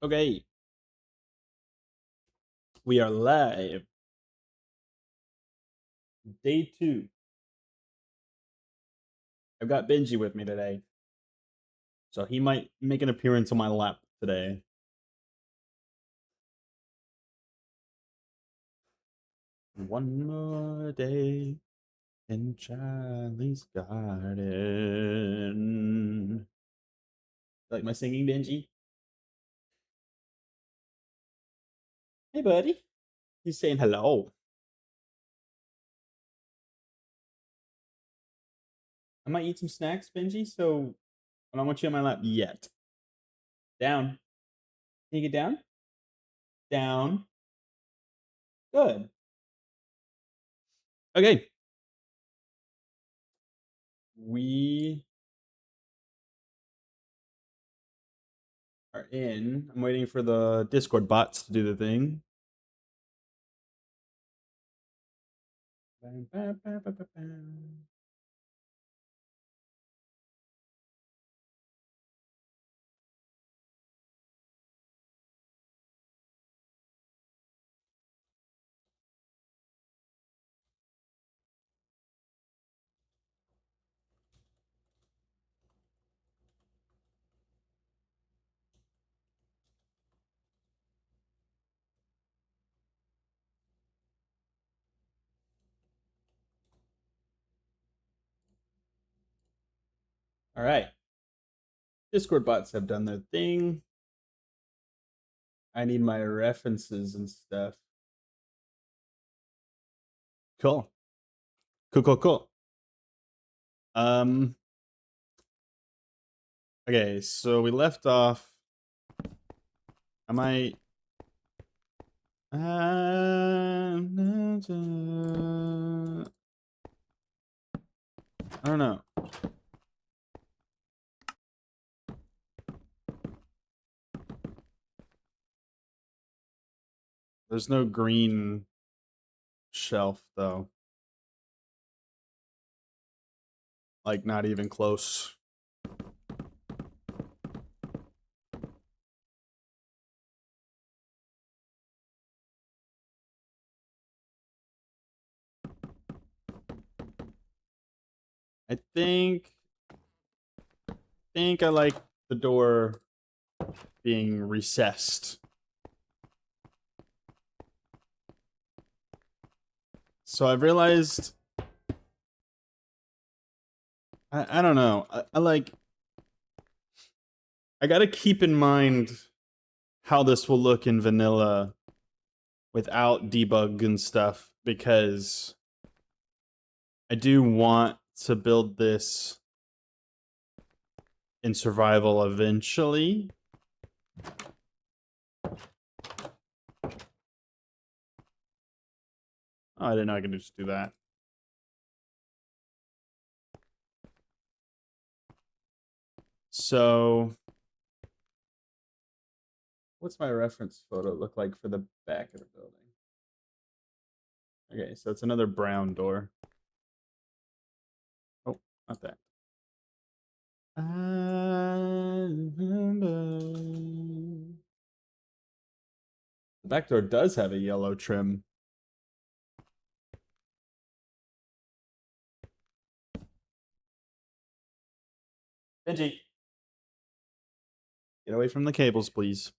Okay, we are live. Day 2. I've got Benji with me today, so he might make an appearance on my lap today. One more day in Charlie's Garden. Like my singing, Benji? Hey, buddy. He's saying hello. I might eat some snacks, Benji, so I don't want you on my lap yet. Down. Can you get down? Down. Good. Okay. We are in. I'm waiting for the Discord bots to do the thing. All right. Discord bots have done their thing. I need my references and stuff. Cool. Cool. Um. Okay, so we left off. I might. I don't know. There's no green shelf though. Like not even close. I think I like the door being recessed. So I've realized I don't know. I like I gotta keep in mind how this will look in vanilla without debug and stuff because I do want to build this in survival eventually. Oh, I didn't know I could just do that. So, what's my reference photo look like for the back of the building? Okay, so it's another brown door. Oh, not that. I remember. The back door does have a yellow trim. Benji, get away from the cables, please.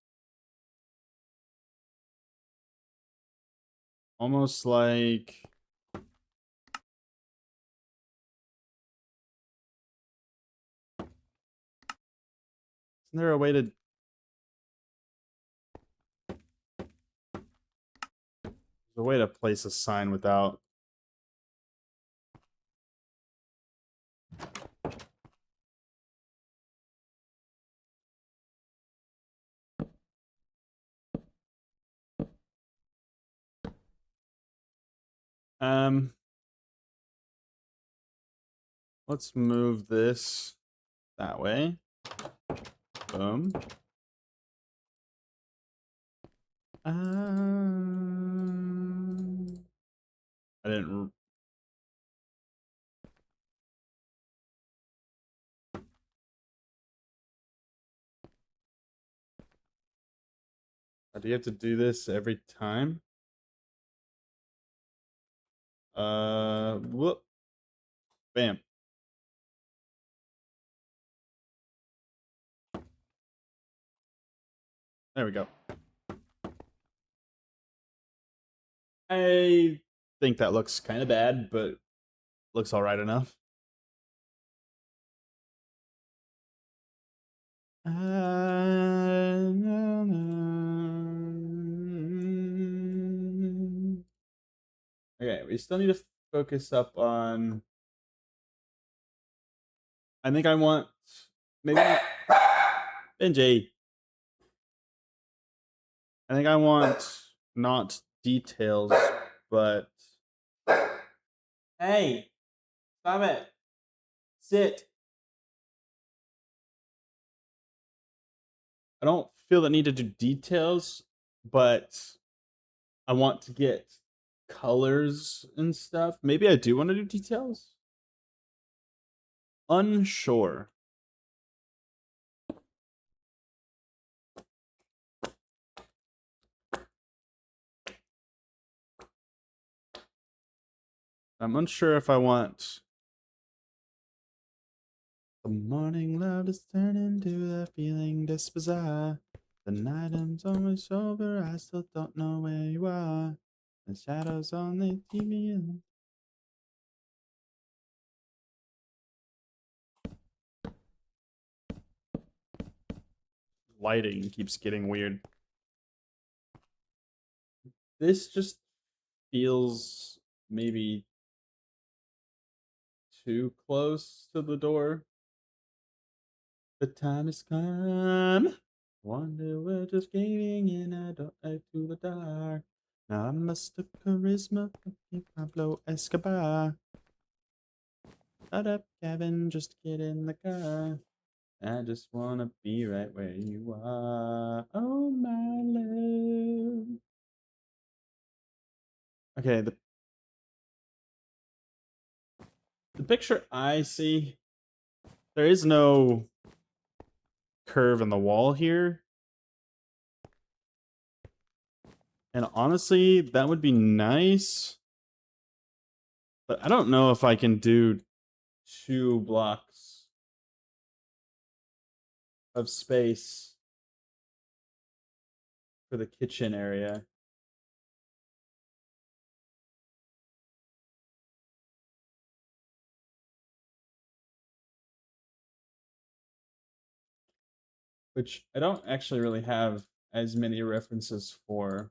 Almost like isn't there a way to there's a way to place a sign without um let's move this that way. Boom. I didn't Do you have to do this every time? Whoop. Bam. There we go. I think that looks kind of bad, but looks all right enough. Okay, we still need to focus up on. I think I want maybe Benji. I think I want not details, but hey, stop it. Sit. I don't feel the need to do details, but I want to get colors and stuff. Maybe I do want to do details. Unsure. I'm unsure if I want. The morning love is turning to the feeling this bizarre. The night is almost over, I still don't know where you are. The shadows only keep me in. Lighting keeps getting weird. This just feels maybe too close to the door. The time has come. Wonder we're just giving in. I don't like to the dark. Now I must have charisma from Pablo Escobar. Shut up, Kevin. Just get in the car. I just wanna be right where you are. Oh my love. Okay, the picture I see, there is no curve in the wall here. And honestly, that would be nice. But I don't know if I can do 2 blocks of space for the kitchen area. Which I don't actually really have as many references for.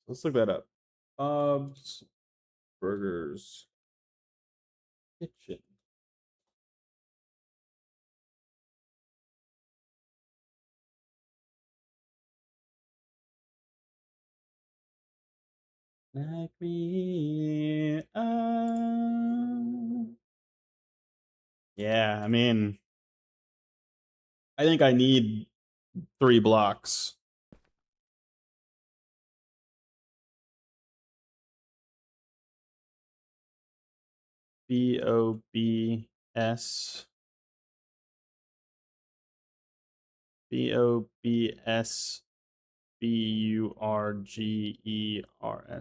Let's look that up. Bob's Burgers Kitchen. Like me. Yeah, I mean, I think I need 3 blocks. BOBS. BOBSBURGERS.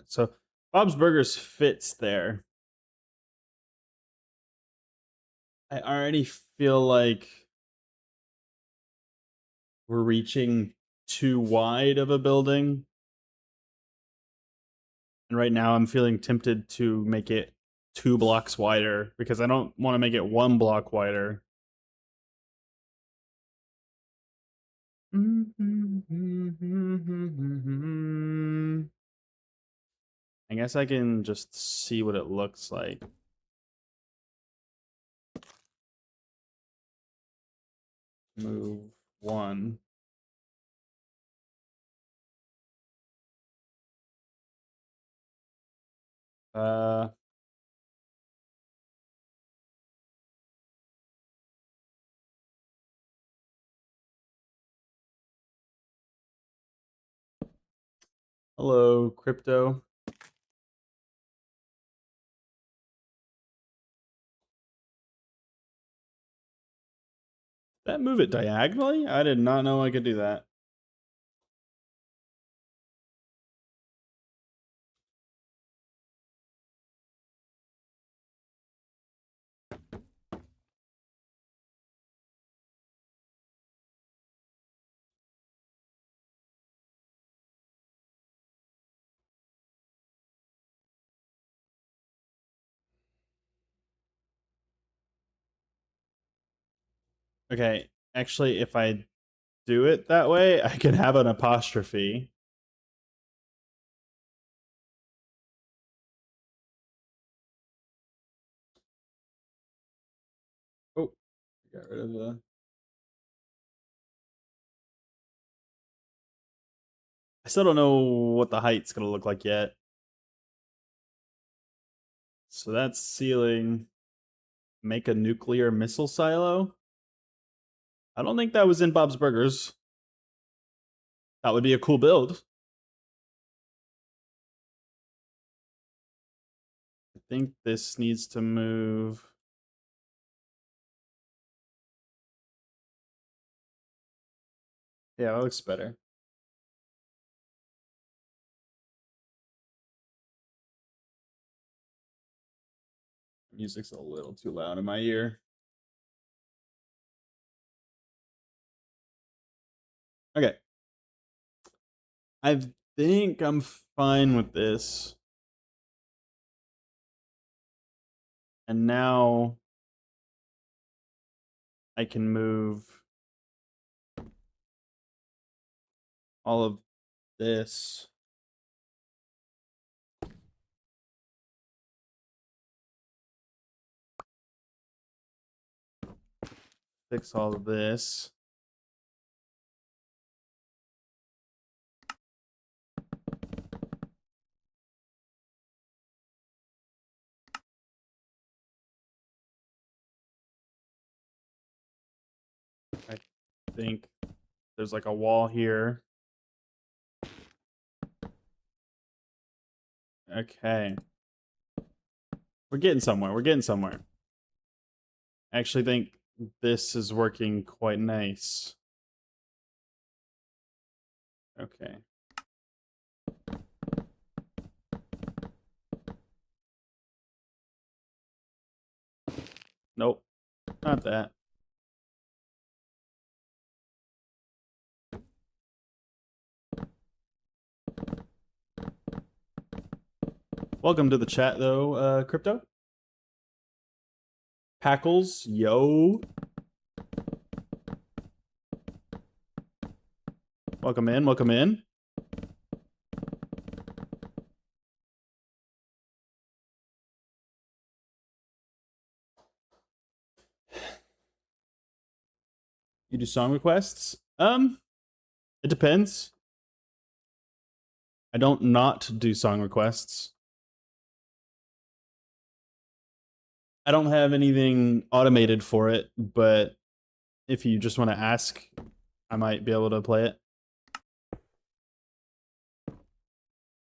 So Bob's Burgers fits there. I already feel like we're reaching too wide of a building. And right now I'm feeling tempted to make it 2 blocks wider because I don't want to make it 1 block wider. I guess I can just see what it looks like. Move 1. Uh, Hello, crypto. That move it diagonally? I did not know I could do that. Okay, actually, if I do it that way, I can have an apostrophe. Oh, got rid of the. I still don't know what the height's gonna look like yet. So that's ceiling. Make a nuclear missile silo. I don't think that was in Bob's Burgers. That would be a cool build. I think this needs to move. Yeah, that looks better. Music's a little too loud in my ear. Okay. I think I'm fine with this. And now I can move all of this. Fix all of this. I think there's like a wall here. Okay. We're getting somewhere. We're getting somewhere. I actually think this is working quite nice. Okay. Nope. Not that. Welcome to the chat, though, Crypto. Packles, yo. Welcome in, welcome in. You do song requests? It depends. I don't not do song requests. I don't have anything automated for it, but if you just want to ask, I might be able to play it.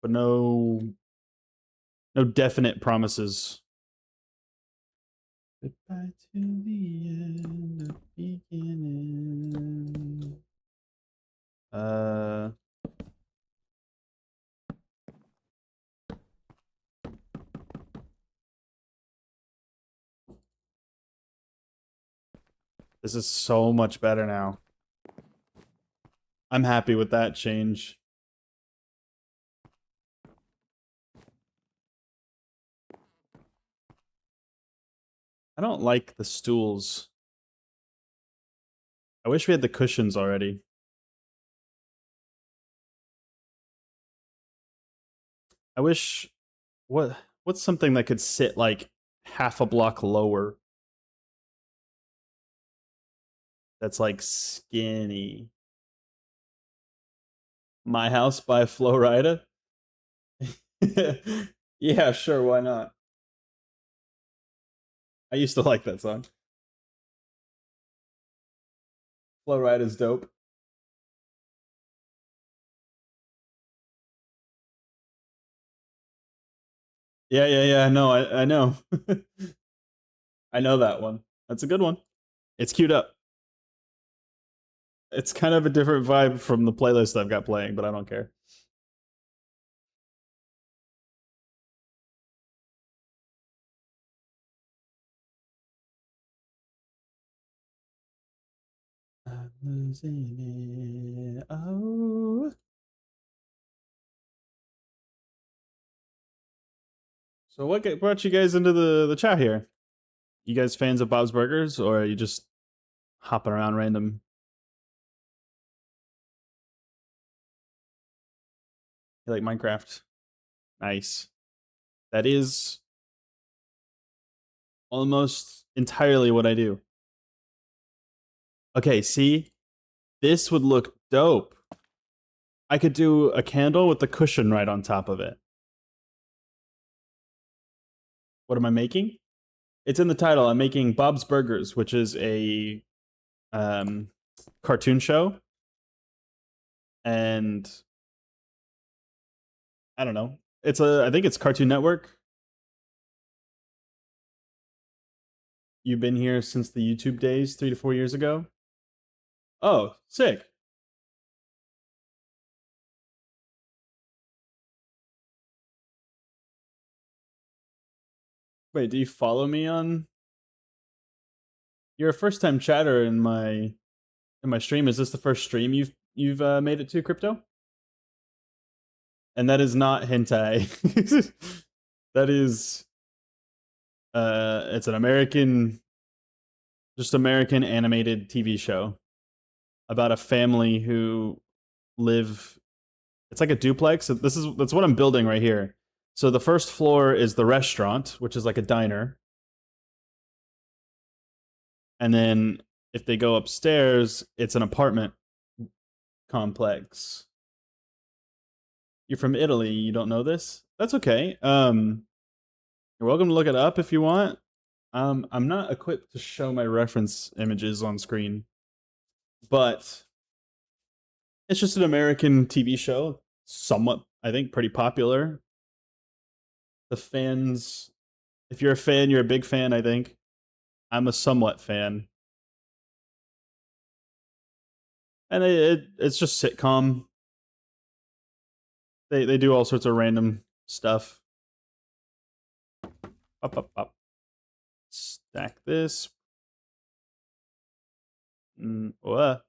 But no definite promises. Goodbye to the end of beginning. This is so much better now. I'm happy with that change. I don't like the stools. I wish we had the cushions already. I wish what's something that could sit like half a block lower? That's like skinny. My House by Flo Rida. Yeah, sure, why not? I used to like that song. Flo Rida's dope. Yeah. No, I know. I know that one. That's a good one. It's queued up. It's kind of a different vibe from the playlist I've got playing, but I don't care. I'm losing it. Oh. So what brought you guys into the chat here? You guys fans of Bob's Burgers, or are you just hopping around random. You like Minecraft? Nice. That is almost entirely what I do. Okay, see? This would look dope. I could do a candle with the cushion right on top of it. What am I making? It's in the title. I'm making Bob's Burgers, which is a cartoon show. And I don't know. I think it's Cartoon Network. You've been here since the YouTube days 3 to 4 years ago. Oh, sick. Wait, do you follow me on? You're a first time chatter in my stream. Is this the first stream you've made it to, Crypto? And that is not hentai. That is it's an American animated TV show about a family who live. It's like a duplex. That's what I'm building right here. So the first floor is the restaurant, which is like a diner. And then if they go upstairs, it's an apartment complex. You're from Italy, you don't know this? That's okay. You're welcome to look it up if you want. I'm not equipped to show my reference images on screen, but it's just an American TV show, somewhat, I think, pretty popular. The fans, if you're a fan, you're a big fan, I think. I'm a somewhat fan. And it's just sitcom. They do all sorts of random stuff. Up. Stack this. What?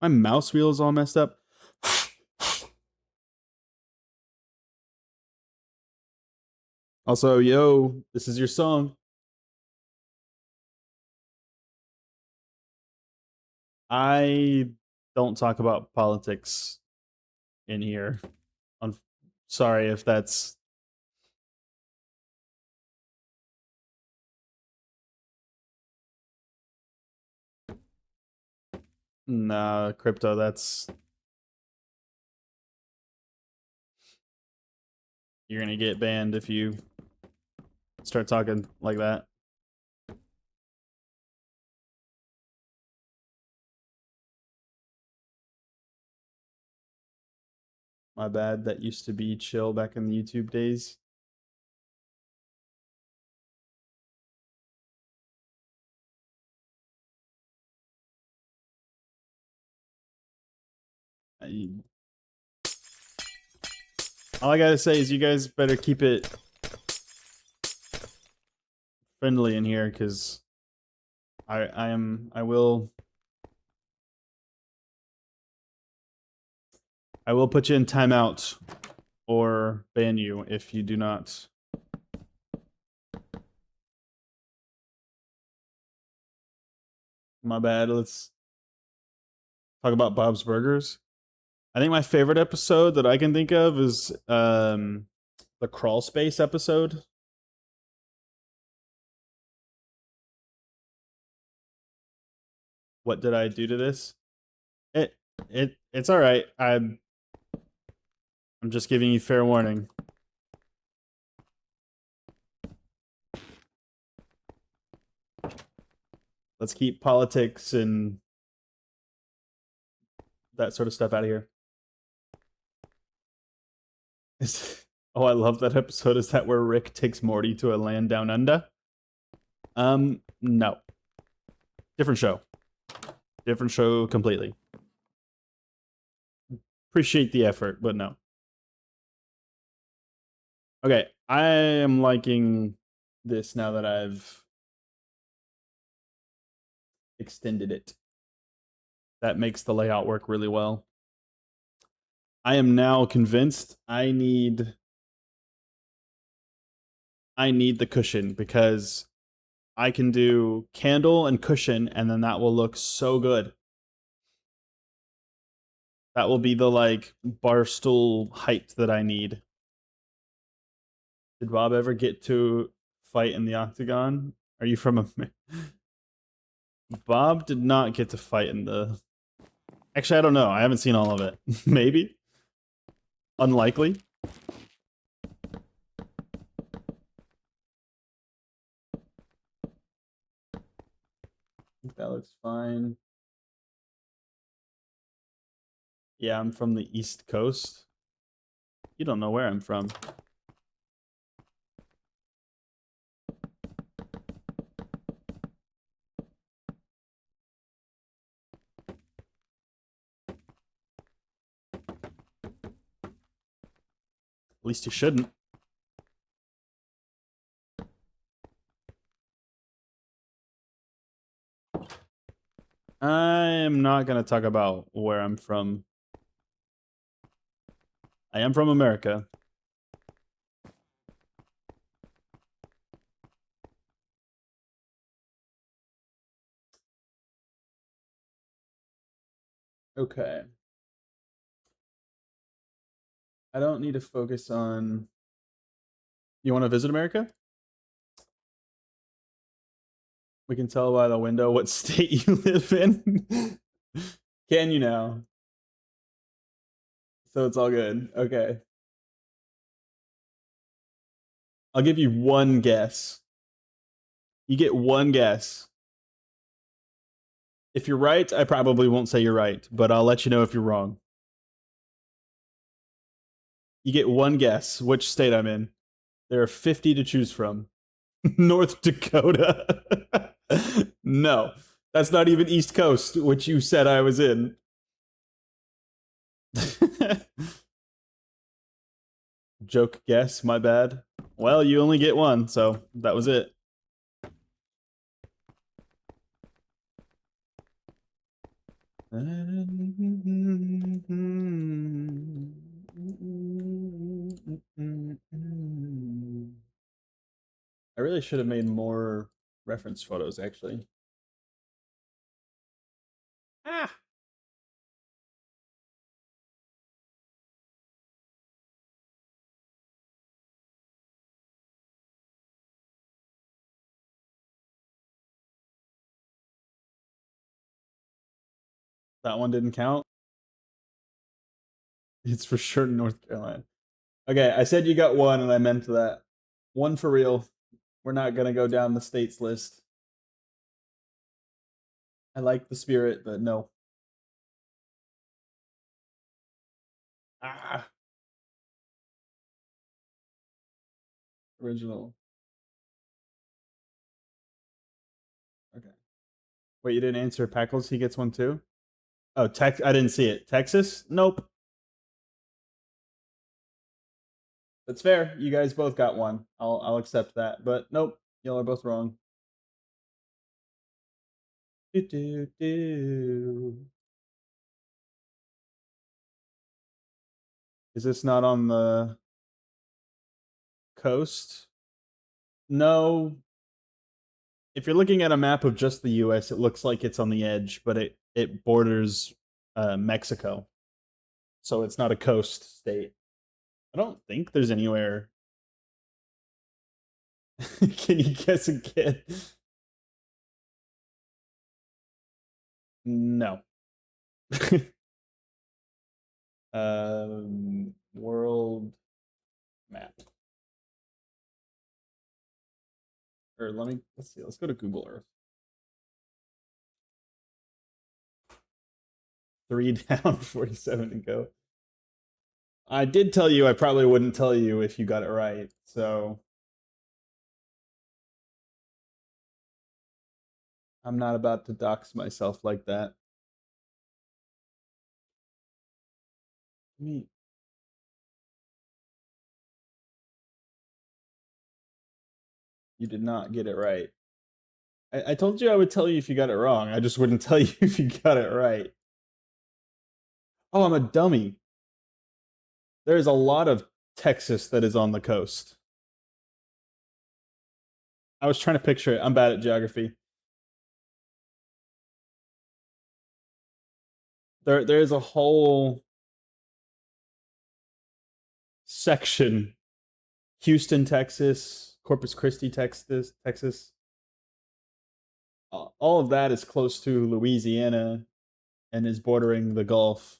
My mouse wheel is all messed up. Also, yo, this is your song. I don't talk about politics in here. I'm sorry if that's. Nah, Crypto, that's. You're gonna get banned if you start talking like that. My bad, that used to be chill back in the YouTube days. All I gotta say is you guys better keep it friendly in here, because I will put you in timeout or ban you if you do not. My bad. Let's talk about Bob's Burgers. I think my favorite episode that I can think of is the crawl space episode. What did I do to this? It's all right. I'm just giving you fair warning. Let's keep politics and that sort of stuff out of here. Oh, I love that episode. Is that where Rick takes Morty to a land down under? No. Different show. Different show completely. Appreciate the effort, but no. Okay, I am liking this now that I've extended it. That makes the layout work really well. I am now convinced I need I need the cushion because I can do candle and cushion, and then that will look so good. That will be the like barstool height that I need. Did Bob ever get to fight in the octagon? Are you from a? Bob did not get to fight in the. Actually, I don't know. I haven't seen all of it. Maybe. Unlikely. That looks fine. Yeah, I'm from the East Coast. You don't know where I'm from. At least you shouldn't. I'm not going to talk about where I'm from. I am from America. Okay. I don't need to focus on. You want to visit America? We can tell by the window what state you live in. Can you now? So it's all good. Okay. I'll give you one guess. You get one guess. If you're right, I probably won't say you're right, but I'll let you know if you're wrong. You get one guess which state I'm in. There are 50 to choose from. North Dakota. No, that's not even East Coast, which you said I was in. Joke guess, my bad. Well, you only get one, so that was it. I really should have made more reference photos, actually. Ah. That one didn't count. It's for sure North Carolina. Okay, I said you got one, and I meant that. One for real. We're not gonna go down the states list. I like the spirit, but no. Ah, original. Okay. Wait, you didn't answer Packles? He gets one too. Oh, I didn't see it. Texas? Nope. That's fair. You guys both got one. I'll accept that. But nope, y'all are both wrong. Do, do, do. Is this not on the coast? No. If you're looking at a map of just the US, it looks like it's on the edge, but it borders Mexico. So it's not a coast state. I don't think there's anywhere. Can you guess again? No. World map. Or let's see. Let's go to Google Earth. 3 down, 47 to go. I did tell you I probably wouldn't tell you if you got it right. So I'm not about to dox myself like that. Me. You did not get it right. I told you I would tell you if you got it wrong. I just wouldn't tell you if you got it right. Oh, I'm a dummy. There's a lot of Texas that is on the coast. I was trying to picture it. I'm bad at geography. There's a whole section. Houston, Texas, Corpus Christi, Texas. All of that is close to Louisiana and is bordering the Gulf.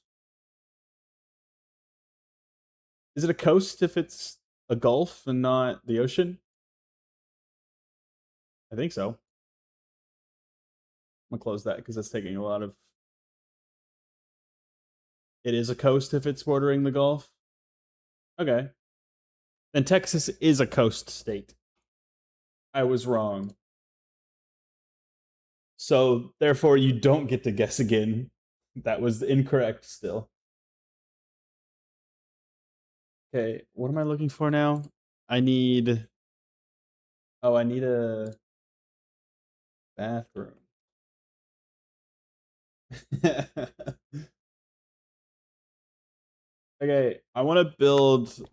Is it a coast if it's a gulf and not the ocean? I think so. I'm gonna close that because that's taking a lot of. It is a coast if it's bordering the Gulf. Okay. Then Texas is a coast state. I was wrong. So therefore you don't get to guess again. That was incorrect still. Okay, what am I looking for now? I need. Oh, I need a bathroom. Okay, I want to build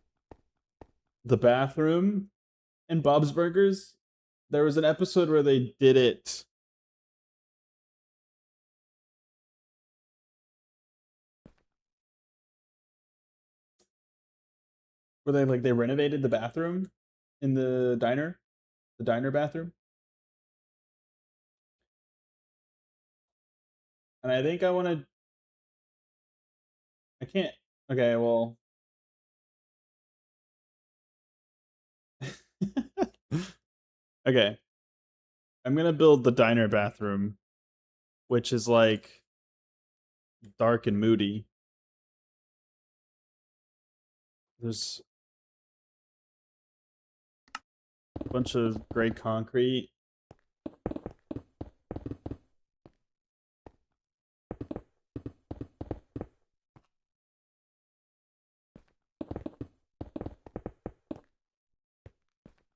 the bathroom in Bob's Burgers. There was an episode where they did it. Where they renovated the bathroom in the diner bathroom. And I think I want to. I can't. Okay, well. Okay. I'm gonna build the diner bathroom, which is like dark and moody. There's a bunch of gray concrete.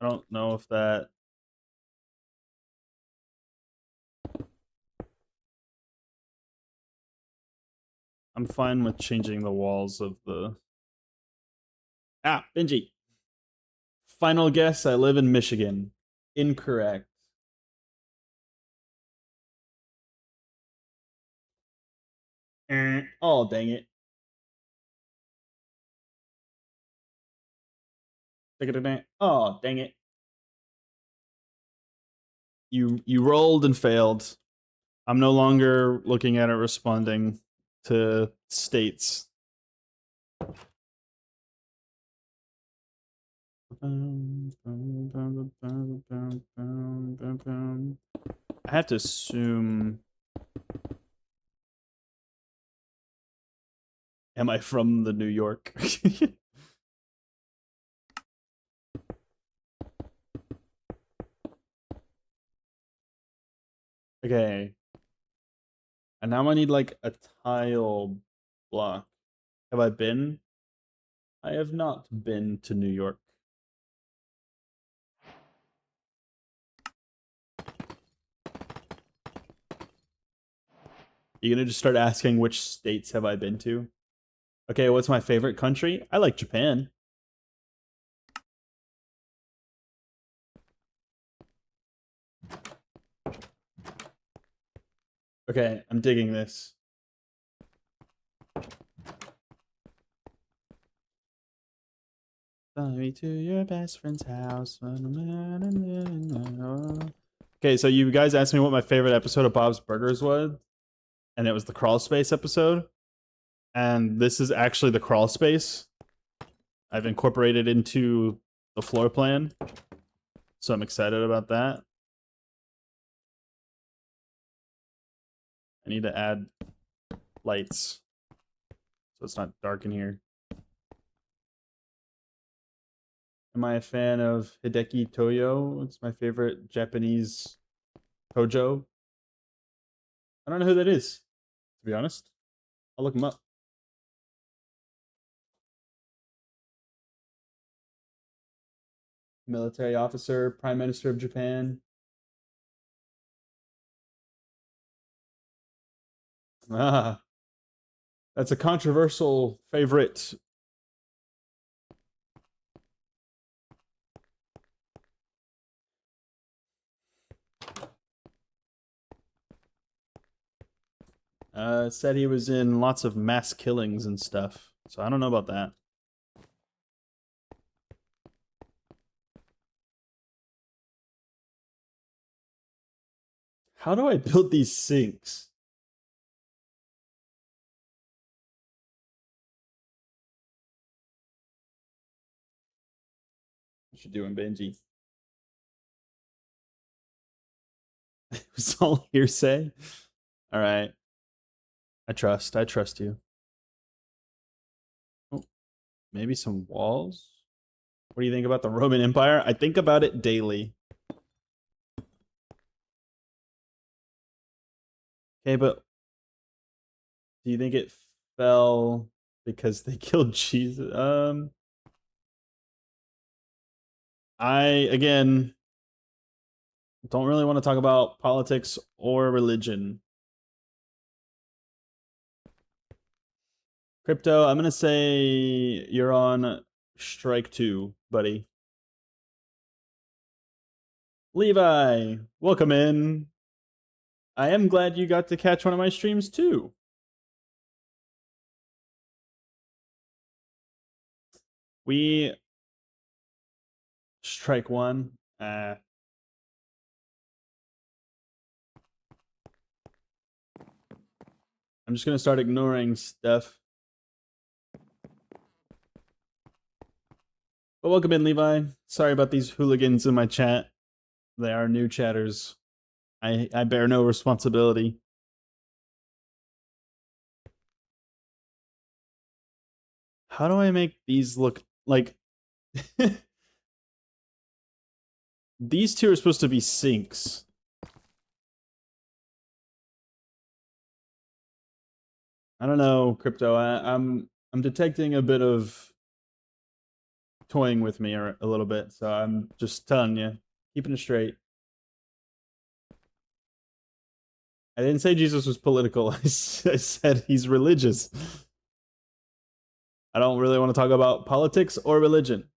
I don't know if that. I'm fine with changing the walls of the. Ah, Benji. Final guess, I live in Michigan. Incorrect. Oh, dang it. Oh, dang it. You rolled and failed. I'm no longer looking at it responding to states. I have to assume. Am I from the New York? Okay. And now I need like a tile block. Have I been? I have not been to New York. You gonna just start asking which states have I been to? Okay, what's my favorite country? I like Japan. Okay, I'm digging this. Follow me to your best friend's house. Okay, so you guys asked me what my favorite episode of Bob's Burgers was, and it was the crawl space episode. And this is actually the crawl space. I've incorporated into the floor plan, so I'm excited about that. I need to add lights so it's not dark in here. Am I a fan of Hideki Toyo? It's my favorite Japanese Tojo. I don't know who that is, to be honest. I'll look him up. Military officer, Prime Minister of Japan. Ah, that's a controversial favorite. Said he was in lots of mass killings and stuff. So I don't know about that. How do I build these sinks? What you doing, Benji? It was all hearsay. All right. I trust you. Oh, maybe some walls? What do you think about the Roman Empire? I think about it daily. Okay, but do you think it fell because they killed Jesus? I again don't really want to talk about politics or religion. Crypto, I'm gonna say you're on strike 2, buddy. Levi, welcome in. I am glad you got to catch one of my streams too. We strike 1. I'm just gonna start ignoring stuff. But welcome in, Levi. Sorry about these hooligans in my chat. They are new chatters. I bear no responsibility. How do I make these look like... These two are supposed to be sinks. I don't know, Crypto. I'm detecting a bit of toying with me a little bit, so I'm just telling you, keeping it straight. I didn't say Jesus was political. I said he's religious. I don't really want to talk about politics or religion.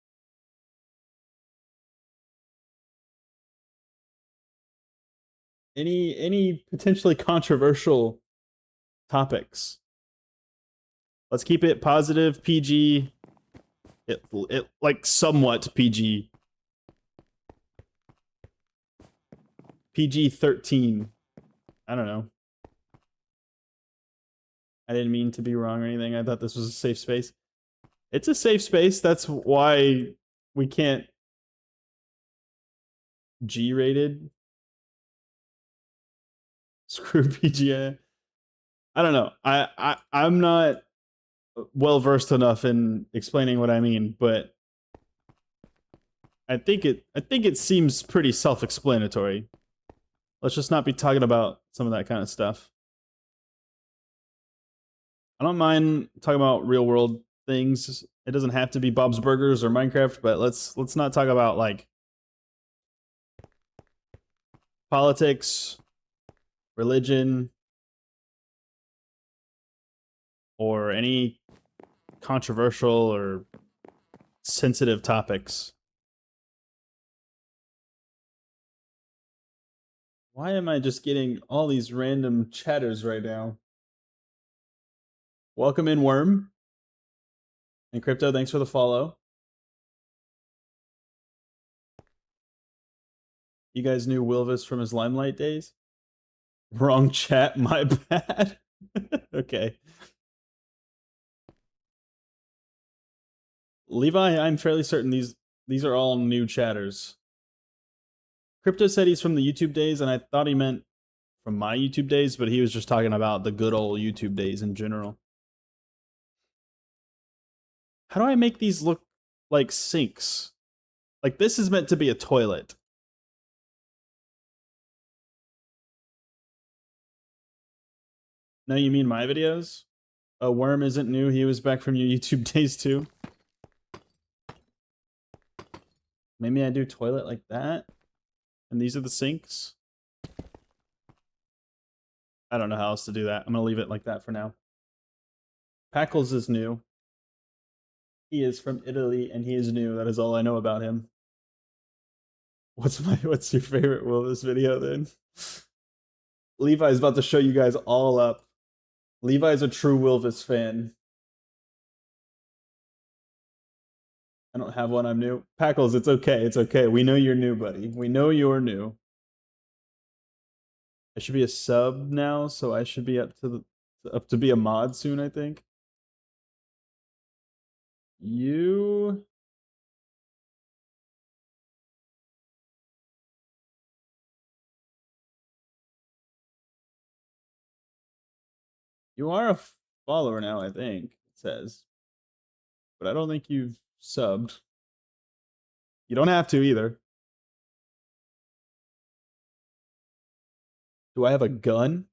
Any potentially controversial topics. Let's keep it positive, PG. It like somewhat PG. PG-13. I don't know. I didn't mean to be wrong or anything. I thought this was a safe space. It's a safe space. That's why we can't G-rated. Screw PGA. I don't know. I'm not well versed enough in explaining what I mean, but I think it seems pretty self-explanatory. Let's just not be talking about some of that kind of stuff. I don't mind talking about real world things. It doesn't have to be Bob's Burgers or Minecraft, but let's not talk about like politics, religion, or any controversial or sensitive topics. Why am I just getting all these random chatters right now? Welcome in, Worm. And Crypto, thanks for the follow. You guys knew Wilvis from his Limelight days? Wrong chat, my bad. Okay. Levi, I'm fairly certain these are all new chatters. Crypto said he's from the YouTube days, and I thought he meant from my YouTube days, but he was just talking about the good old YouTube days in general. How do I make these look like sinks? Like, this is meant to be a toilet. No, you mean my videos? A Worm isn't new. He was back from your YouTube days too. Maybe I do toilet like that. And these are the sinks. I don't know how else to do that. I'm going to leave it like that for now. Packles is new. He is from Italy and he is new. That is all I know about him. What's your favorite Wilvis video then? Levi's about to show you guys all up. Levi's a true Wilvis fan. I don't have one. I'm new. Packles, it's okay. It's okay. We know you're new, buddy. We know you're new. I should be a sub now, so I should be up to be a mod soon, I think. You are a follower now, I think it says. But I don't think you've subbed. You don't have to either. Do I have a gun?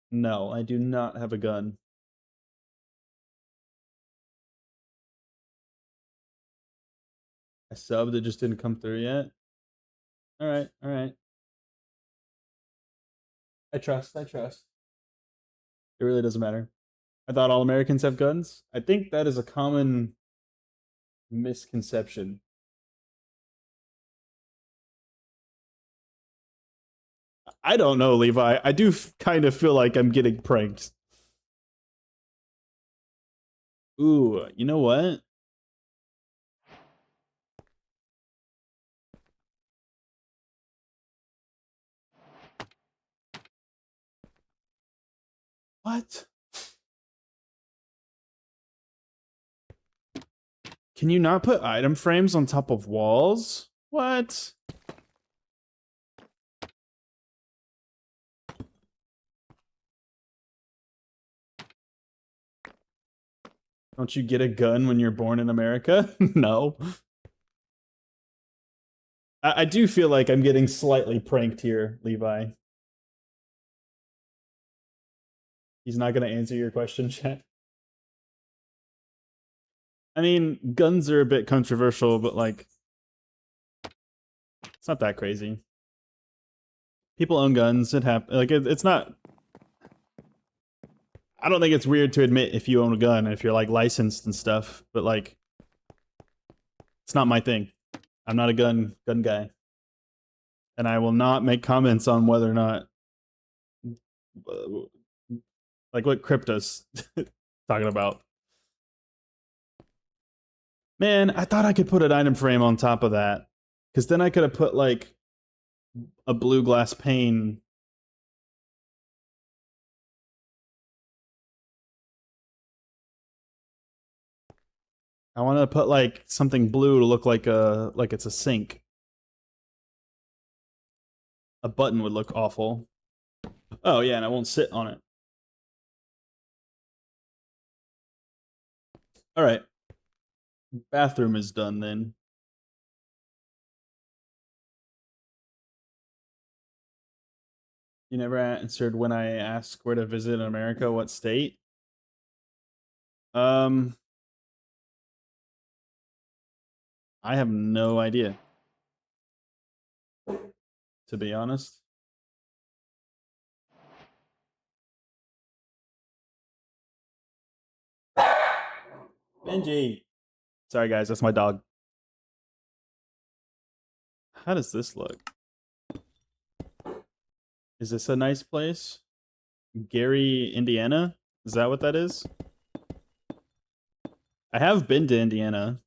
No, I do not have a gun. I subbed, it just didn't come through yet. Alright, alright. I trust. It really doesn't matter. I thought all Americans have guns. I think that is a common misconception. I don't know, Levi. I do kind of feel like I'm getting pranked. Ooh, you know what? What? Can you not put item frames on top of walls? What? Don't you get a gun when you're born in America? No. I do feel like I'm getting slightly pranked here, Levi. He's not going to answer your question, chat. I mean, guns are a bit controversial, but like, it's not that crazy. People own guns. It happens. Like, it's not. I don't think it's weird to admit if you own a gun, if you're like licensed and stuff. But like, it's not my thing. I'm not a gun guy, and I will not make comments on whether or not, like, what Crypto's talking about. Man, I thought I could put an item frame on top of that, because then I could have put like a blue glass pane. I want to put like something blue to look like it's a sink. A button would look awful. Oh yeah, and I won't sit on it. All right. Bathroom is done then. You never answered when I asked where to visit in America, what state? I have no idea, to be honest. Benji. Sorry guys, that's my dog. How does this look? Is this a nice place? Gary, Indiana? Is that what that is? I have been to Indiana.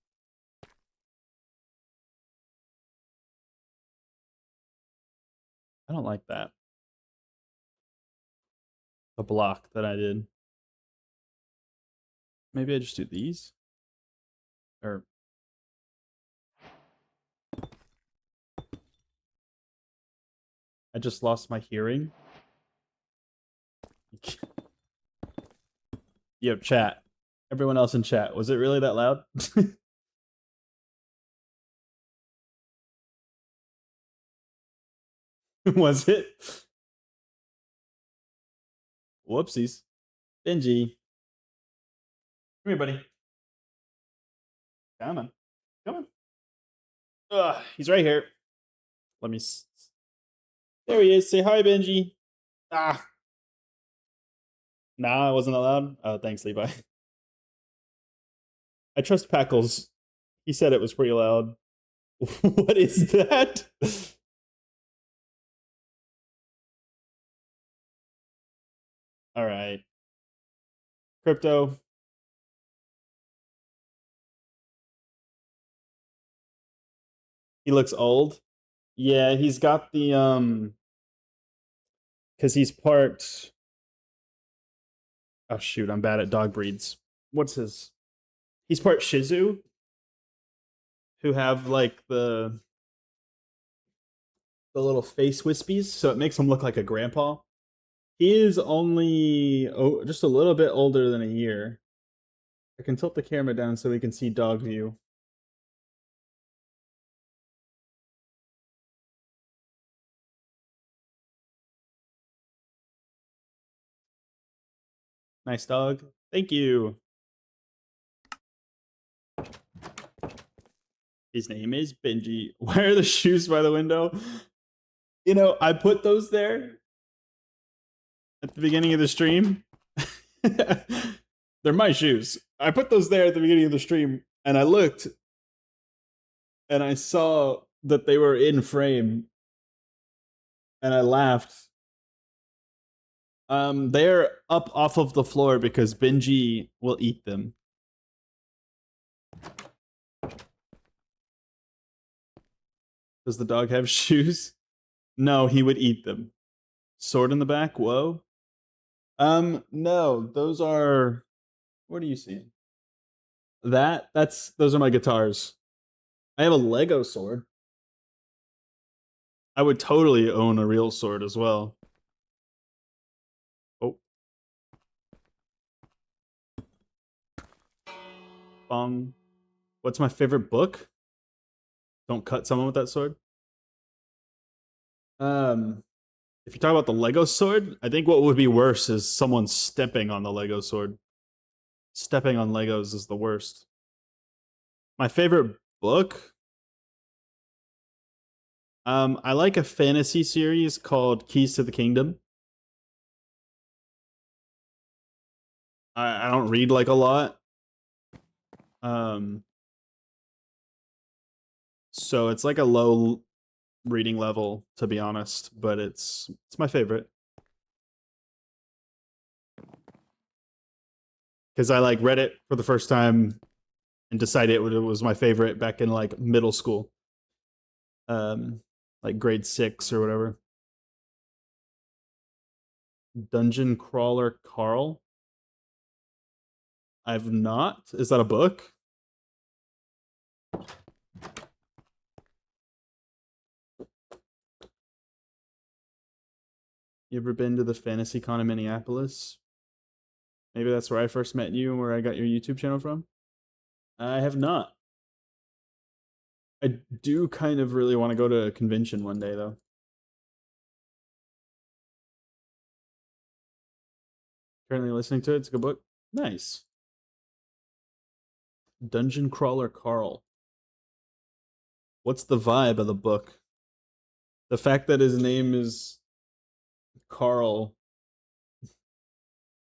I don't like that. The block that I did. Maybe I just do these? Or... I just lost my hearing. Yo, chat. Everyone else in chat, was it really that loud? Was it? Whoopsies. Benji. Come here, buddy. Come on. Come on. Ugh, he's right here. Let me... There he is. Say hi, Benji. Ah. Nah, I wasn't allowed. Oh, thanks, Levi. I trust Packles. He said it was pretty loud. What is that? All right. Crypto. He looks old. Yeah, he's got the because he's part. Oh shoot, I'm bad at dog breeds. What's his? He's part Shih Tzu, who have like the little face wispies, so it makes him look like a grandpa. He is only just a little bit older than a year. I can tilt the camera down so we can see dog view. Nice dog. Thank you. His name is Benji. Why are the shoes by the window? You know, I put those there at the beginning of the stream. They're my shoes. I put those there at the beginning of the stream, and I looked and I saw that they were in frame, and I laughed. They're up off of the floor because Benji will eat them. Does the dog have shoes? No, he would eat them. Sword in the back? Whoa. No, those are. What are you seeing? Those are my guitars. I have a Lego sword. I would totally own a real sword as well. Oh. Bong. What's my favorite book? Don't cut someone with that sword. If you talk about the Lego sword, I think what would be worse is someone stepping on the Lego sword. Stepping on Legos is the worst. My favorite book? I like a fantasy series called Keys to the Kingdom. I don't read like a lot. So it's like a low reading level, to be honest, but it's my favorite. Because I like read it for the first time and decided it was my favorite back in like middle school. Like grade 6 or whatever. Dungeon Crawler Carl. I've not. Is that a book? You ever been to the Fantasy Con in Minneapolis? Maybe that's where I first met you and where I got your YouTube channel from. I have not. I do kind of really want to go to a convention one day, though. Currently listening to it. It's a good book. Nice. Dungeon Crawler Carl. What's the vibe of the book? The fact that his name is Carl.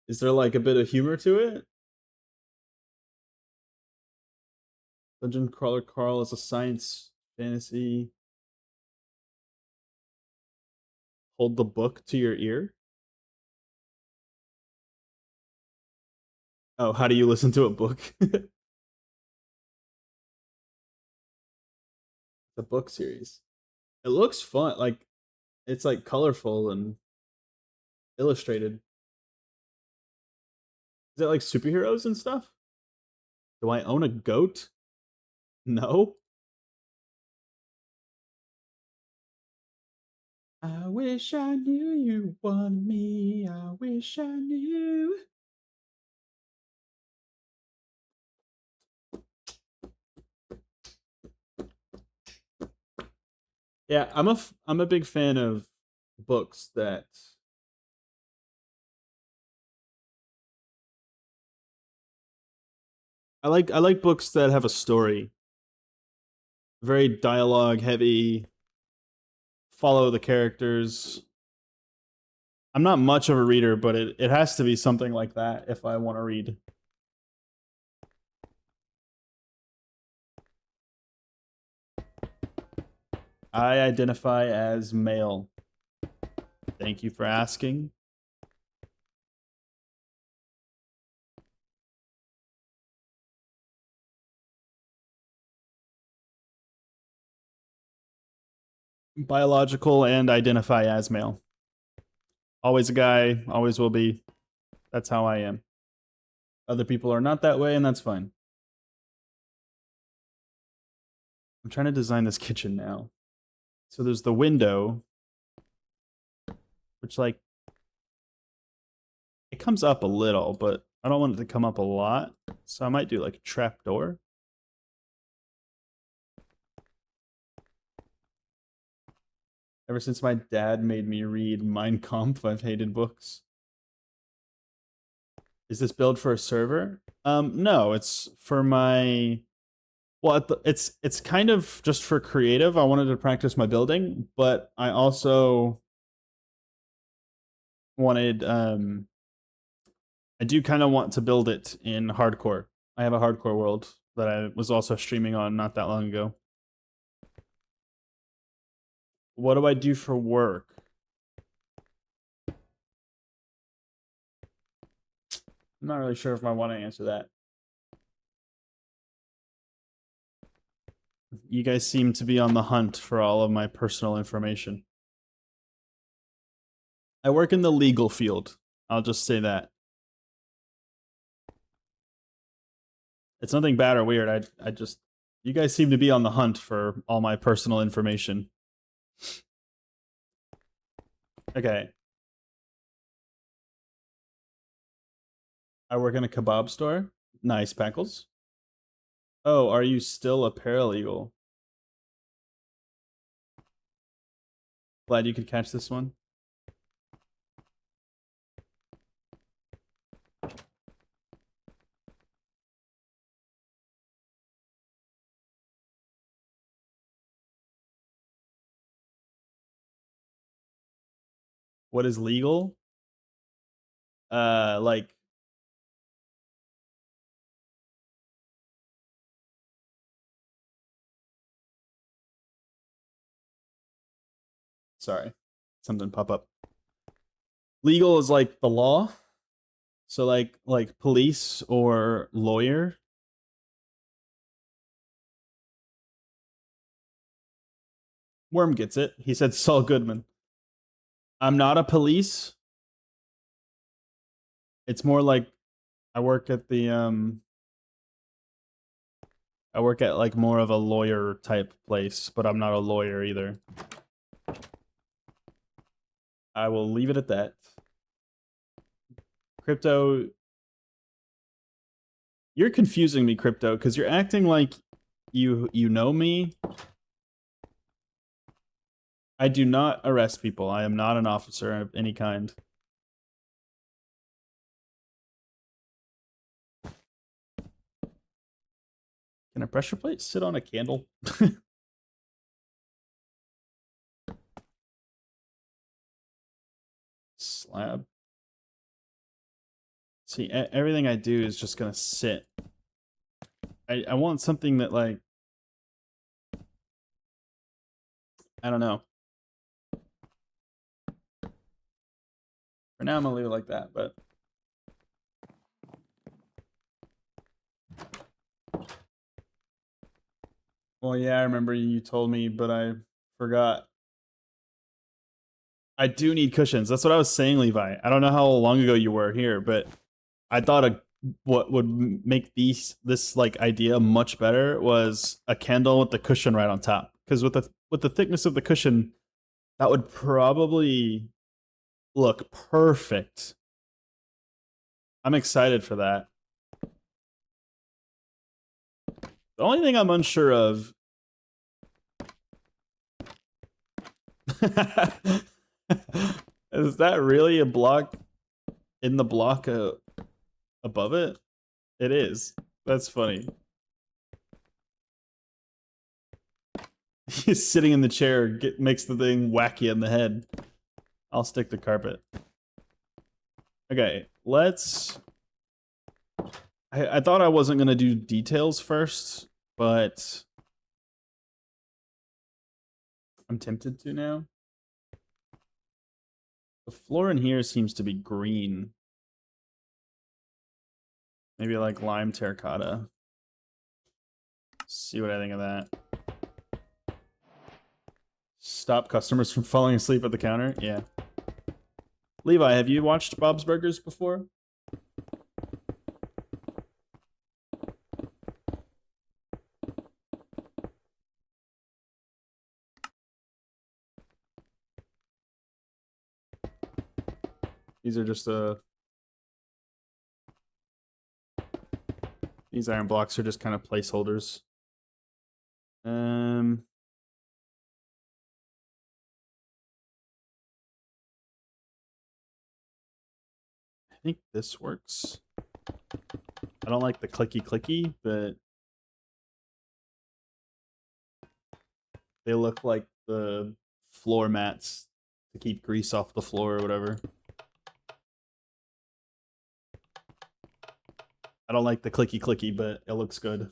Is there like a bit of humor to it? Dungeon Crawler Carl is a science fantasy. Hold the book to your ear. Oh, how do you listen to a book? The book series. It looks fun. Like it's like colorful and illustrated. Is it like superheroes and stuff? Do I own a goat? No. I wish I knew you wanted me. I wish I knew. Yeah, I'm a big fan of books that I like books that have a story. Very dialogue heavy, follow the characters. I'm not much of a reader, but it has to be something like that if I want to read. I identify as male. Thank you for asking. Biological and identify as male. Always a guy, always will be. That's how I am. Other people are not that way, and that's fine. I'm trying to design this kitchen now. So there's the window, which, like, it comes up a little, but I don't want it to come up a lot. So I might do, like, a trap door. Ever since my dad made me read Mein Kampf, I've hated books. Is this build for a server? No, it's for my. Well, it's kind of just for creative. I wanted to practice my building, but I also wanted. I do kind of want to build it in hardcore. I have a hardcore world that I was also streaming on not that long ago. What do I do for work? I'm not really sure if I want to answer that. You guys seem to be on the hunt for all of my personal information. I work in the legal field. I'll just say that. It's nothing bad or weird. I just you guys seem to be on the hunt for all my personal information. Okay. I work in a kebab store. Nice, Packles. Oh, are you still a paralegal? Glad you could catch this one. What is legal? Like sorry. Something pop up. Legal is like the law. So like police or lawyer. Worm gets it. He said Saul Goodman. I'm not a police. It's more like I work at the I work at like more of a lawyer type place, but I'm not a lawyer either. I will leave it at that. Crypto, you're confusing me, Crypto, because you're acting like you know me. I do not arrest people. I am not an officer of any kind. Can a pressure plate sit on a candle? Slab. See, everything I do is just gonna sit. I want something that, like, I don't know. For now, I'm gonna leave it like that, but well, yeah, I remember you told me, but I forgot. I do need cushions. That's what I was saying, Levi. I don't know how long ago you were here, but I thought what would make this like idea much better was a candle with the cushion right on top. Because with the thickness of the cushion, that would probably look perfect. I'm excited for that. The only thing I'm unsure of is that really a block in the block above it? It is. That's funny. He's sitting in the chair, makes the thing wacky in the head. I'll stick the carpet. Okay, let's. I thought I wasn't gonna do details first, but I'm tempted to now. The floor in here seems to be green. Maybe like lime terracotta. See what I think of that. Stop customers from falling asleep at the counter? Yeah. Levi, have you watched Bob's Burgers before? These are just these iron blocks are just kind of placeholders. I think this works. I don't like the clicky, but they look like the floor mats to keep grease off the floor or whatever. I don't like the clicky, but it looks good.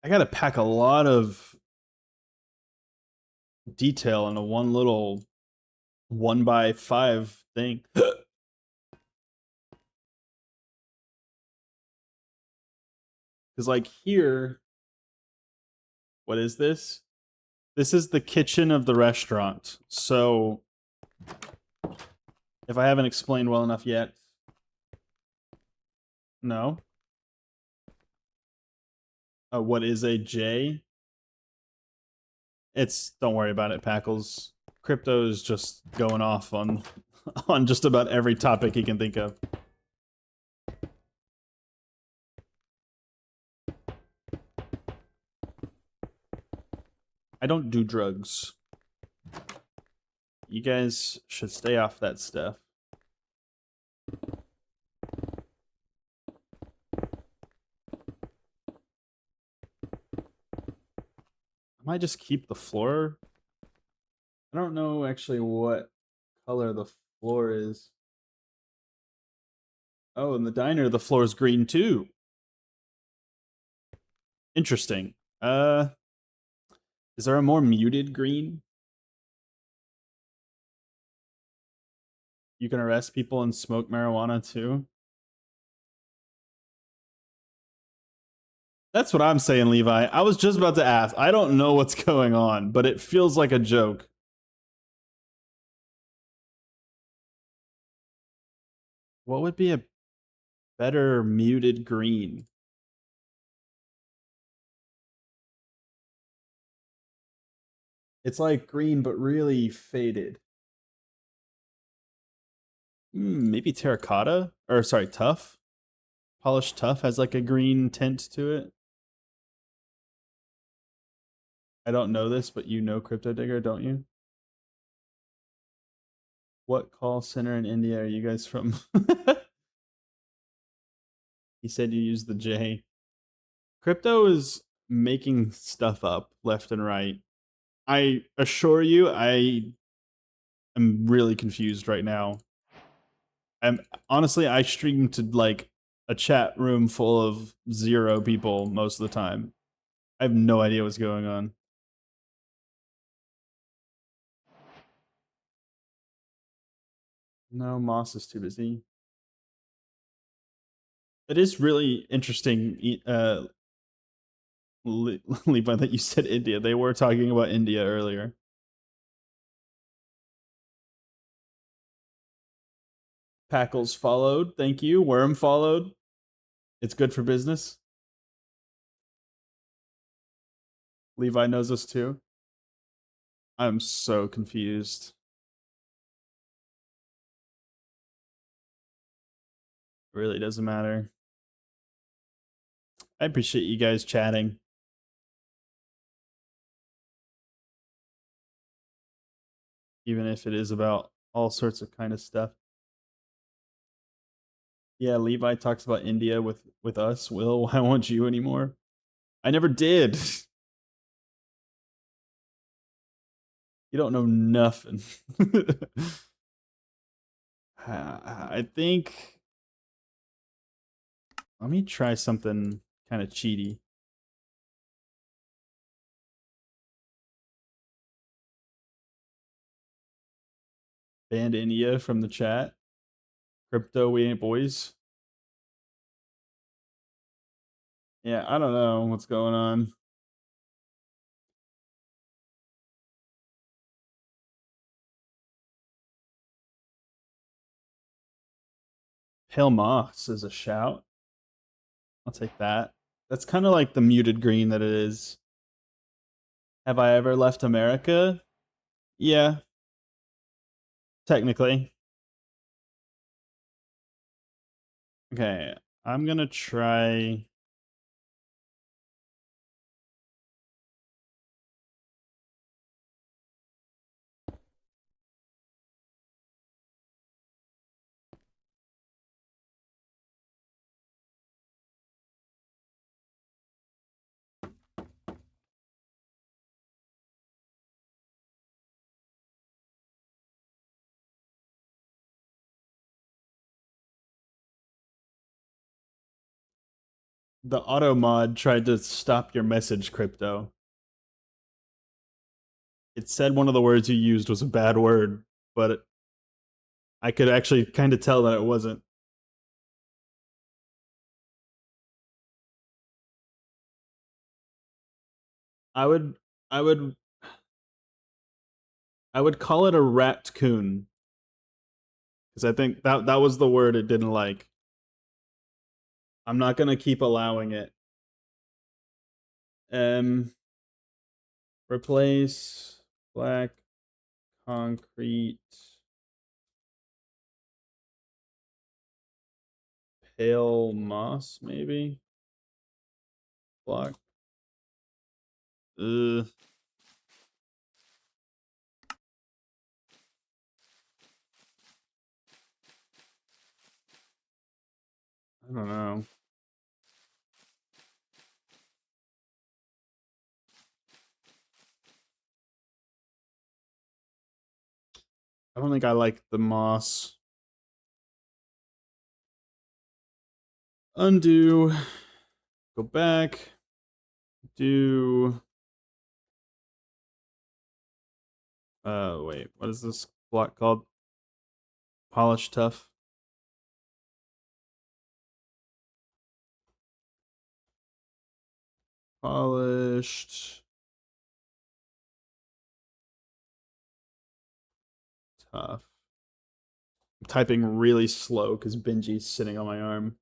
I gotta pack a lot of detail into one little 1x5 thing. Because like here, what is this? This is the kitchen of the restaurant. So if I haven't explained well enough yet, no. What is a J? It's, don't worry about it, Packles. Crypto is just going off on on just about every topic he can think of. I don't do drugs. You guys should stay off that stuff. I might just keep the floor. I don't know actually what color the floor is. Oh, in the diner, the floor is green too. Interesting. Is there a more muted green? You can arrest people and smoke marijuana too? That's what I'm saying, Levi. I was just about to ask. I don't know what's going on, but it feels like a joke. What would be a better muted green? It's like green, but really faded. Maybe terracotta? Or sorry, tough? Polished tough has like a green tint to it. I don't know this, but you know Crypto Digger, don't you? What call center in India are you guys from? He said you use the J. Crypto is making stuff up left and right. I assure you, I am really confused right now. I'm honestly, I stream to like a chat room full of 0 people most of the time. I have no idea what's going on. No, Moss is too busy. It is really interesting, Levi, that you said India. They were talking about India earlier. Packles followed. Thank you. Worm followed. It's good for business. Levi knows us too. I'm so confused. It really doesn't matter. I appreciate you guys chatting. Even if it is about all sorts of kind of stuff. Yeah, Levi talks about India with us. Will, why won't you anymore? I never did. You don't know nothing. I think. Let me try something kind of cheaty. Banned India from the chat. Crypto, we ain't boys. Yeah, I don't know what's going on. Pale moss is a shout. I'll take that. That's kind of like the muted green that it is. Have I ever left America? Yeah, technically. Okay, I'm gonna try. The auto mod tried to stop your message, Crypto. It said one of the words you used was a bad word, but I could actually kind of tell that it wasn't. I would, I would, I would call it a raccoon because I think that was the word it didn't like. I'm not gonna keep allowing it. Um, replace black concrete pale moss maybe block. I don't know. I don't think I like the moss. Undo. Go back. Do. Wait. What is this block called? Polish tough. Polished. Tough. I'm typing really slow because Benji's sitting on my arm.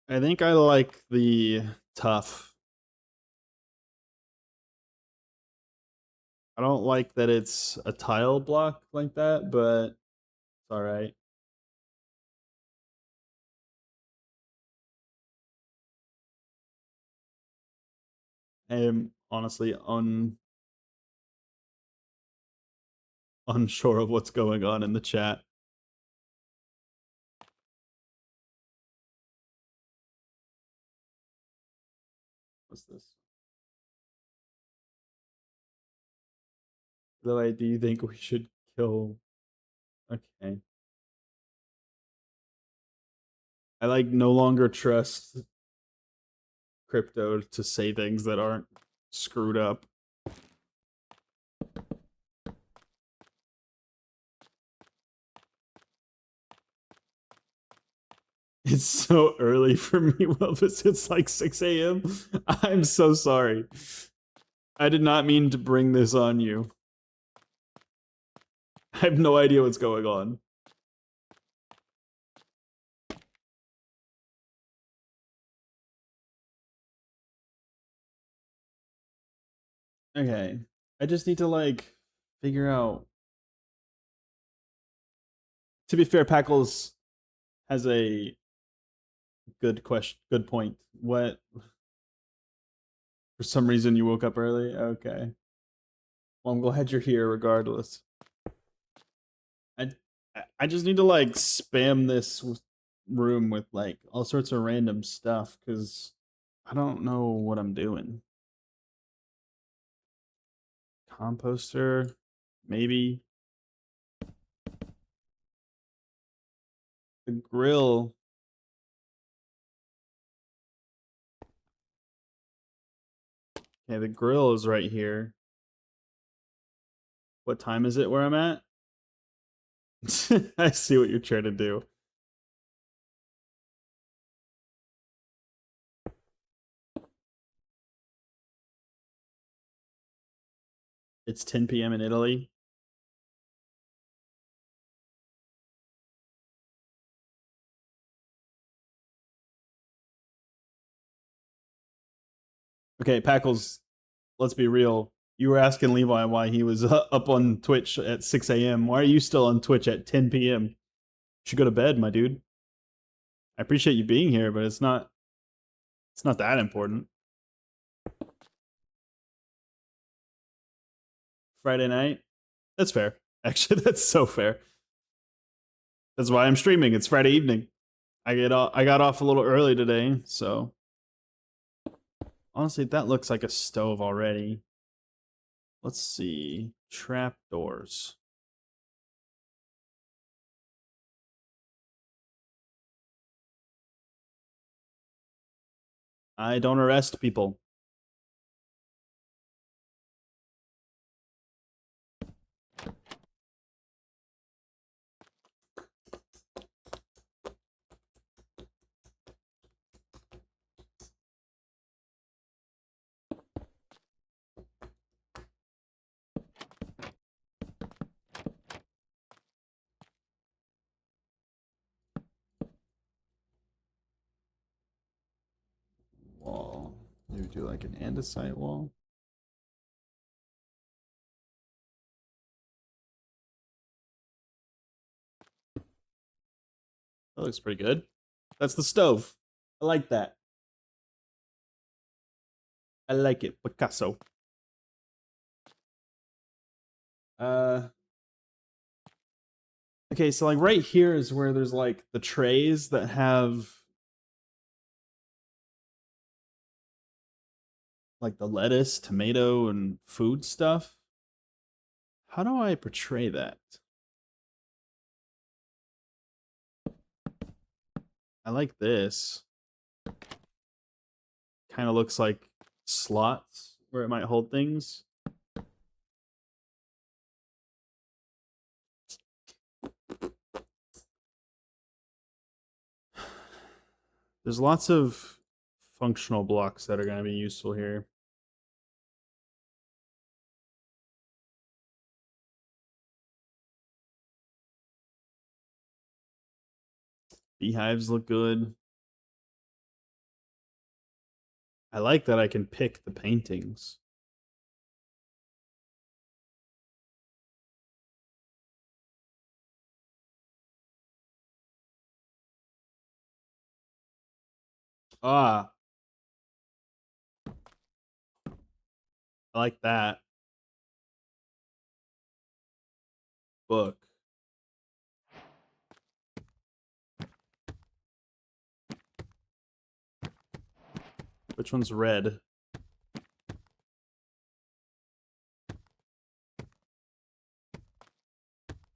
I think I like the tough. I don't like that it's a tile block like that, but it's alright. I am honestly unsure of what's going on in the chat. What's this? Though, do you think we should kill? Okay. I like no longer trust Crypto to say things that aren't screwed up. It's so early for me, Welvis. It's like 6 a.m. I'm so sorry. I did not mean to bring this on you. I have no idea what's going on. Okay. I just need to like figure out. To be fair, Packles has a good question, good point. What? For some reason, you woke up early. Okay. Well, I'm glad you're here, regardless. I I just need to like spam this room with like all sorts of random stuff because I don't know what I'm doing. Composter, maybe. The grill. Yeah, the grill is right here. What time is it where I'm at? I see what you're trying to do. It's 10 p.m. in Italy. Okay, Packles, let's be real. You were asking Levi why he was up on Twitch at 6 a.m. Why are you still on Twitch at 10 p.m.? You should go to bed, my dude. I appreciate you being here, but it's not that important. Friday night? That's fair. Actually, that's so fair. That's why I'm streaming. It's Friday evening. I got off a little early today, so honestly, that looks like a stove already. Let's see. Trap doors. I don't arrest people. Wall. Maybe do like an andesite wall. That looks pretty good. That's the stove. I like that. I like it. Picasso. Okay, so like right here is where there's like the trays that have like the lettuce, tomato, and food stuff. How do I portray that? I like this. Kind of looks like slots where it might hold things. There's lots of functional blocks that are going to be useful here. Beehives look good. I like that I can pick the paintings. Ah, I like that. Book. Which one's red?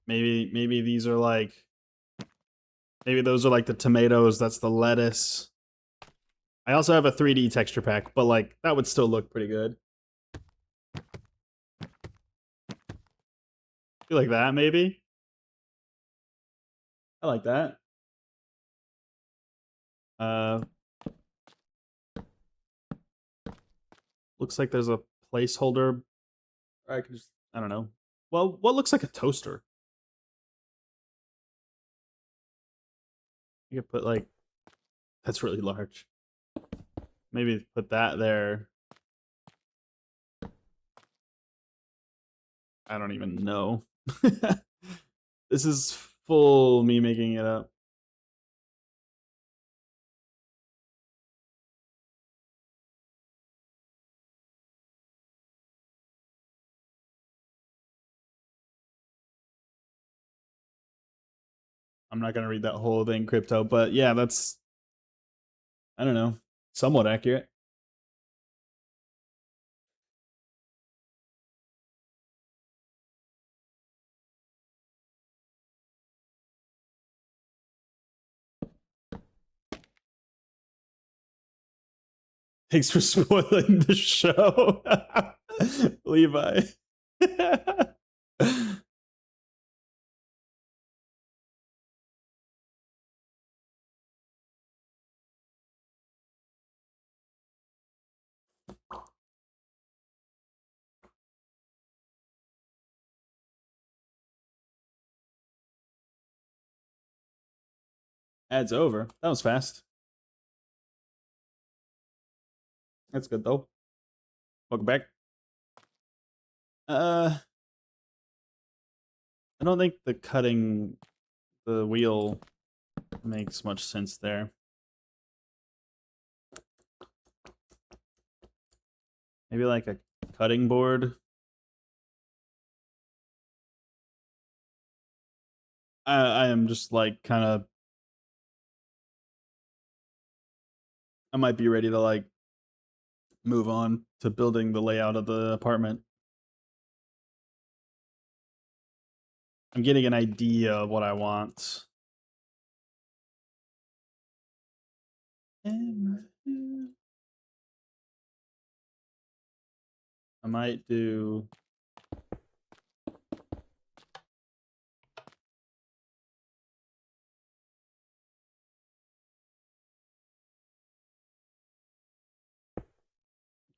Maybe these are like, maybe those are like the tomatoes, that's the lettuce. I also have a 3D texture pack, but like that would still look pretty good. You like that maybe? I like that. Looks like there's a placeholder. I can just, I don't know. Well, what looks like a toaster? You could put like, that's really large. Maybe put that there. I don't even know. This is full me making it up. I'm not gonna read that whole thing, crypto, but yeah, that's, I don't know, somewhat accurate. Thanks for spoiling the show, Levi. Ad's over. That was fast. That's good though. Welcome back. I don't think the cutting the wheel makes much sense there. Maybe like a cutting board. I am just like kind of. I might be ready to like move on to building the layout of the apartment. I'm getting an idea of what I want. I might do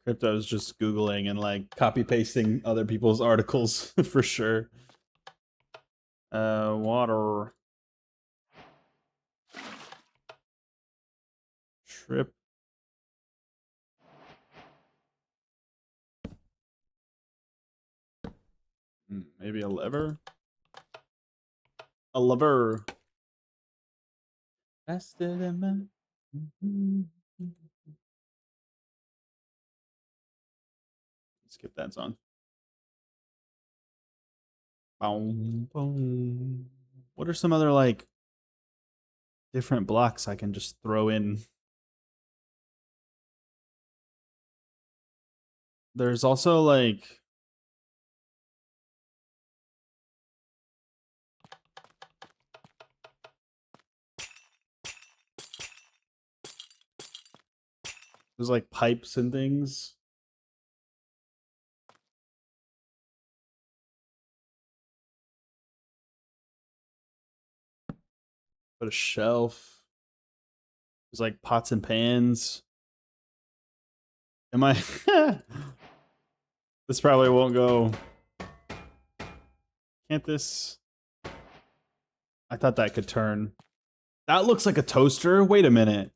Crypto is just Googling and like copy pasting other people's articles for sure. Water. Trip. Maybe a lever? A lever. Faster than my... Skip that song. Boom, boom. What are some other like different blocks I can just throw in? There's also like there's like pipes and things. Put a shelf. There's like pots and pans. Am I? This probably won't go. Can't this? I thought that could turn. That looks like a toaster. Wait a minute.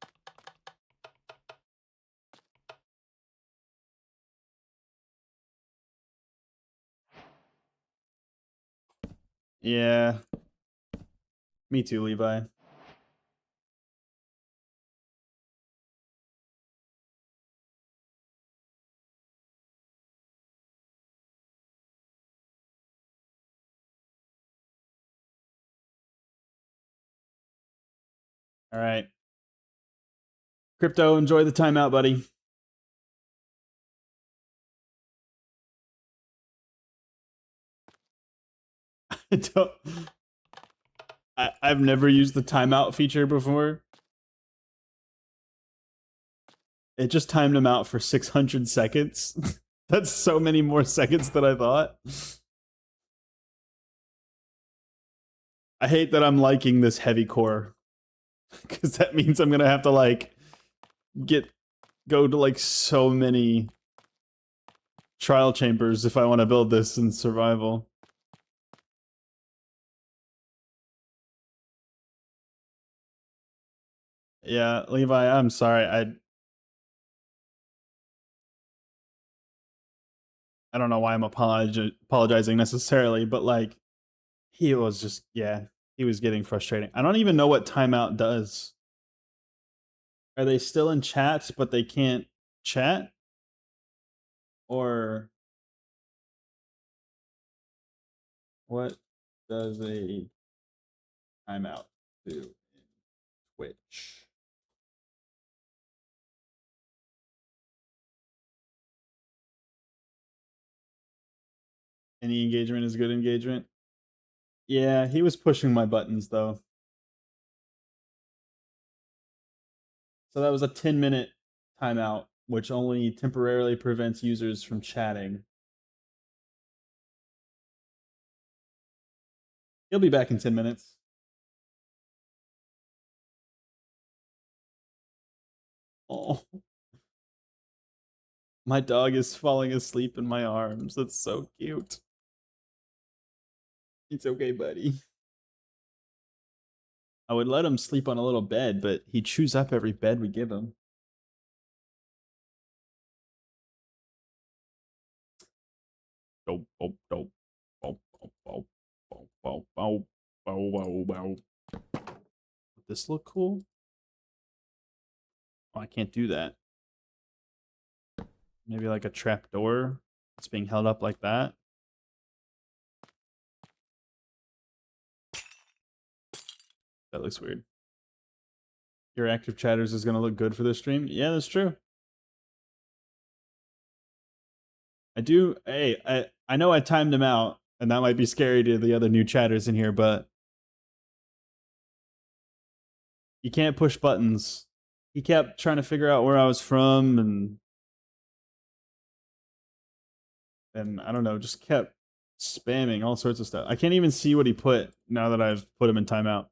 Yeah. Me too, Levi. All right. Crypto, enjoy the timeout, buddy. I don't. I've never used the timeout feature before. It just timed him out for 600 seconds. That's so many more seconds than I thought. I hate that I'm liking this heavy core. Because that means I'm gonna have to like go to like so many trial chambers if I want to build this in survival. Yeah, Levi, I'm sorry. I don't know why I'm apologizing necessarily, but like he was just he was getting frustrating. I don't even know what timeout does. Are they still in chat but they can't chat? Or what does a timeout do in Twitch? Any engagement is good engagement. Yeah, he was pushing my buttons though. So that was a 10-minute timeout, which only temporarily prevents users from chatting. He'll be back in 10 minutes. Oh. My dog is falling asleep in my arms. That's so cute. It's okay, buddy. I would let him sleep on a little bed, but he chews up every bed we give him. Dope, dope, dope. Bow, bow, bow, bow, bow, bow, bow, bow, bow. Would this look cool? Oh, I can't do that. Maybe like a trap door that's being held up like that. That looks weird. Your active chatters is gonna look good for this stream. Yeah, that's true. I do. Hey, I know I timed him out, and that might be scary to the other new chatters in here, but you can't push buttons. He kept trying to figure out where I was from, and I don't know, just kept spamming all sorts of stuff. I can't even see what he put now that I've put him in timeout.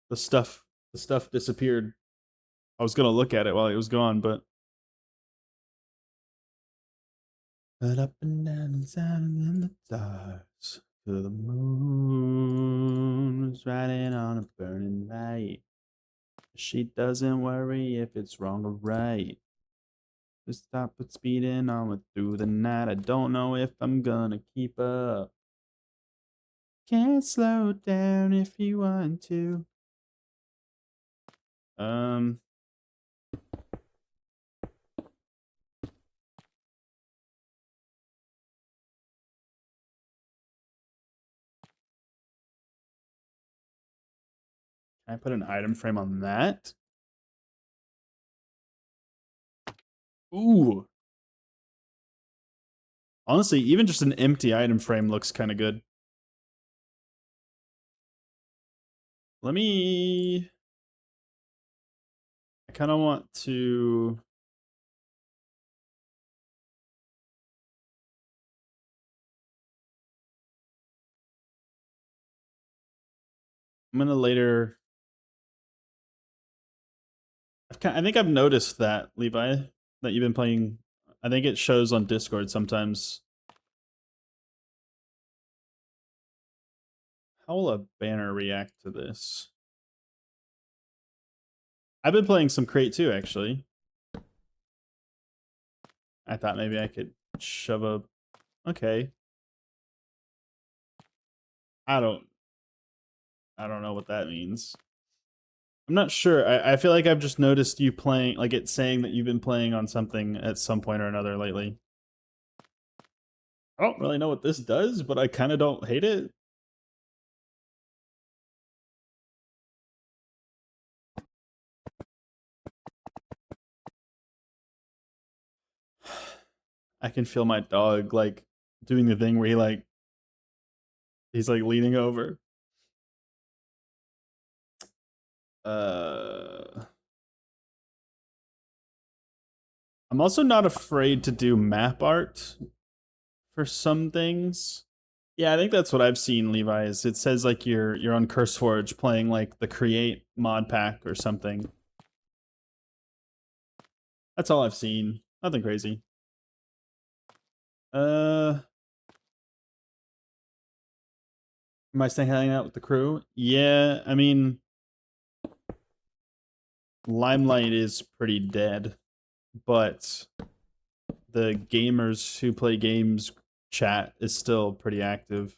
The stuff disappeared. I was gonna look at it while it was gone, but up and down and sound in the stars to the moon is riding on a burning light. She doesn't worry if it's wrong or right. Just stop it speeding on with through the night. I don't know if I'm gonna keep up. Can't slow down if you want to. Can I put an item frame on that? Ooh. Honestly, even just an empty item frame looks kind of good. Let me... I kind of want to... I'm gonna later... I think I've noticed that, Levi, that you've been playing. I think it shows on Discord sometimes. How will a banner react to this? I've been playing some Crate too, actually. I thought maybe I could shove a... Okay. I don't know what that means. I'm not sure. I feel like I've just noticed you playing, like it's saying that you've been playing on something at some point or another lately. I don't really know what this does, but I kind of don't hate it. I can feel my dog like doing the thing where he's like leaning over. I'm also not afraid to do map art for some things. Yeah, I think that's what I've seen, Levi, is it says like you're on CurseForge playing like the Create mod pack or something. That's all I've seen. Nothing crazy. Am I staying hanging out with the crew? Yeah, I mean Limelight is pretty dead, but the gamers who play games chat is still pretty active.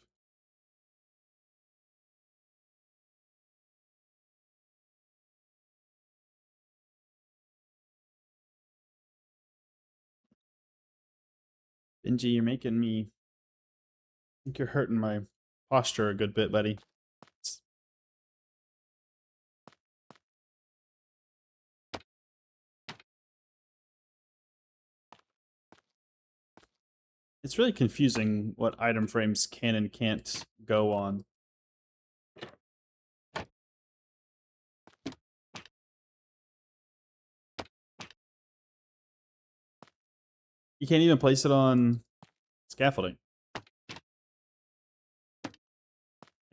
Benji, you're making me... I think you're hurting my posture a good bit, buddy. It's really confusing what item frames can and can't go on. You can't even place it on scaffolding.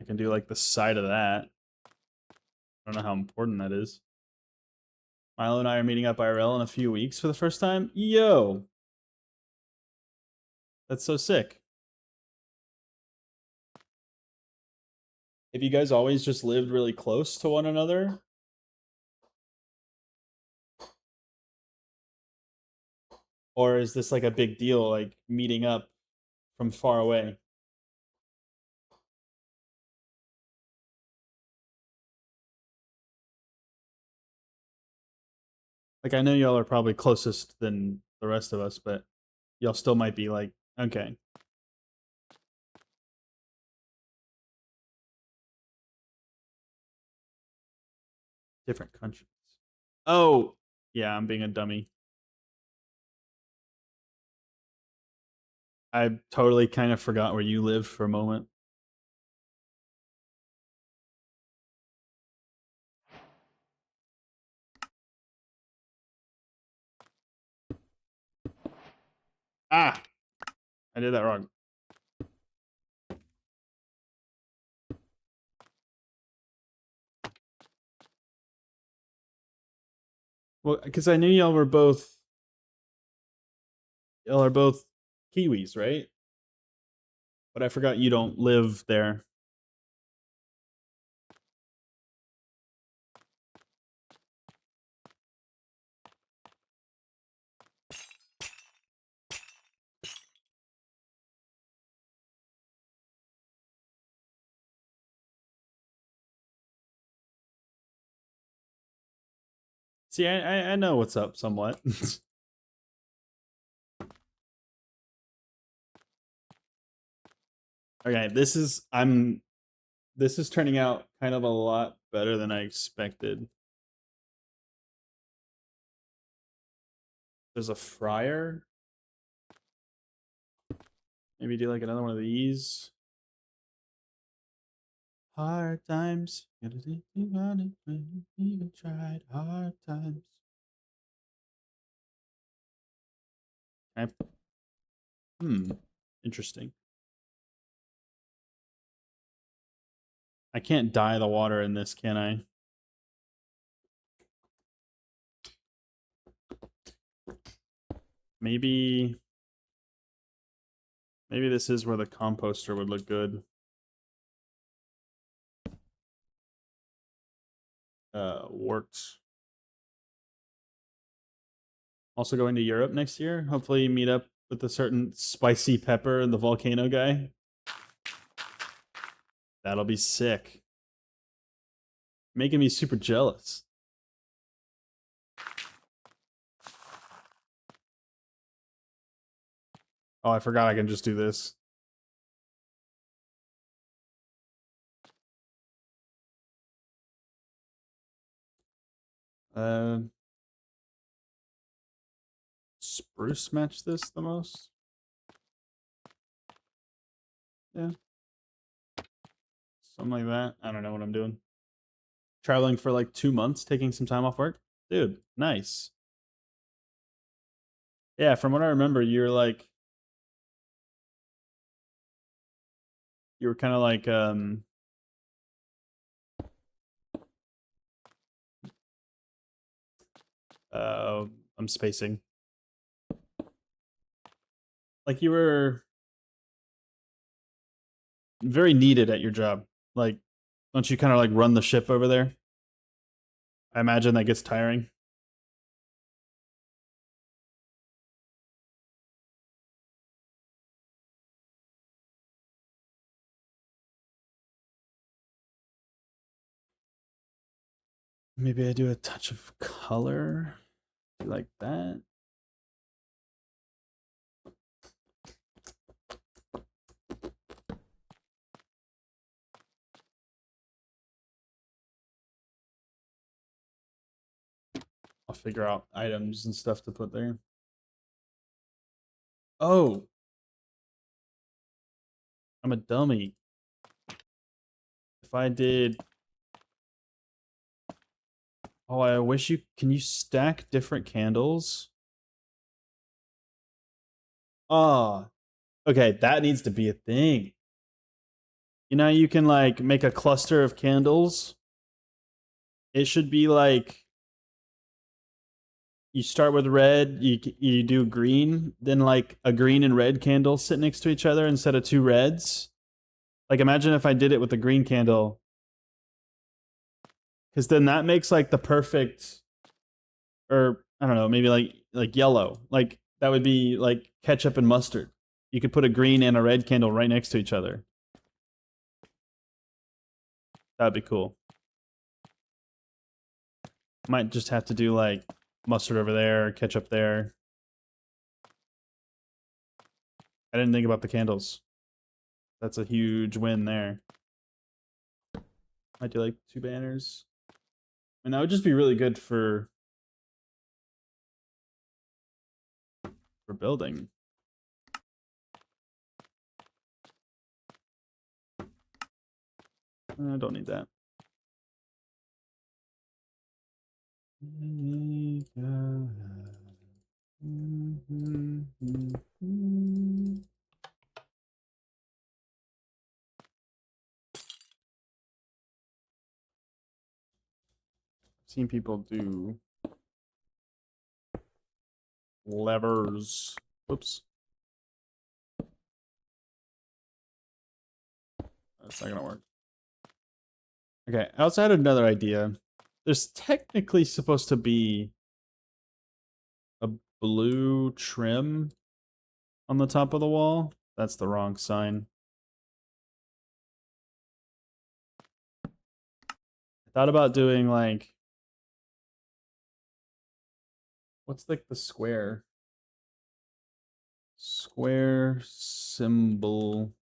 I can do like the side of that. I don't know how important that is. Milo and I are meeting up IRL in a few weeks for the first time. Yo! That's so sick. Have you guys always just lived really close to one another? Or is this like a big deal, like meeting up from far away? Like, I know y'all are probably closest than the rest of us, but y'all still might be like, okay. Different countries. Oh, yeah, I'm being a dummy. I totally kind of forgot where you lived for a moment. Ah, I did that wrong. Well, because I knew y'all are both Kiwis, right? But I forgot you don't live there. See, I know what's up somewhat. Okay, this is turning out kind of a lot better than I expected. There's a fryer. Maybe do like another one of these. Hard times. Even tried hard times. Interesting. I can't dye the water in this, can I? Maybe this is where the composter would look good. Works. Also going to Europe next year. Hopefully meet up with a certain spicy pepper and the volcano guy. That'll be sick. Making me super jealous. Oh, I forgot I can just do this. Spruce match this the most? Yeah. Something like that. I don't know what I'm doing. Traveling for like 2 months, taking some time off work. Dude, nice. Yeah, from what I remember, you were kind of like I'm spacing. Like you were very needed at your job. Like, don't you kind of like run the ship over there? I imagine that gets tiring. Maybe I do a touch of color. Do like that. I'll figure out items and stuff to put there. Oh, I'm a dummy. If I did... Oh, I wish you... Can you stack different candles? Oh, okay, that needs to be a thing. You know, you can like make a cluster of candles. It should be like you start with red, you do green, then like a green and red candle sit next to each other instead of two reds. Like imagine if I did it with a green candle because then that makes like the perfect, or I don't know, maybe like yellow. Like that would be like ketchup and mustard. You could put a green and a red candle right next to each other. That'd be cool. Might just have to do like mustard over there, ketchup there. I didn't think about the candles. That's a huge win there. Might do like 2 banners. And that would just be really good for building. I don't need that. I've seen people do levers. Whoops. That's not gonna work. Okay, I also had another idea. There's technically supposed to be a blue trim on the top of the wall. That's the wrong sign. I thought about doing like, what's like the square? Square symbol.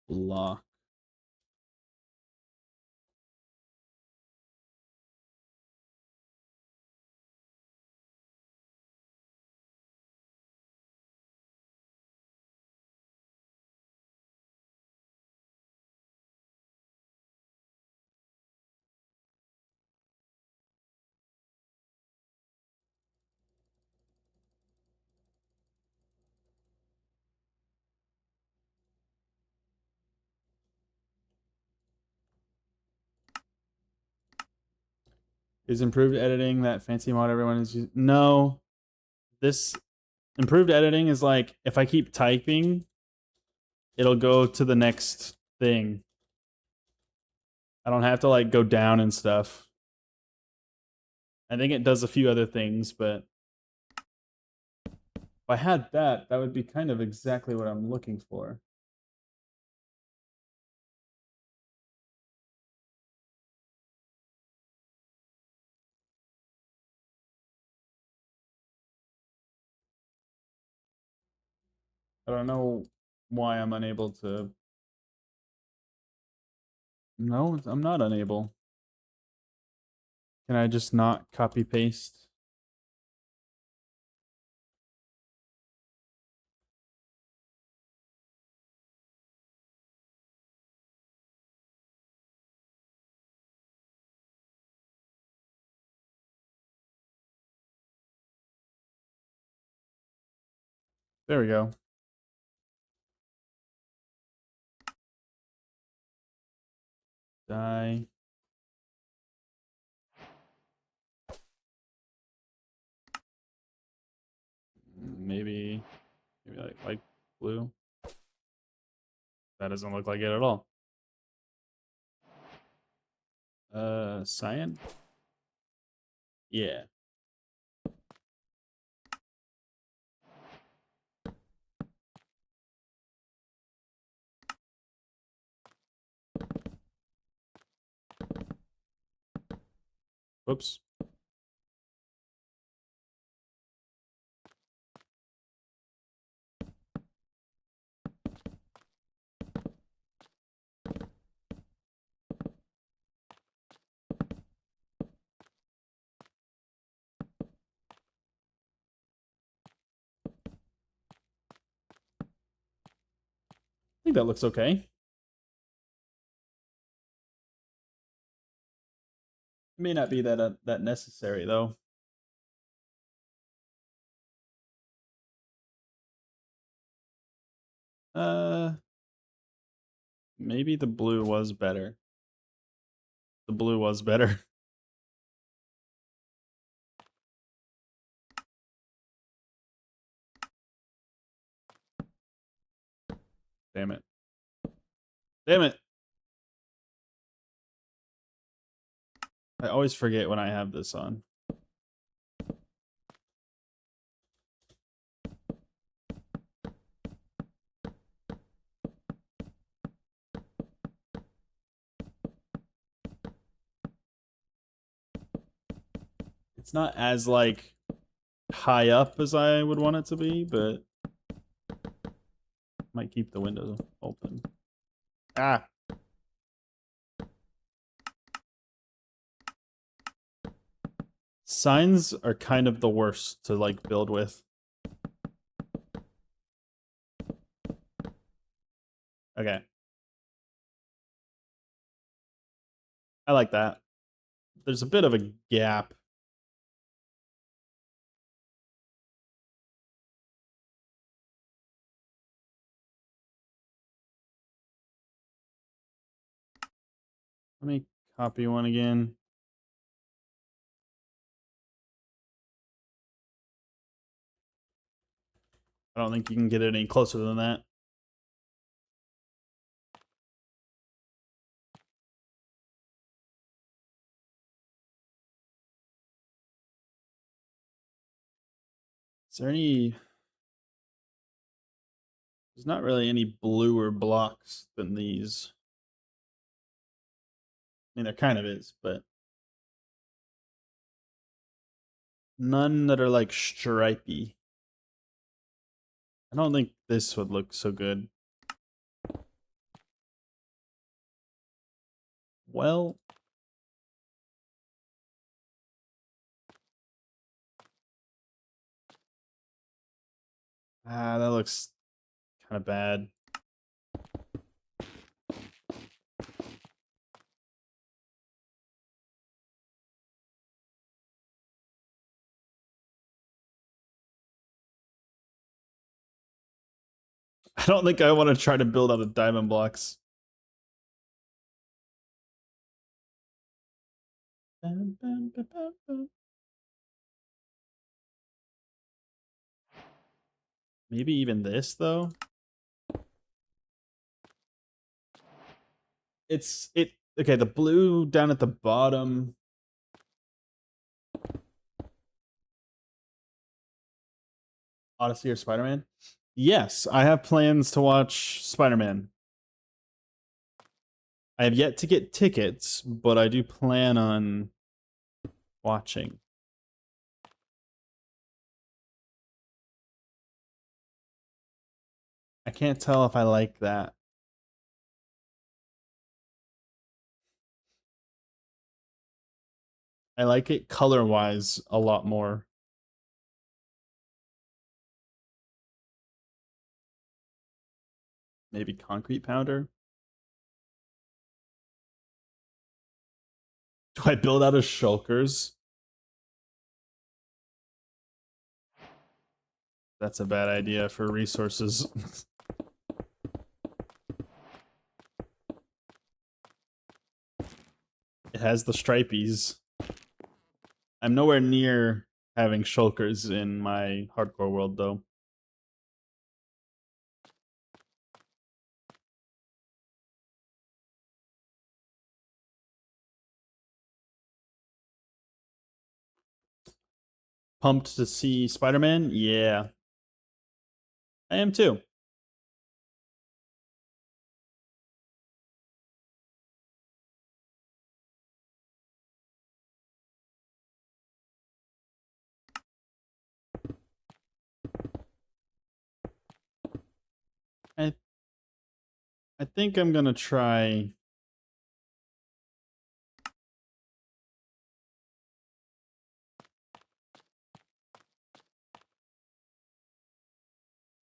Block. Is improved editing that fancy mod everyone is using? No. This improved editing is like, if I keep typing, it'll go to the next thing. I don't have to like go down and stuff. I think it does a few other things, but if I had that, that would be kind of exactly what I'm looking for. I don't know why I'm unable to. No, I'm not unable. Can I just not copy paste? There we go. Die. Maybe like blue. That doesn't look like it at all. Cyan? Yeah. Whoops. I think that looks okay. It may not be that necessary though. Uh, maybe the blue was better. The blue was better. Damn it. Damn it. I always forget when I have this on. It's not as like high up as I would want it to be, but might keep the windows open. Ah. Signs are kind of the worst to like build with. Okay. I like that. There's a bit of a gap. Let me copy one again. I don't think you can get any closer than that. Is there any... There's not really any bluer blocks than these. I mean, there kind of is, but none that are like stripy. I don't think this would look so good. Well, that looks kind of bad. I don't think I want to try to build out of diamond blocks. Maybe even this, though. Okay, the blue down at the bottom. Odyssey or Spider-Man? Yes, I have plans to watch Spider-Man. I have yet to get tickets, but I do plan on watching. I can't tell if I like that. I like it color-wise a lot more. Maybe concrete powder? Do I build out of shulkers? That's a bad idea for resources. It has the stripies. I'm nowhere near having shulkers in my hardcore world, though. Pumped to see Spider-Man? Yeah. I am too. I I think I'm gonna try.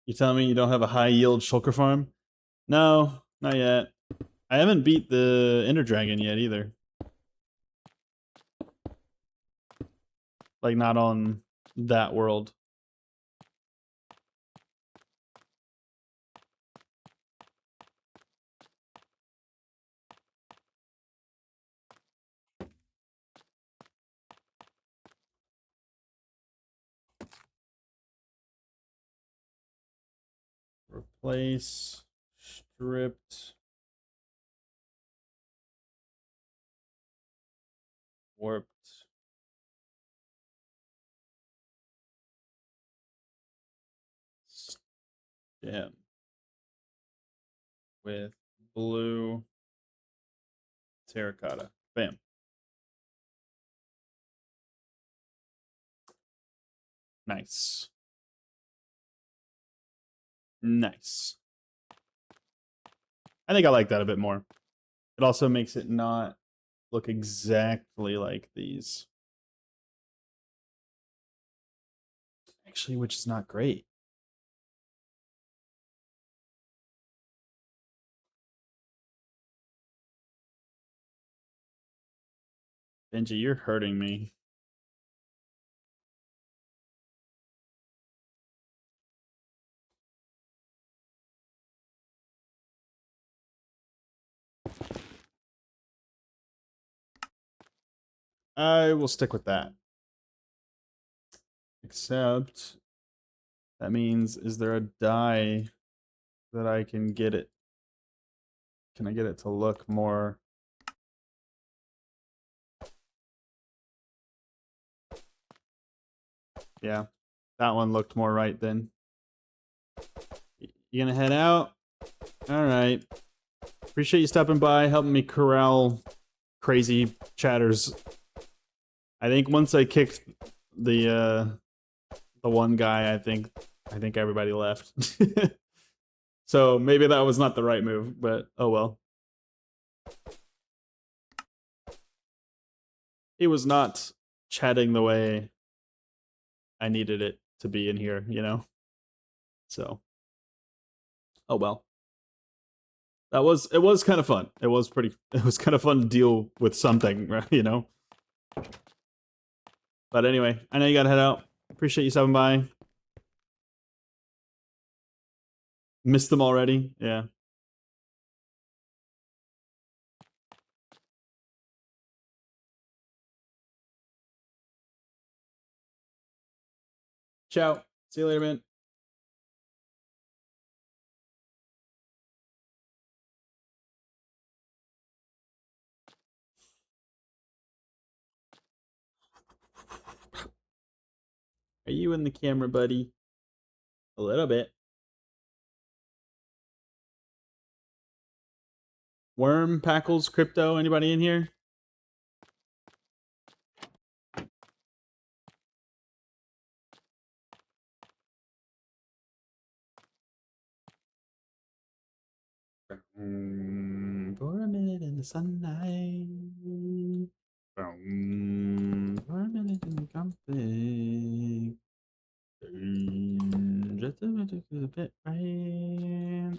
You telling me you don't have a high yield shulker farm? No, not yet. I haven't beat the Ender Dragon yet either. Like, not on that world. Replace Stripped. Warped. Stem. With blue terracotta. Bam. Nice. Nice. I think I like that a bit more. It also makes it not look exactly like these. Actually, which is not great. Benji, you're hurting me. I will stick with that. Except that means, is there a die that I can get it? Can I get it to look more? Yeah, that one looked more right then. You gonna head out? All right. Appreciate you stopping by, helping me corral crazy chatters. I think once I kicked the one guy, I think everybody left. So maybe that was not the right move, but oh well. It was not chatting the way I needed it to be in here, you know? So, oh well. It was kind of fun. It was kind of fun to deal with something, you know? But anyway, I know you gotta head out. Appreciate you stopping by. Missed them already. Yeah. Ciao. See you later, man. Are you in the camera, buddy? A little bit. Worm, Packles, Crypto, anybody in here? For a minute in the sunlight. For a minute in the conflict. Just a bit right.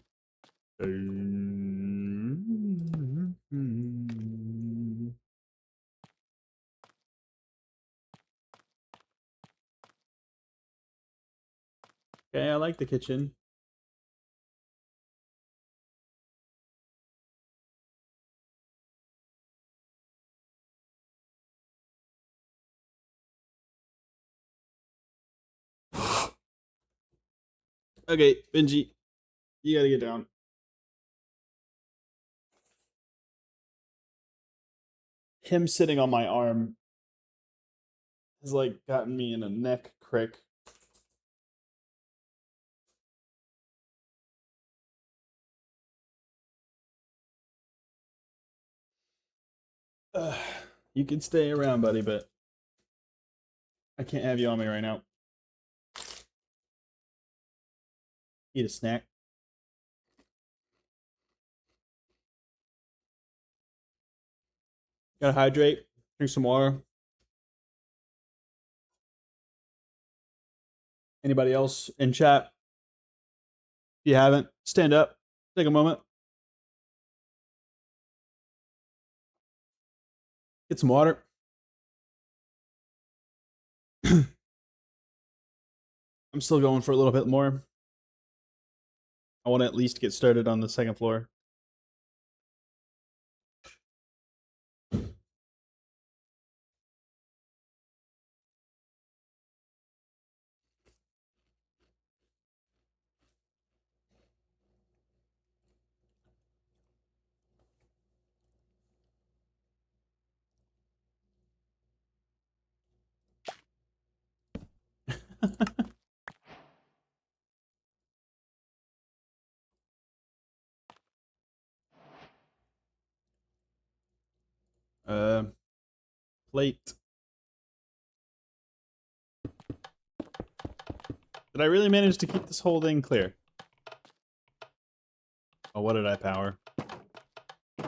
Okay, I like the kitchen. Okay, Benji, you gotta get down. Him sitting on my arm has like gotten me in a neck crick. You can stay around, buddy, but I can't have you on me right now. Eat a snack. Gotta hydrate. Drink some water. Anybody else in chat? If you haven't, stand up. Take a moment. Get some water. I'm still going for a little bit more. I want to at least get started on the second floor. uh, plate. Did I really manage to keep this whole thing clear? Oh, what did I power?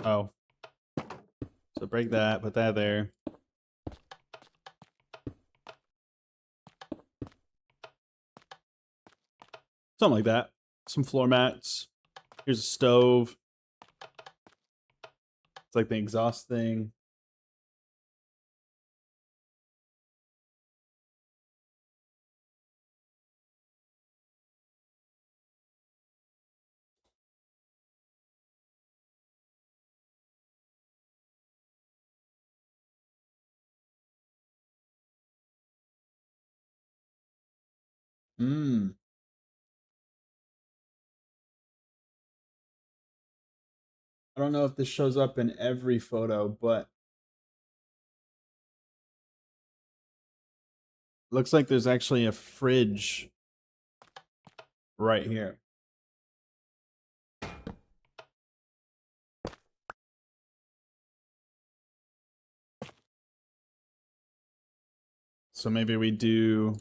Oh. So break that, put that there. Something like that. Some floor mats. Here's a stove. It's like the exhaust thing. Mmm. I don't know if this shows up in every photo, but looks like there's actually a fridge right here. So maybe we do...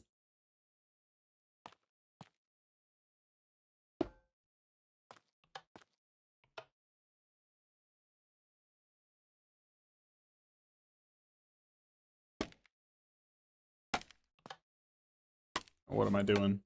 What am I doing?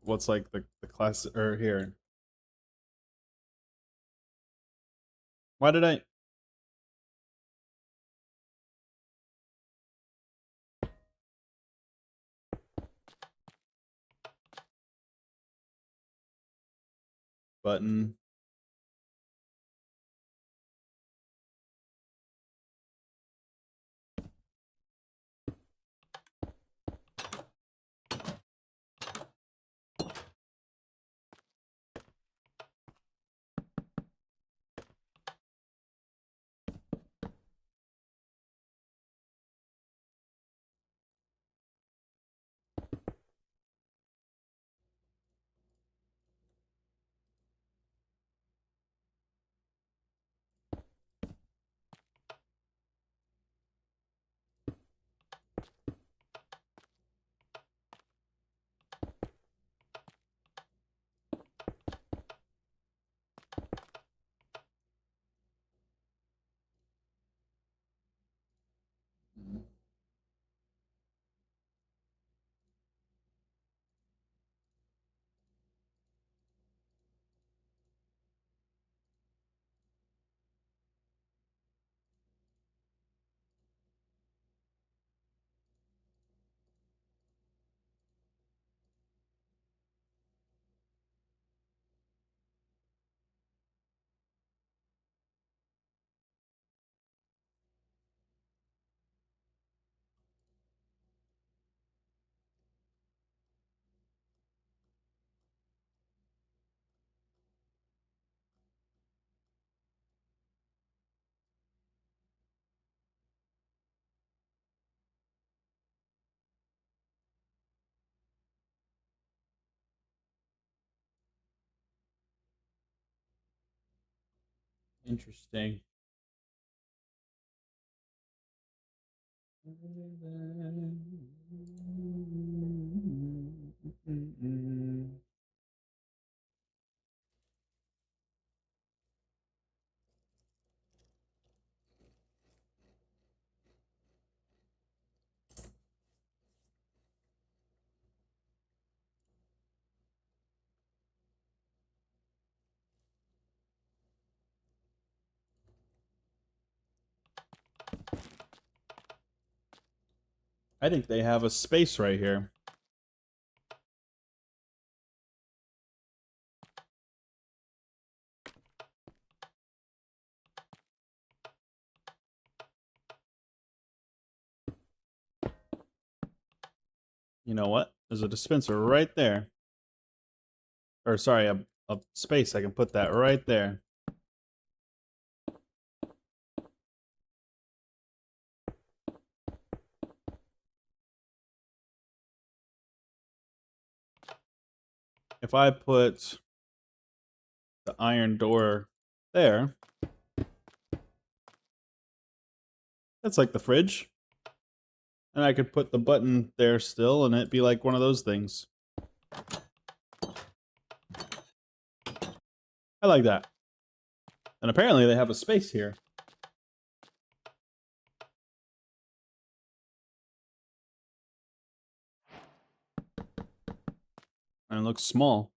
What's like the class or here? Why did I... Button. Interesting. I think they have a space right here. You know what? There's a dispenser right there. Or sorry, a space. I can put that right there. If I put the iron door there, that's like the fridge. And I could put the button there still, and it'd be like one of those things. I like that. And apparently they have a space here. And it looks small.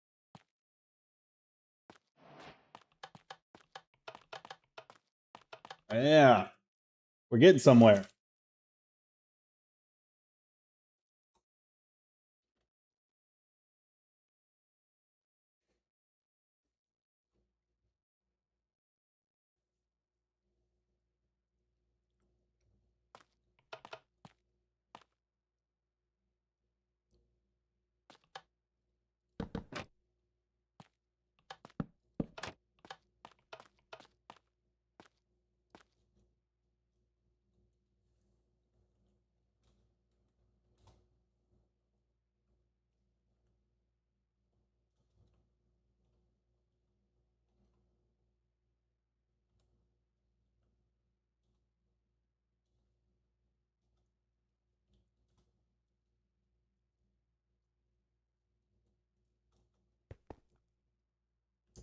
Yeah. We're getting somewhere.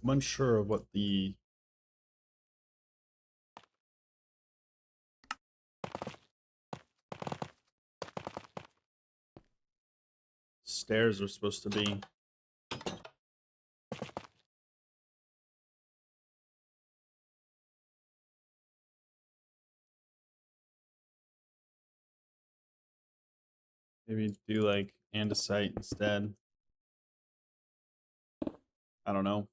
I'm unsure of what the stairs are supposed to be. Maybe do like andesite instead. I don't know.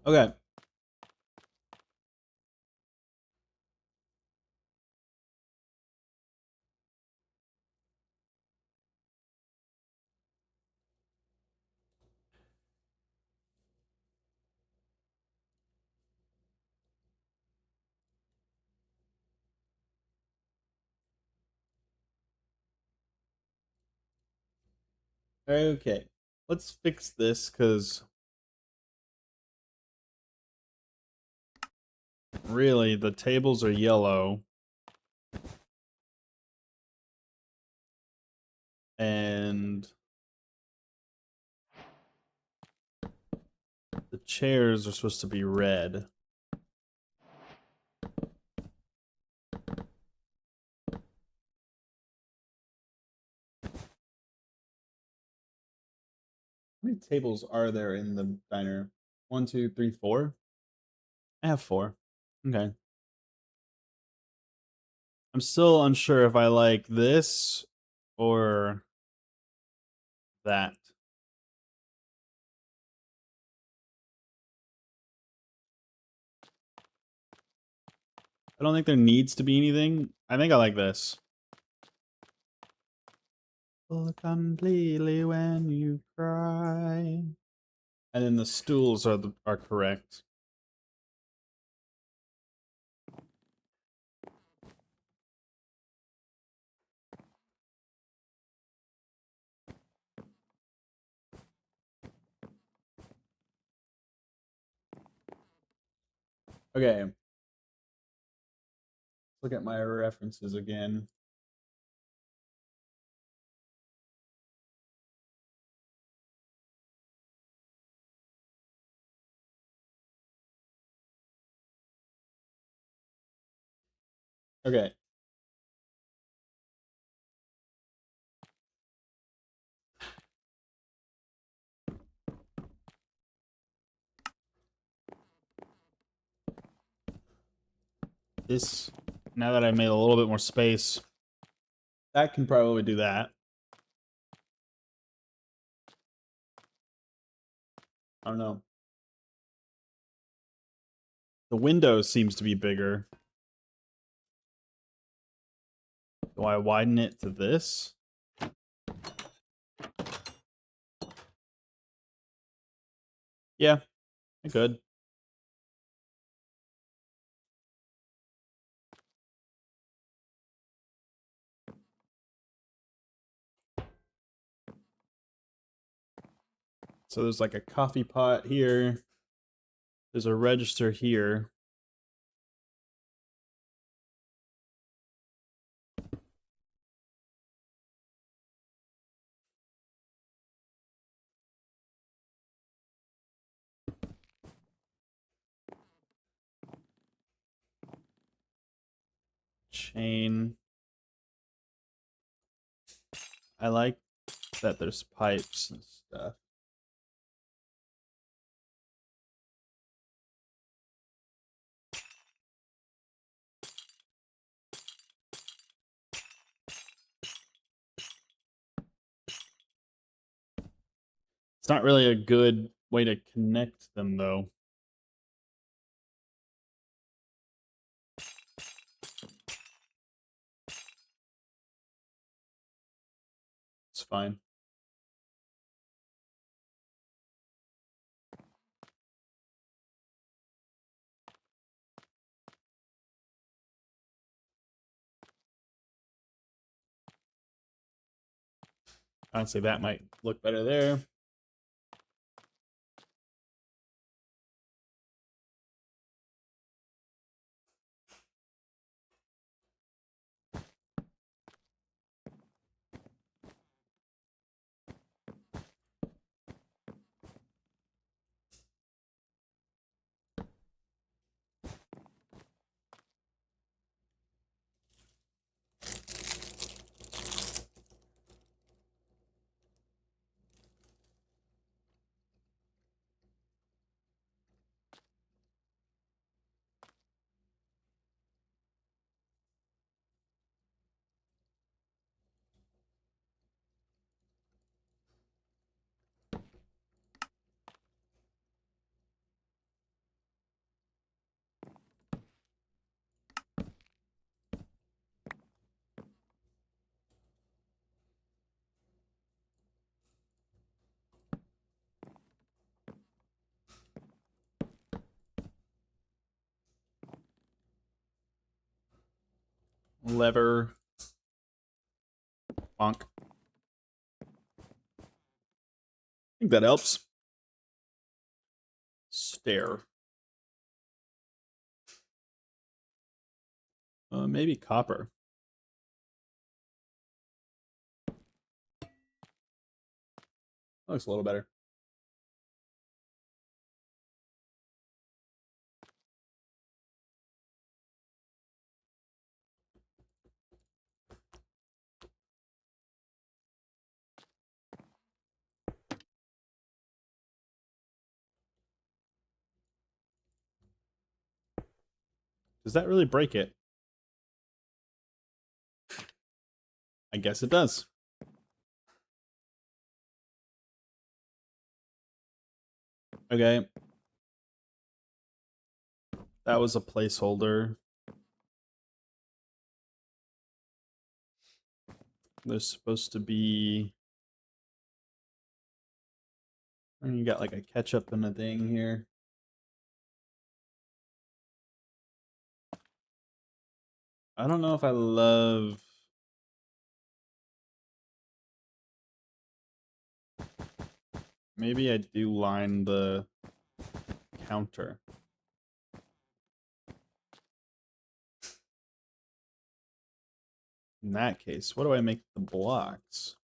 Okay. Okay. Let's fix this because really the tables are yellow. And the chairs are supposed to be red. How many tables are there in the diner? 1, 2, 3, 4? I have 4. Okay. I'm still unsure if I like this or that. I don't think there needs to be anything. I think I like this. Completely when you cry. And then the stools are correct. Okay. Let's look at my references again. Okay. This, now that I made a little bit more space, that can probably do that. I don't know. The window seems to be bigger. Do I widen it to this? Yeah, I could. So there's like a coffee pot here. There's a register here. Chain. I like that there's pipes and stuff. It's not really a good way to connect them, though. It's fine. Honestly, that might look better there. Lever. Bonk. I think that helps. Stair. Maybe copper. Looks a little better. Does that really break it? I guess it does. Okay. That was a placeholder. There's supposed to be... You got like a ketchup and a thing here. I don't know if I love... Maybe I do line the counter. In that case, what do I make the blocks?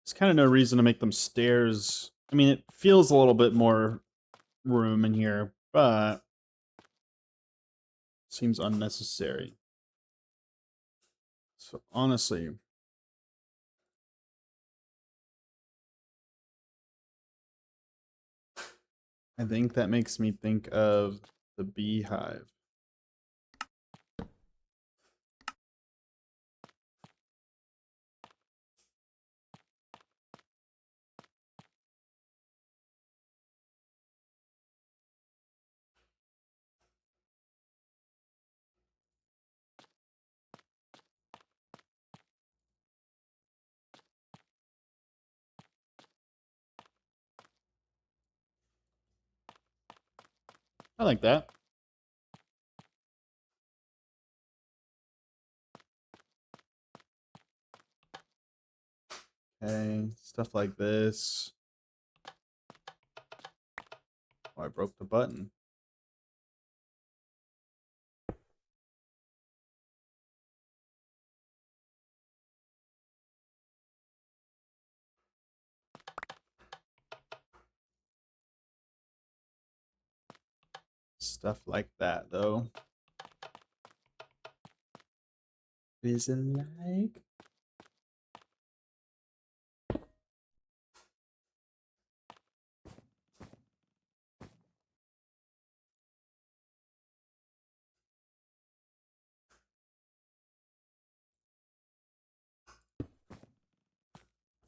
There's kind of no reason to make them stairs. I mean, it feels a little bit more room in here, but seems unnecessary. So honestly, I think that makes me think of the beehive. I like that. Okay, stuff like this. Oh, I broke the button. Stuff like that, though. Is it like?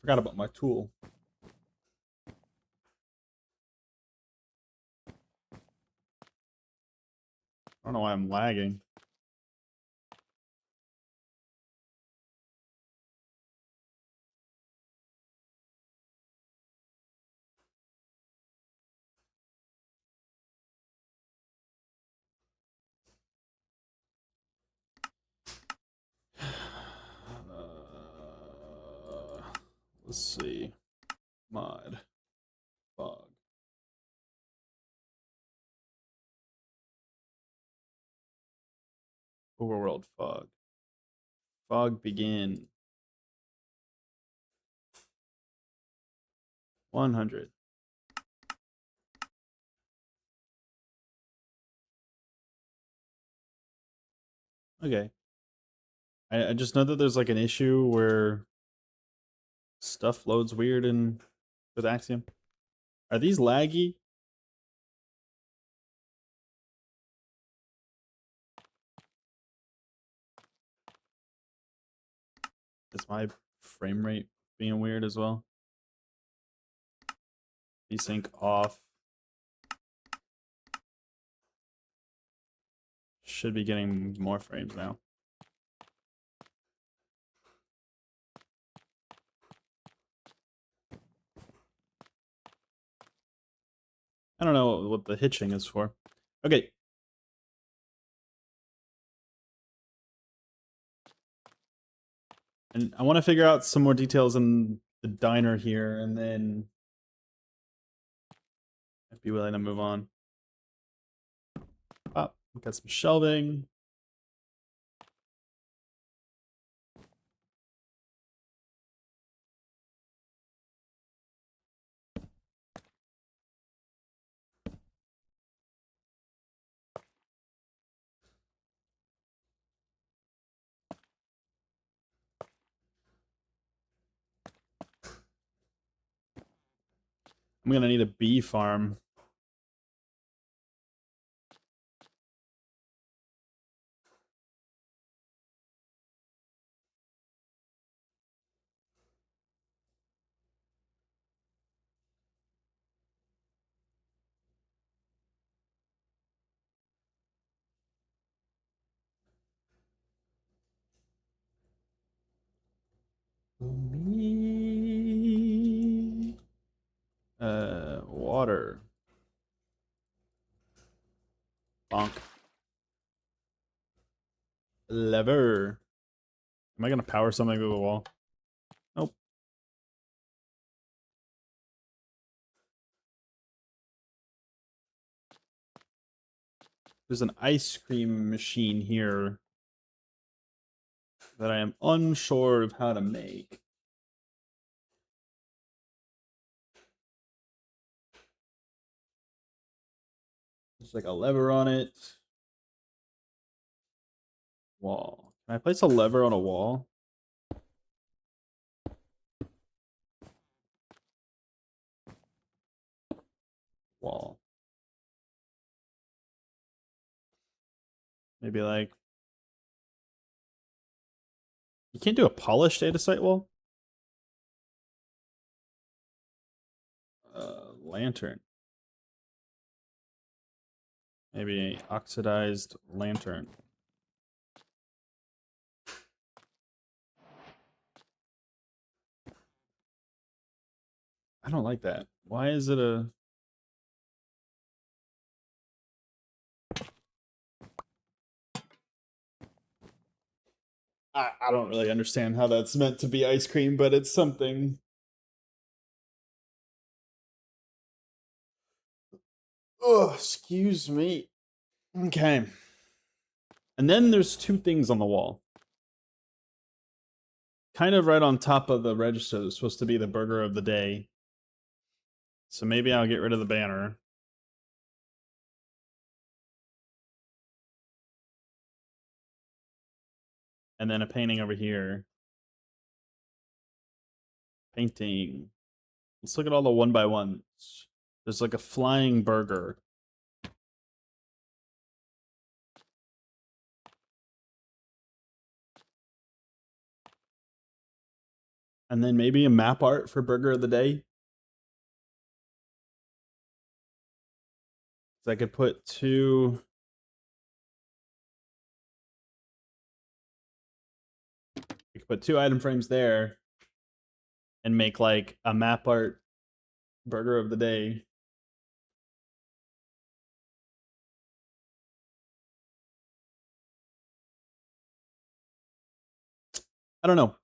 Forgot about my tool. I don't know why I'm lagging. Let's see. Mod. Fog. Overworld fog. Fog begin. 100. Okay. I just know that there's like an issue where stuff loads weird in with Axiom. Are these laggy? Is my frame rate being weird as well? Desync off. Should be getting more frames now. I don't know what the hitching is for. Okay. And I want to figure out some more details in the diner here, and then I'd be willing to move on. Oh, we got some shelving. I'm gonna need a bee farm. Me. Water. Bonk. Lever. Am I gonna power something to the wall? Nope. There's an ice cream machine here that I am unsure of how to make. There's like a lever on it. Wall. Can I place a lever on a wall? wall. Maybe like you can't do a polished andesite wall. Lantern. Maybe oxidized lantern. I don't like that. Why is it a... I don't really understand how that's meant to be ice cream, but it's something. Oh, excuse me. Okay. And then there's two things on the wall. Kind of right on top of the register that's supposed to be the burger of the day. So maybe I'll get rid of the banner. And then a painting over here. Painting. Let's look at all the 1x1s. There's like a flying burger. And then maybe a map art for burger of the day. So I could put two... We could put two item frames there and make like a map art burger of the day. I don't know.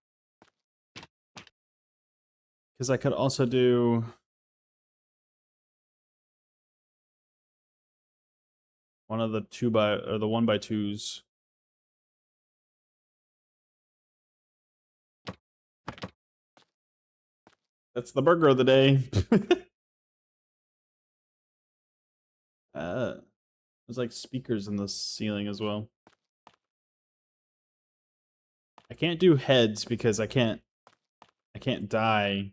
Because I could also do one of the 1x2s. That's the burger of the day. There's like speakers in the ceiling as well. I can't do heads because I can't die.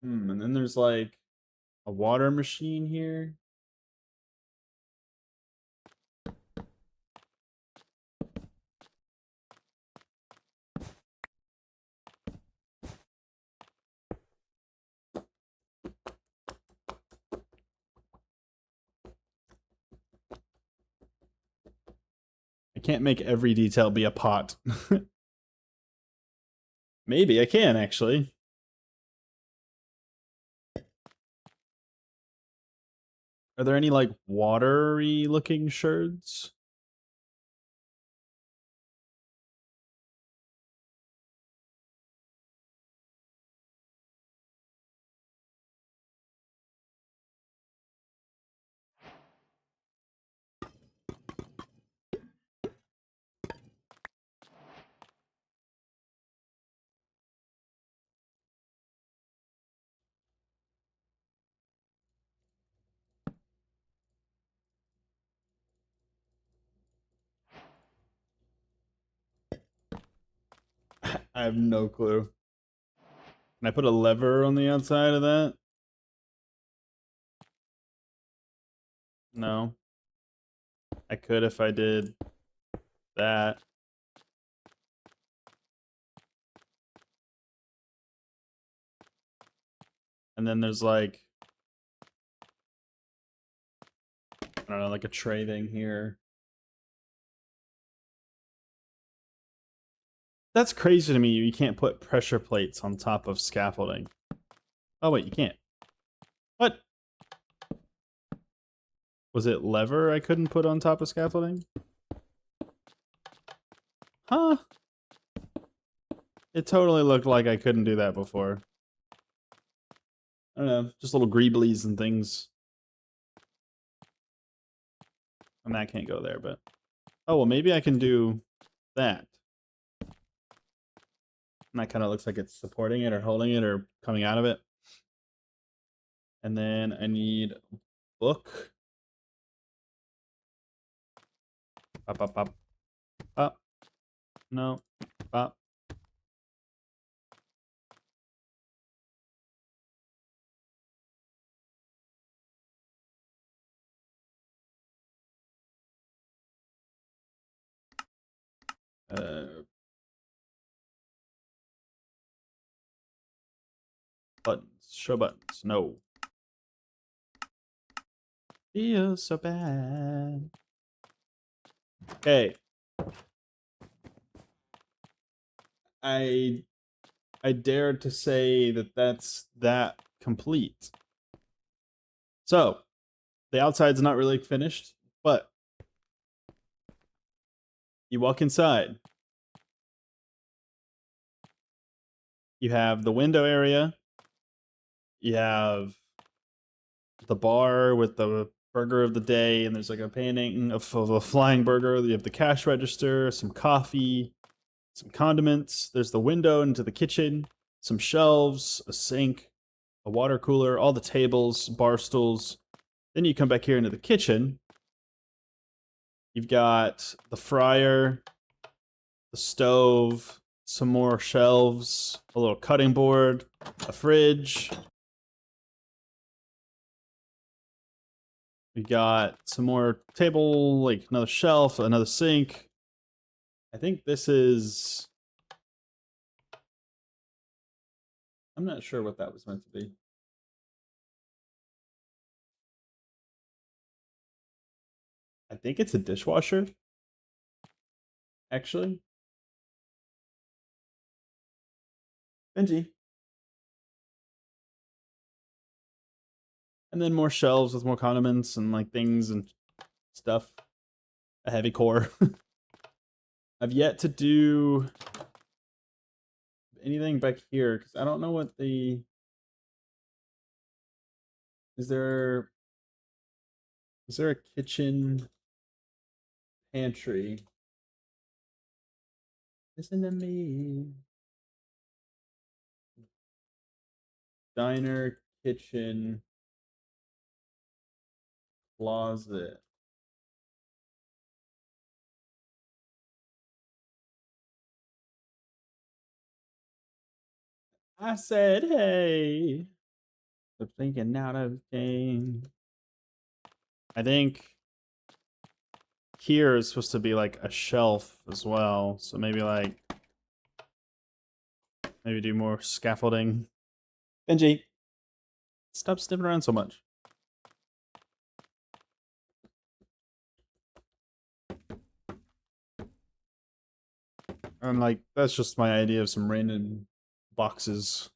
And then there's like a water machine here. I can't make every detail be a pot. Maybe I can actually. Are there any like watery looking sherds? I have no clue. Can I put a lever on the outside of that? No. I could if I did that. And then there's like, I don't know, like a tray thing here. That's crazy to me. You can't put pressure plates on top of scaffolding. Oh, wait, you can't. What? Was it lever I couldn't put on top of scaffolding? Huh? It totally looked like I couldn't do that before. I don't know, just little greeblies and things. And that can't go there, but... Oh, well, maybe I can do that. And that kind of looks like it's supporting it or holding it or coming out of it. And then I need book. Pop, pop, pop. Pop. No. Pop. Buttons. Show buttons. No. Feels so bad. Okay. I dare to say that that's that complete. So, the outside's not really finished, but you walk inside. You have the window area. You have the bar with the burger of the day, and there's like a painting of a flying burger. You have the cash register, some coffee, some condiments. There's the window into the kitchen, some shelves, a sink, a water cooler, all the tables, bar stools. Then you come back here into the kitchen. You've got the fryer, the stove, some more shelves, a little cutting board, a fridge. We got some more table, like another shelf, another sink. I think this is... I'm not sure what that was meant to be. I think it's a dishwasher, actually. Benji. And then more shelves with more condiments and like things and stuff. A heavy core. I've yet to do anything back here because I don't know what the... Is there a kitchen pantry? Listen to me. Diner, kitchen, closet. I said, hey. I'm thinking out of game. I think here is supposed to be like a shelf as well. So maybe like, maybe do more scaffolding. Benji, stop sniffing around so much. And like, that's just my idea of some random boxes.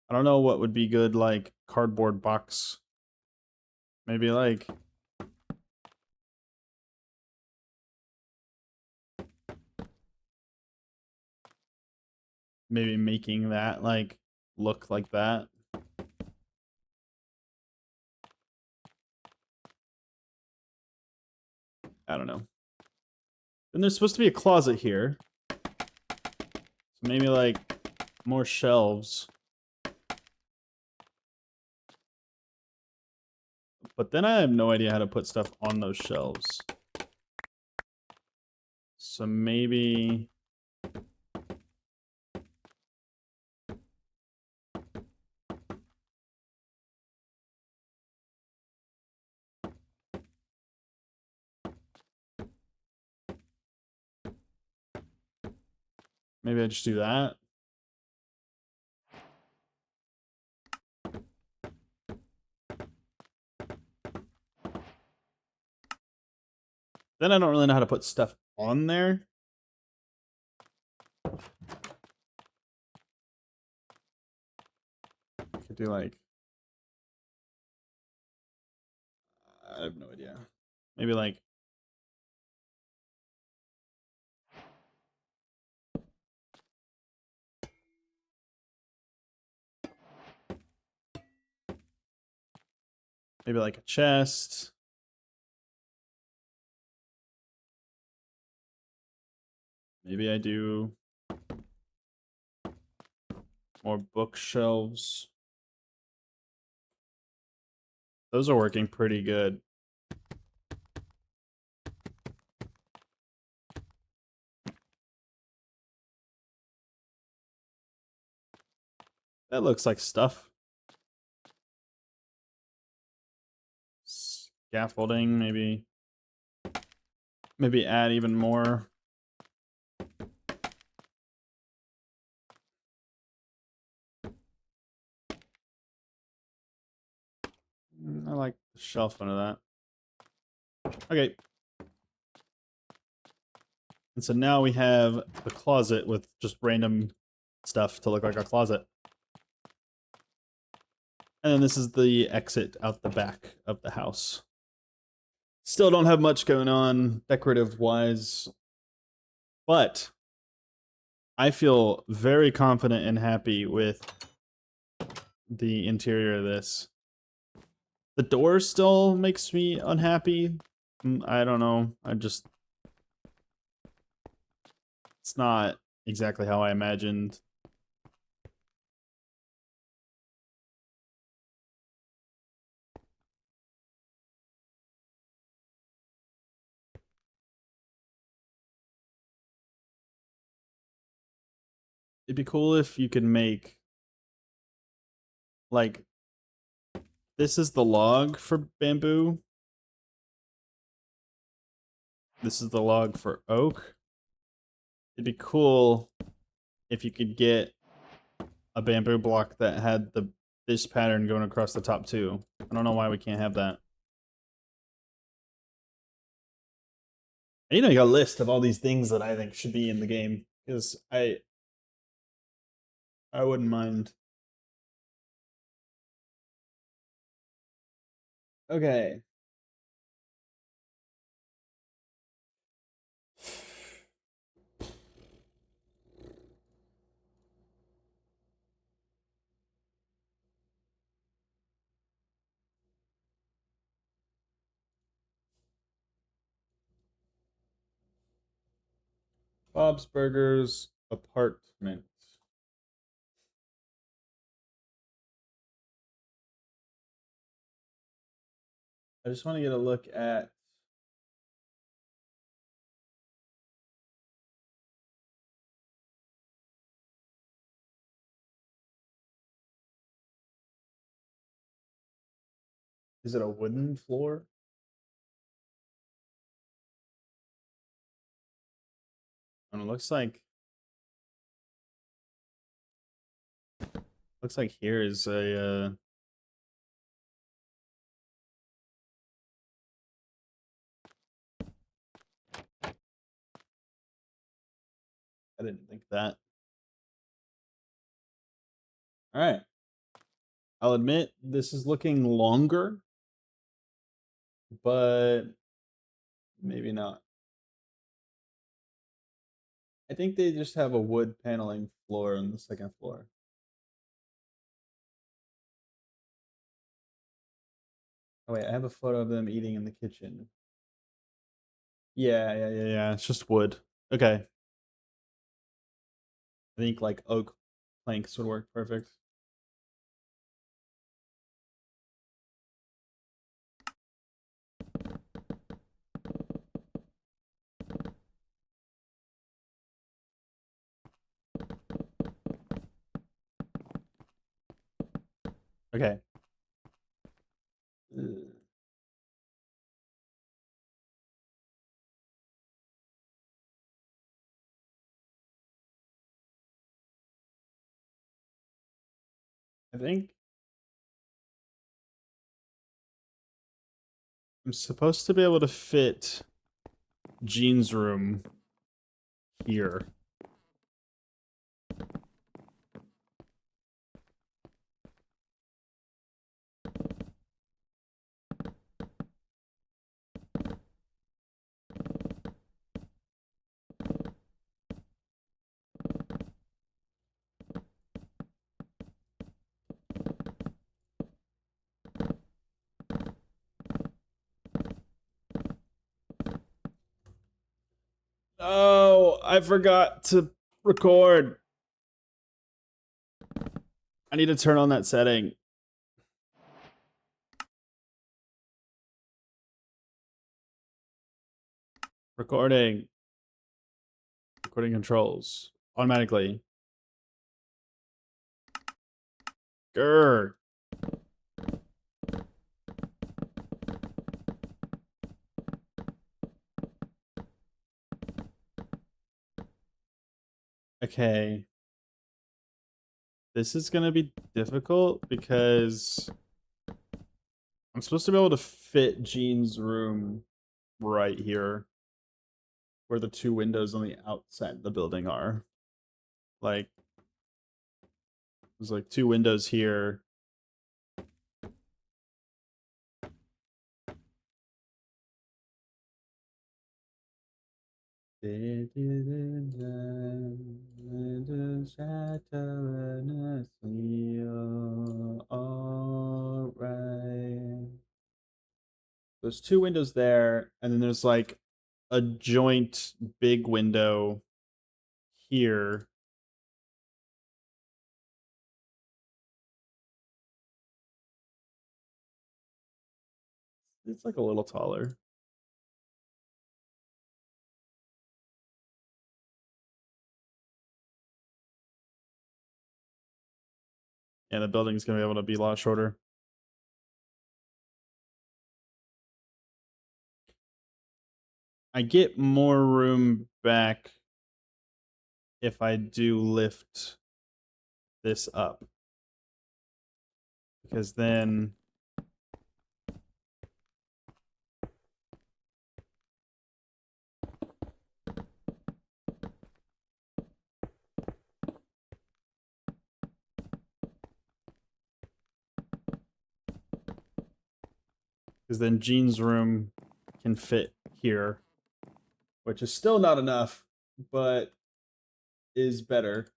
I don't know what would be good, like cardboard box. Maybe like maybe making that like look like that. I don't know. Then there's supposed to be a closet here. So maybe like more shelves. But then I have no idea how to put stuff on those shelves. So maybe... Maybe I just do that. Then I don't really know how to put stuff on there. Could do like... I have no idea. Maybe like... Maybe like a chest. Maybe I do more bookshelves. Those are working pretty good. That looks like stuff. Scaffolding, maybe. Maybe add even more. I like the shelf under that. Okay. And so now we have the closet with just random stuff to look like a closet. And then this is the exit out the back of the house. Still don't have much going on decorative-wise, but I feel very confident and happy with the interior of this. The door still makes me unhappy. I don't know. It's not exactly how I imagined. It'd be cool if you could make, like, this is the log for bamboo. This is the log for oak. It'd be cool if you could get a bamboo block that had this pattern going across the top too. I don't know why we can't have that. I need to make a list of all these things that I think should be in the game, because I wouldn't mind. Okay. Bob's Burgers apartment. I just want to get a look at. Is it a wooden floor? And it looks like here is a I didn't think that. All right. I'll admit this is looking longer, but maybe not. I think they just have a wood paneling floor on the second floor. Oh wait, I have a photo of them eating in the kitchen. Yeah. It's just wood. Okay. I think like oak planks would work perfect. Okay. I think I'm supposed to be able to fit Jean's room here. Oh, I forgot to record. I need to turn on that setting. Recording. Recording controls automatically. Grr. Okay. This is gonna be difficult because I'm supposed to be able to fit Jean's room right here, where the two windows on the outside of the building are. Like, there's like two windows here. Alright. There's two windows there, and then there's like a joint big window here. It's like a little taller. And the building's gonna be able to be a lot shorter. I get more room back if I do lift this up. Because then Jean's room can fit here, which is still not enough, but is better.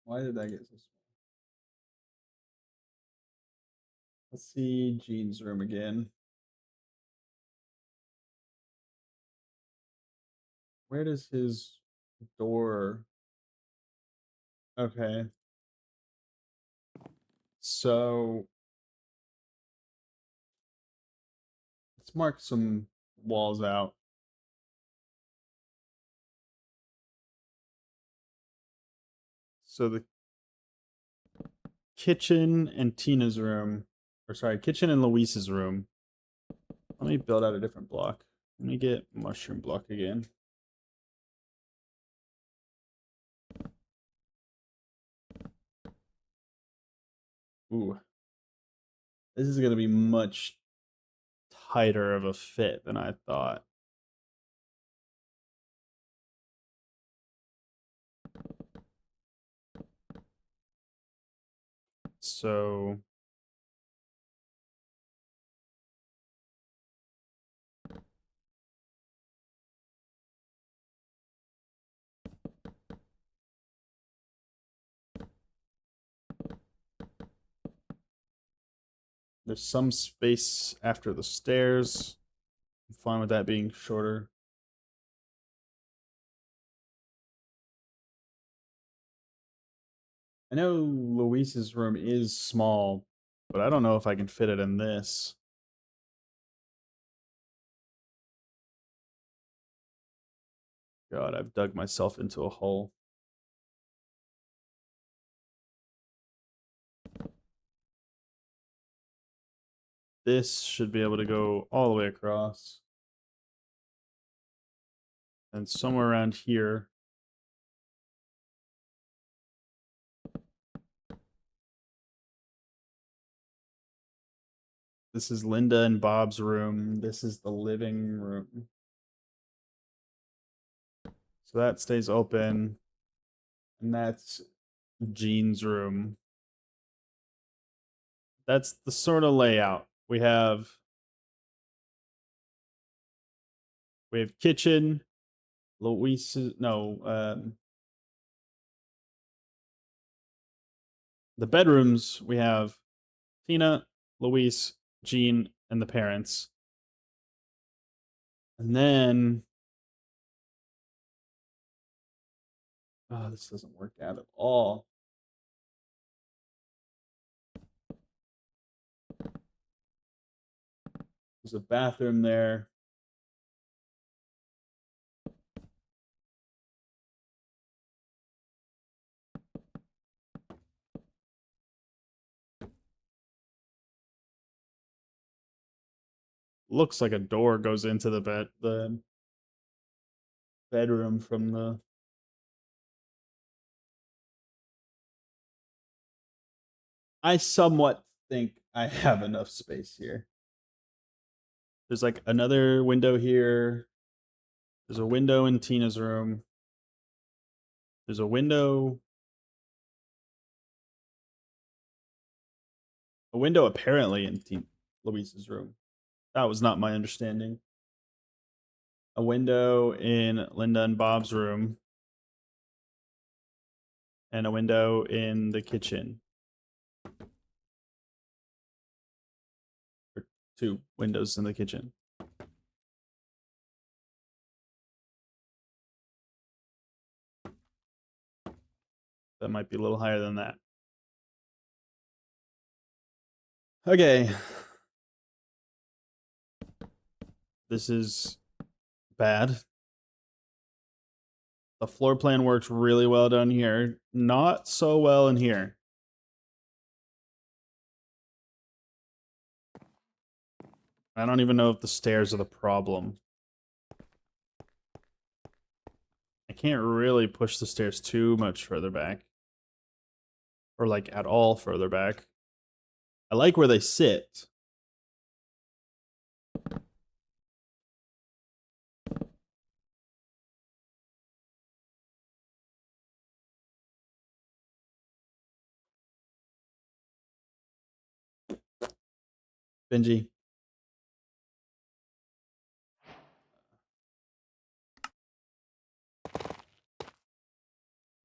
Why did that get so small? Let's see Jean's room again. Where does his door? Okay. So let's mark some walls out. So the kitchen and Tina's room, or sorry, kitchen and Luis's room. Let me build out a different block. Let me get mushroom block again. Ooh. This is going to be much tighter of a fit than I thought. So there's some space after the stairs. I'm fine with that being shorter. I know Luis's room is small, but I don't know if I can fit it in this. God, I've dug myself into a hole. This should be able to go all the way across. And somewhere around here. This is Linda and Bob's room. This is the living room. So that stays open. And that's Jean's room. That's the sort of layout. We have kitchen, Luis's the bedrooms. We have Tina, Luis, Jean, and the parents. And then this doesn't work out at all. There's a bathroom there. looks like a door goes into the bedroom from the. I somewhat think I have enough space here. There's like another window here. There's a window in Tina's room. There's a window. A window apparently in Louise's room. That was not my understanding. A window in Linda and Bob's room. And a window in the kitchen. Or 2 windows in the kitchen. That might be a little higher than that. Okay. This is bad. The floor plan works really well down here. Not so well in here. I don't even know if the stairs are the problem. I can't really push the stairs too much further back. Or like at all further back. I like where they sit. Benji.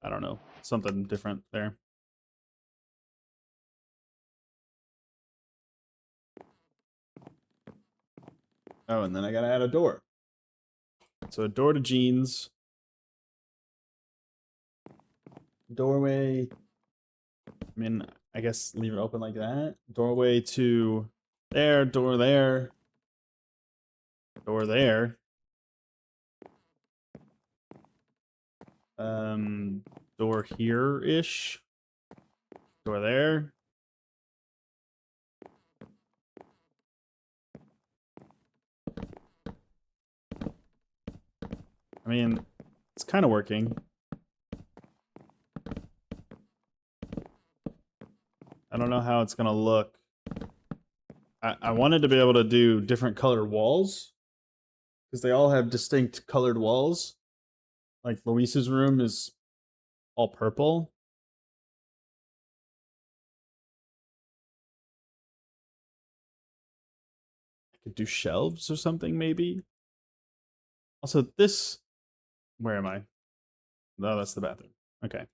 I don't know. Something different there. Oh, and then I gotta add a door. So a door to jeans. Doorway. I mean, I guess leave it open like that. Doorway to there, door there. Door there. Door here-ish. Door there. I mean, it's kind of working. I don't know how it's gonna look. I wanted to be able to do different colored walls because they all have distinct colored walls. Like Luis's room is all purple. I could do shelves or something maybe. Also, this. Where am I? No, that's the bathroom. Okay.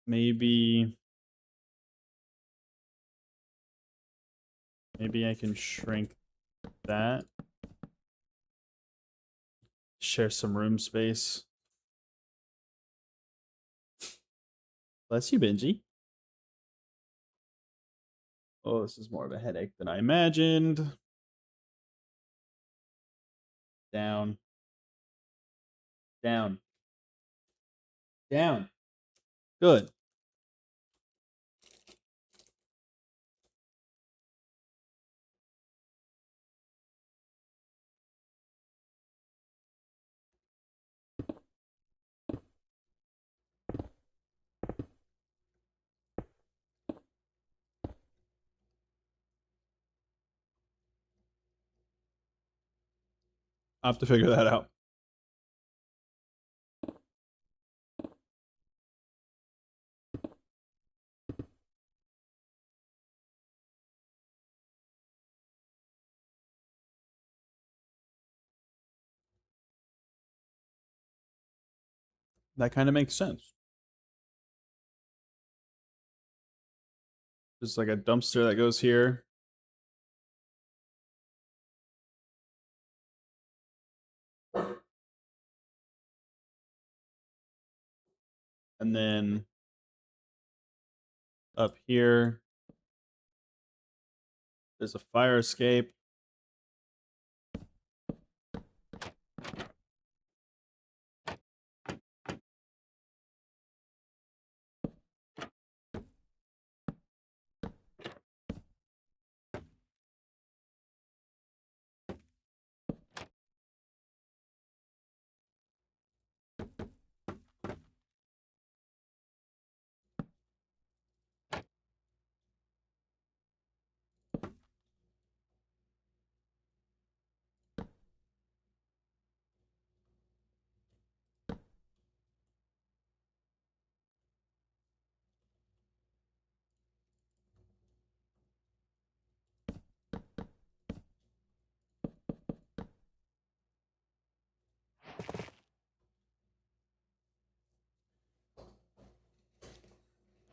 Maybe I can shrink that. Share some room space. Bless you, Benji. Oh, this is more of a headache than I imagined. Down. Down. Down. Good. I have to figure that out. That kind of makes sense. Just like a dumpster that goes here. And then up here, there's a fire escape.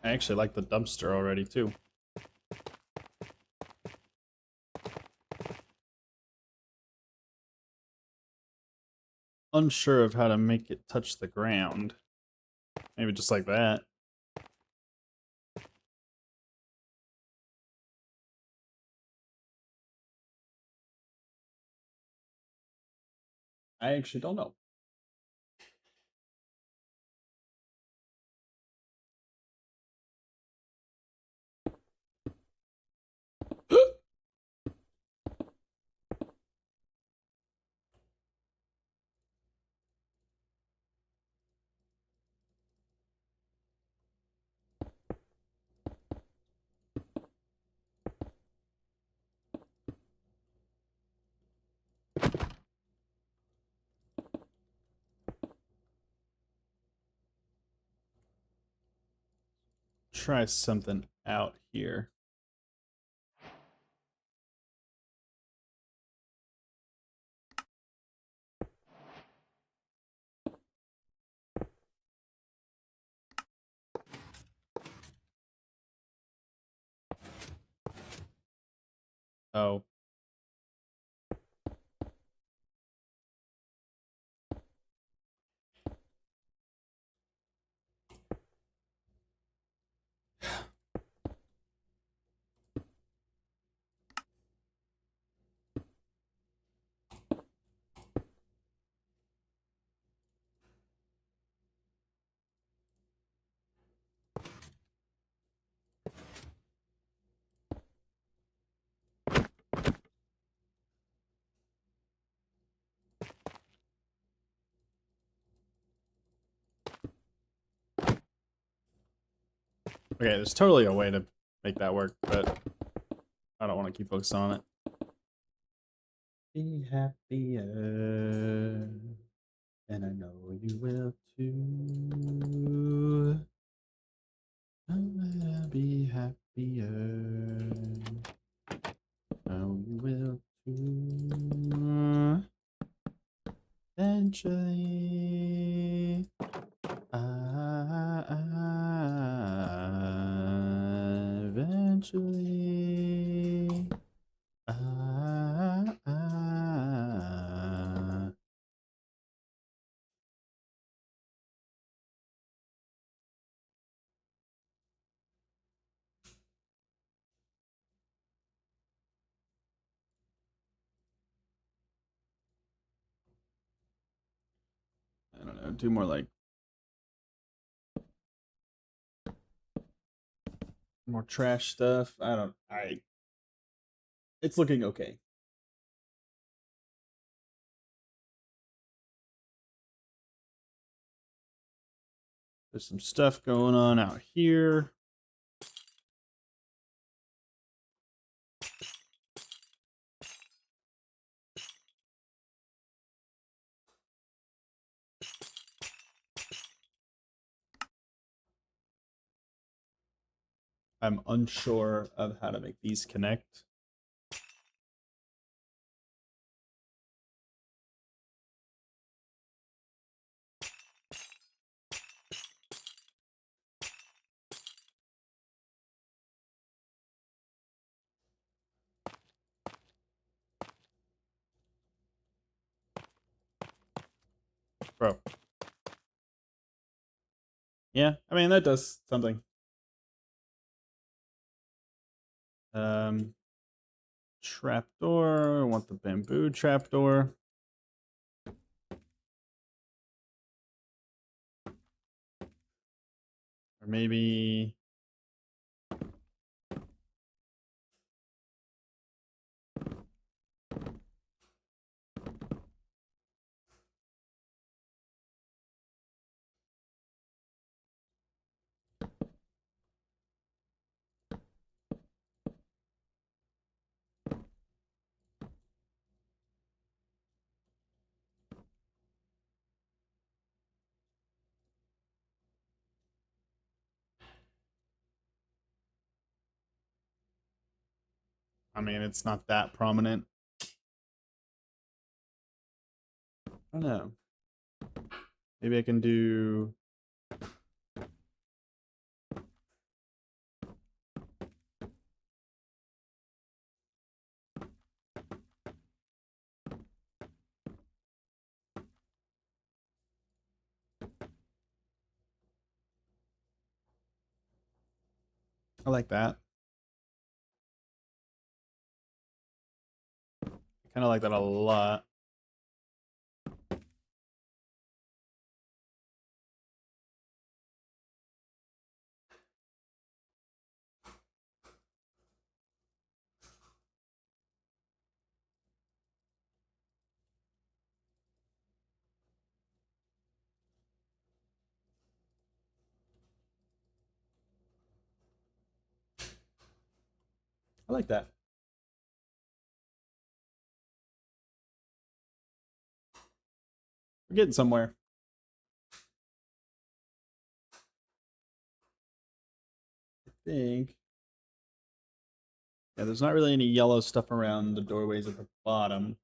I actually like the dumpster already, too. Unsure of how to make it touch the ground. Maybe just like that. I actually don't know. Try something out here. Oh. Okay, there's totally a way to make that work, but I don't want to keep focusing on it. Be happier, and I know you will too. I'm gonna be happier. Oh, you will too. Eventually. Eventually. I don't know, do more like more trash stuff. It's looking okay. There's some stuff going on out here. I'm unsure of how to make these connect. Bro. Yeah, I mean, that does something. Trapdoor. I want the bamboo trapdoor. Or maybe... I mean, it's not that prominent. I don't know. Maybe I can do... I like that. I kind of like that a lot. I like that. We're getting somewhere. I think. Yeah, there's not really any yellow stuff around the doorways at the bottom.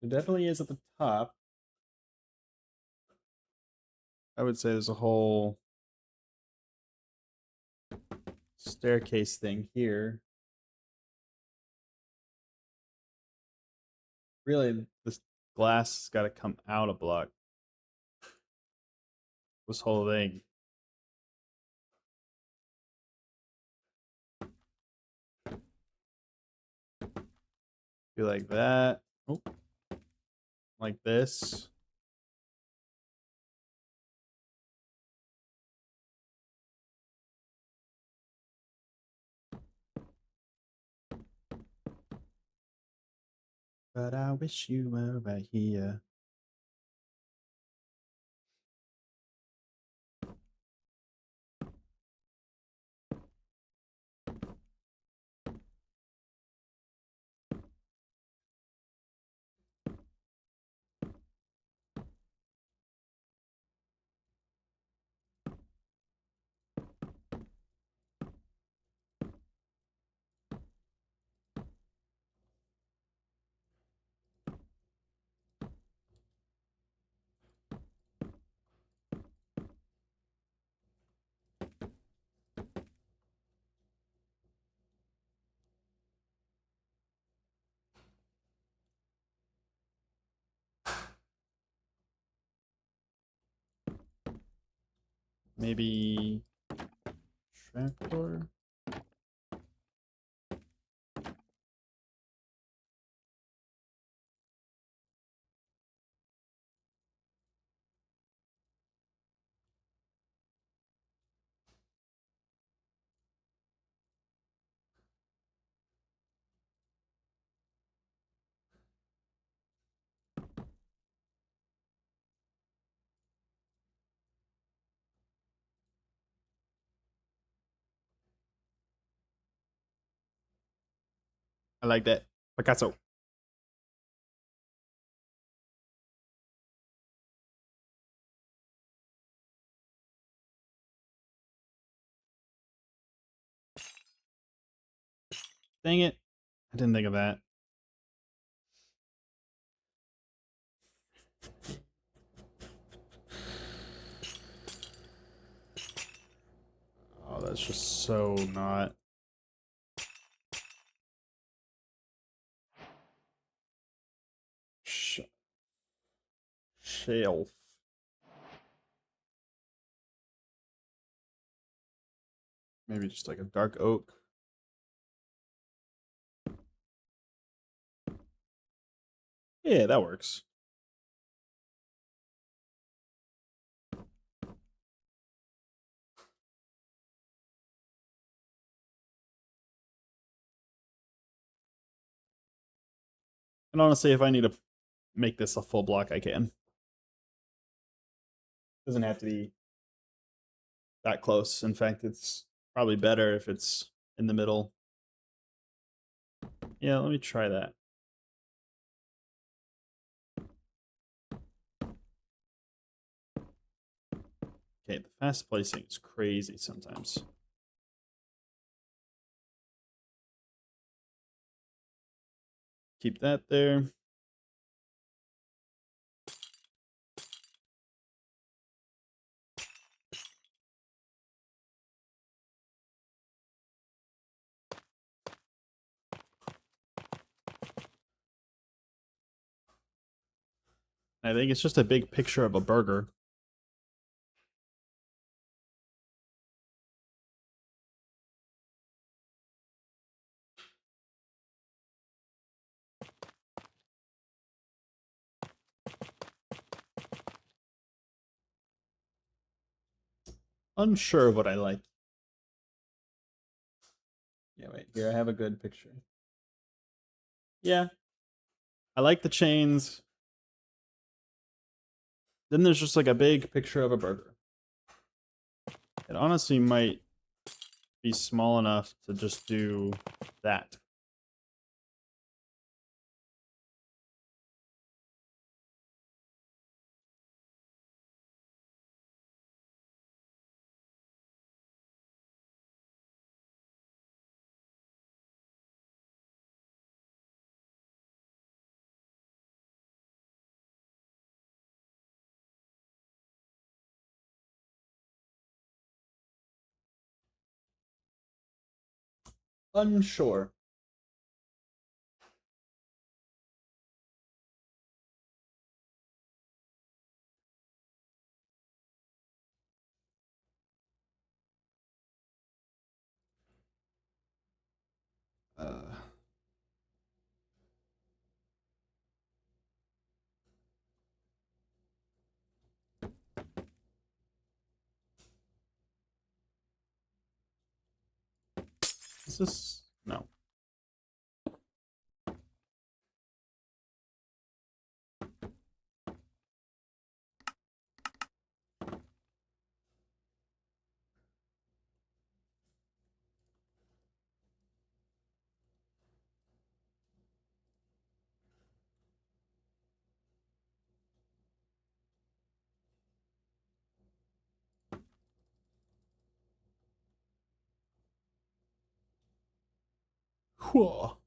There definitely is at the top. I would say there's a whole staircase thing here. Really, this glass has got to come out a block. This whole thing. Be like that. Oh. Like this. But I wish you were right here. Maybe trapdoor. I like that. Picasso. Dang it. I didn't think of that. Oh, that's just so not. Shelf. Maybe just like a dark oak. Yeah, that works. And honestly, if I need to make this a full block, I can. Doesn't have to be that close. In fact, it's probably better if it's in the middle. Yeah, let me try that. Okay, the fast placing is crazy sometimes. Keep that there. I think it's just a big picture of a burger. Unsure of what I like. Yeah, wait. Here, I have a good picture. Yeah. I like the chains. Then there's just like a big picture of a burger. It honestly might be small enough to just do that. Unsure. Uh, is this? No. Whoa.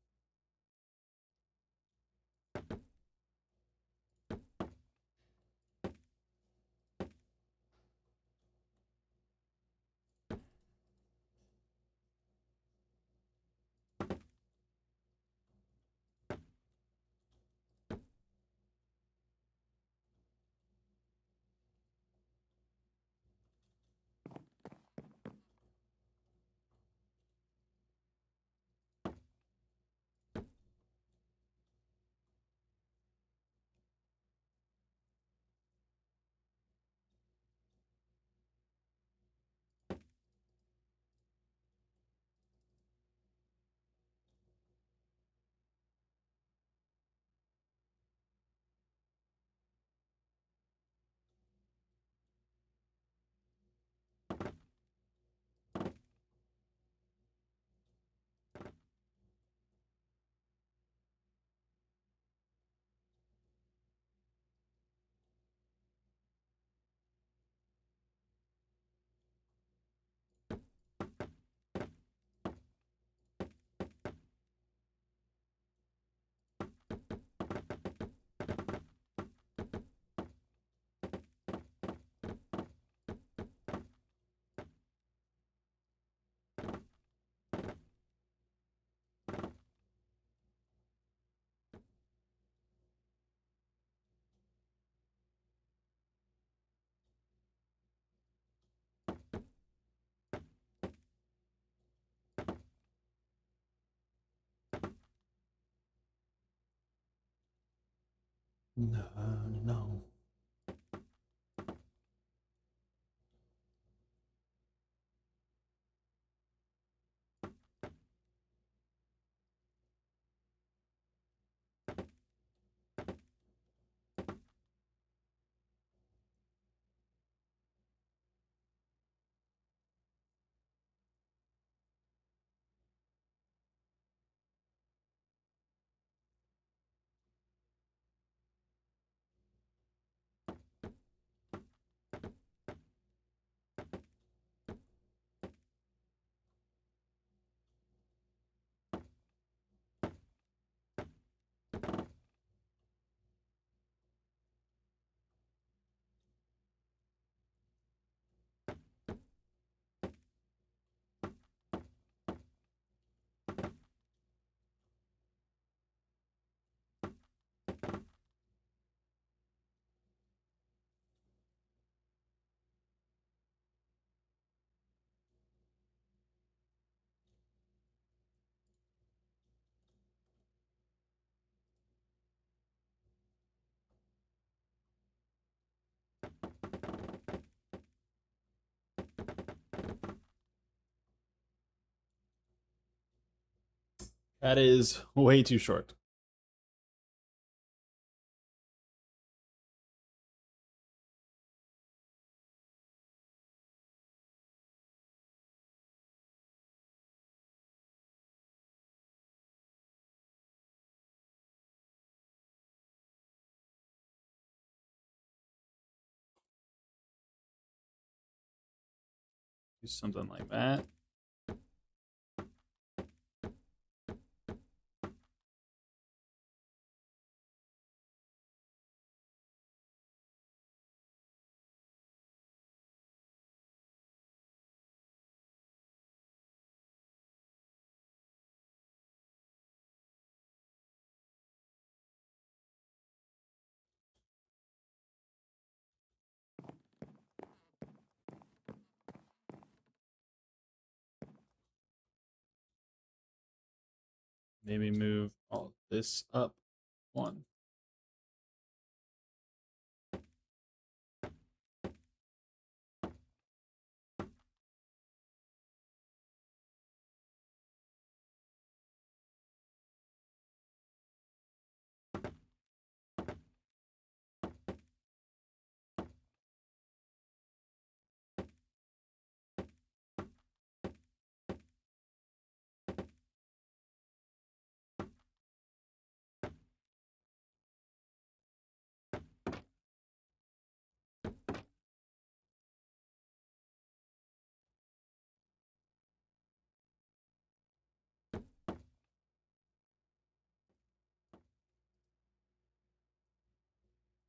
No, no. That is way too short. Do something like that. Maybe move all this up one.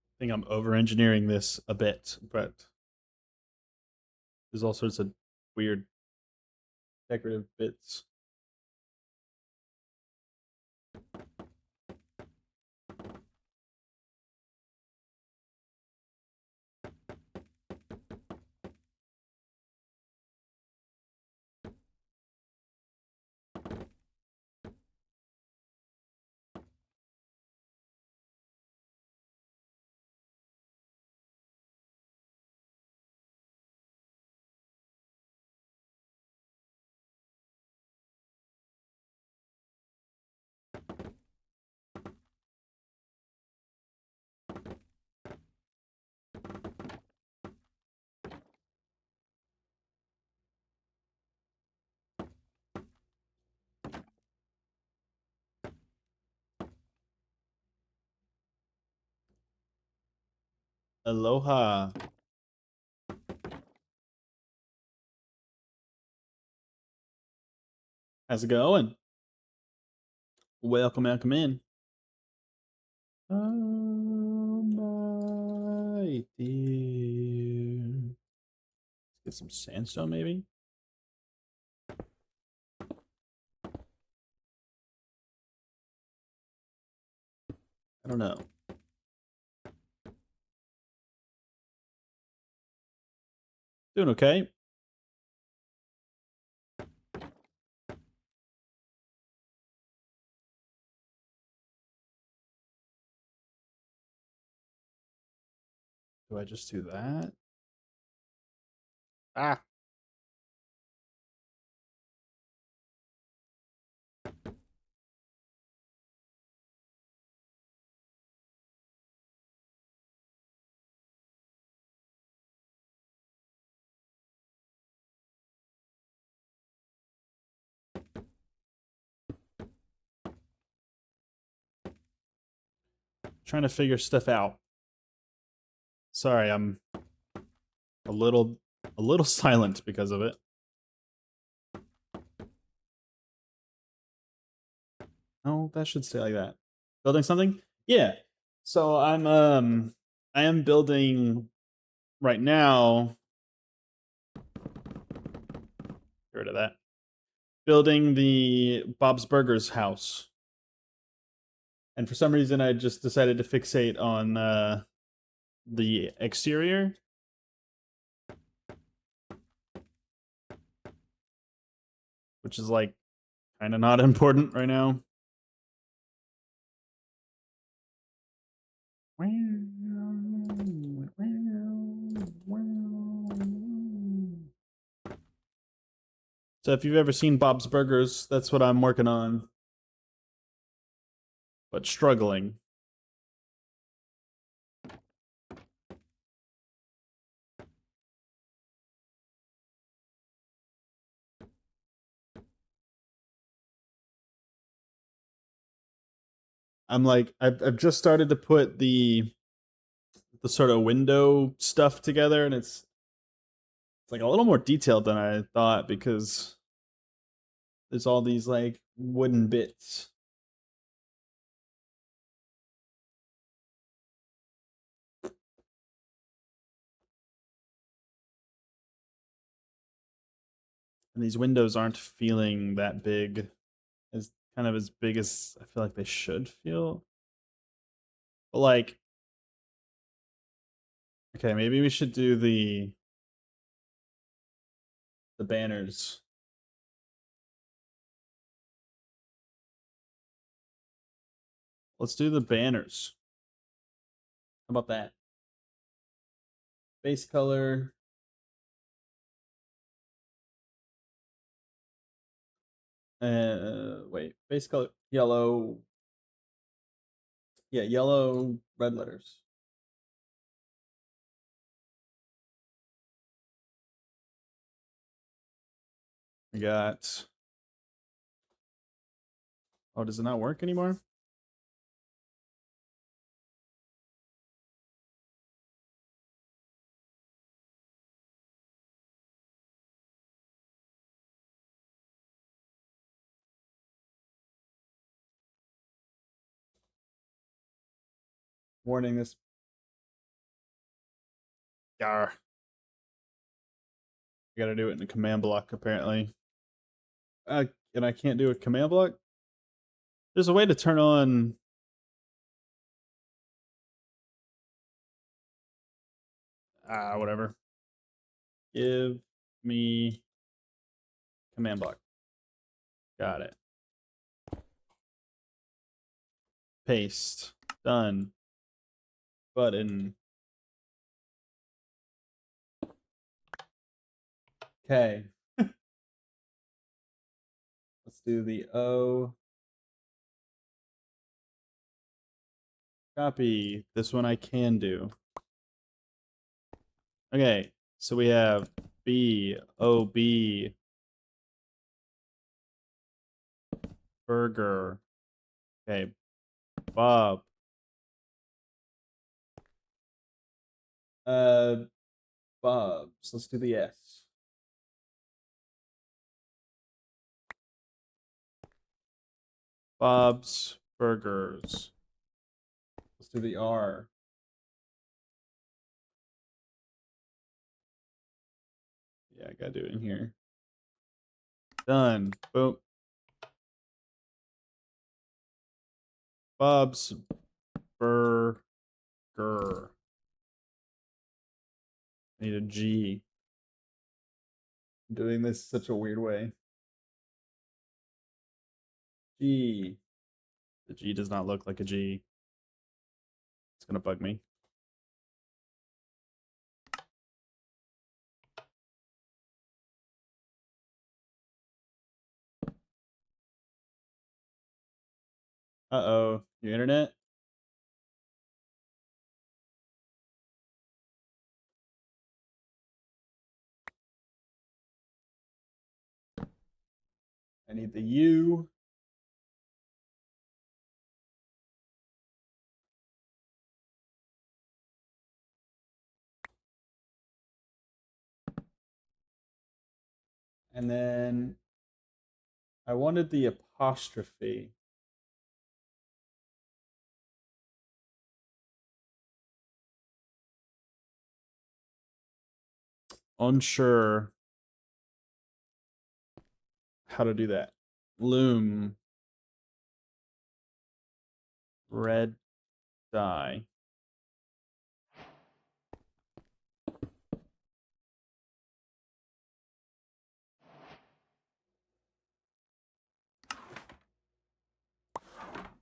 I think I'm over engineering this a bit, but there's all sorts of weird decorative bits. Aloha. How's it going? Welcome in. Oh my dear. Let's get some sandstone, maybe. I don't know. Doing okay. Do I just do that? Ah. Trying to figure stuff out. Sorry, I'm a little silent because of it. Oh, that should stay like that. Building something? Yeah. So I am building right now. Get rid of that. Building the Bob's Burgers house. And for some reason I just decided to fixate on the exterior. Which is like kind of not important right now. So if you've ever seen Bob's Burgers, that's what I'm working on. but struggling. I'm like, I've just started to put the sort of window stuff together, and it's like a little more detailed than I thought because there's all these like wooden bits. And these windows aren't feeling that big, as kind of as big as I feel like they should feel. But like, okay, maybe we should do the banners. Let's do the banners. How about that? Base color. Wait, base color yellow. Yeah, yellow, red letters. We got. Oh, does it not work anymore? Warning this. Yar. I gotta do it in a command block, apparently. And I can't do a command block? There's a way to turn on. Whatever. Give me command block. Got it. Paste. Done. Button. Okay. Let's do the O. Copy. This one I can do. Okay. So we have B, O, B, burger. Okay. Bob. Bob's. Let's do the S. Bob's Burgers. Let's do the R. Yeah, I gotta do it in here. Done. Boom. Bob's Burger. I need a G. I'm doing this such a weird way. G. The G does not look like a G. It's gonna bug me. Uh-oh. Your internet? I need the U. And then I wanted the apostrophe. Unsure how to do that. Loom. Red dye.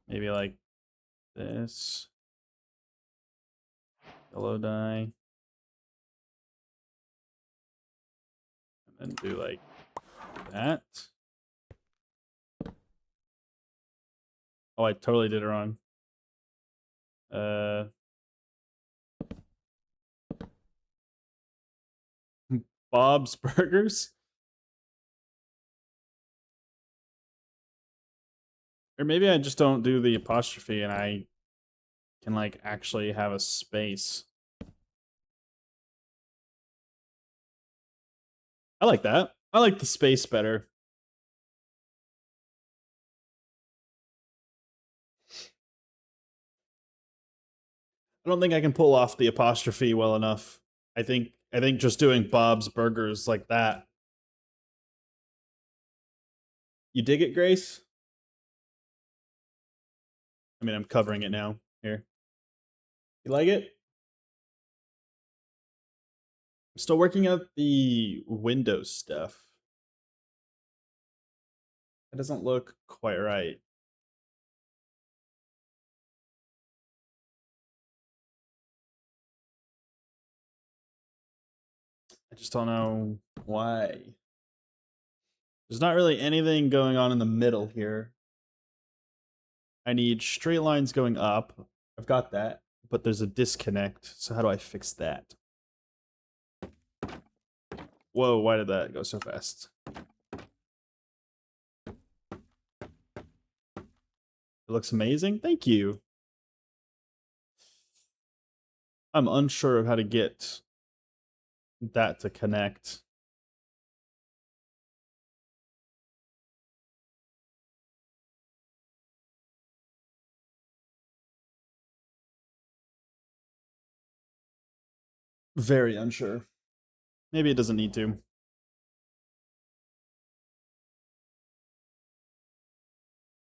Maybe like this. Yellow dye. And then do like that. Oh, I totally did it wrong. Uh, Bob's Burgers? Or maybe I just don't do the apostrophe and I can like actually have a space. I like that. I like the space better. I don't think I can pull off the apostrophe well enough. I think just doing Bob's Burgers like that. You dig it, Grace? I mean, I'm covering it now. Here. You like it? I'm still working out the Windows stuff. It doesn't look quite right. I just don't know why. There's not really anything going on in the middle here. I need straight lines going up. I've got that, but there's a disconnect. So how do I fix that? Whoa, why did that go so fast? It looks amazing. Thank you. I'm unsure of how to get that to connect. Very unsure. Maybe it doesn't need to.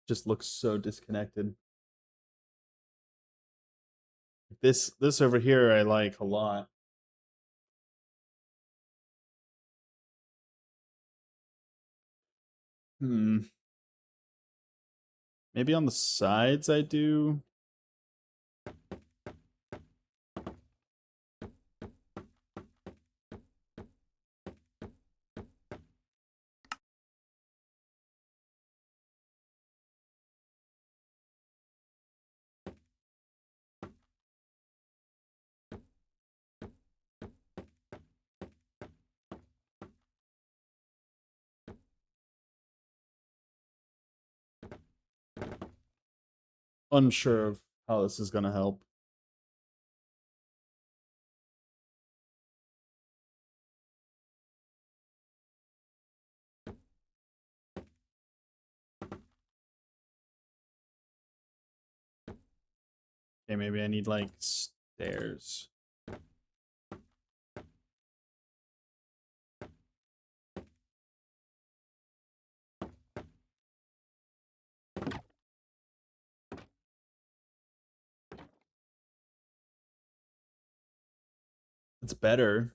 Just looks so disconnected. This over here I like a lot. Hmm. Maybe on the sides I do. Unsure of how this is gonna help. Okay, maybe I need like stairs. It's better.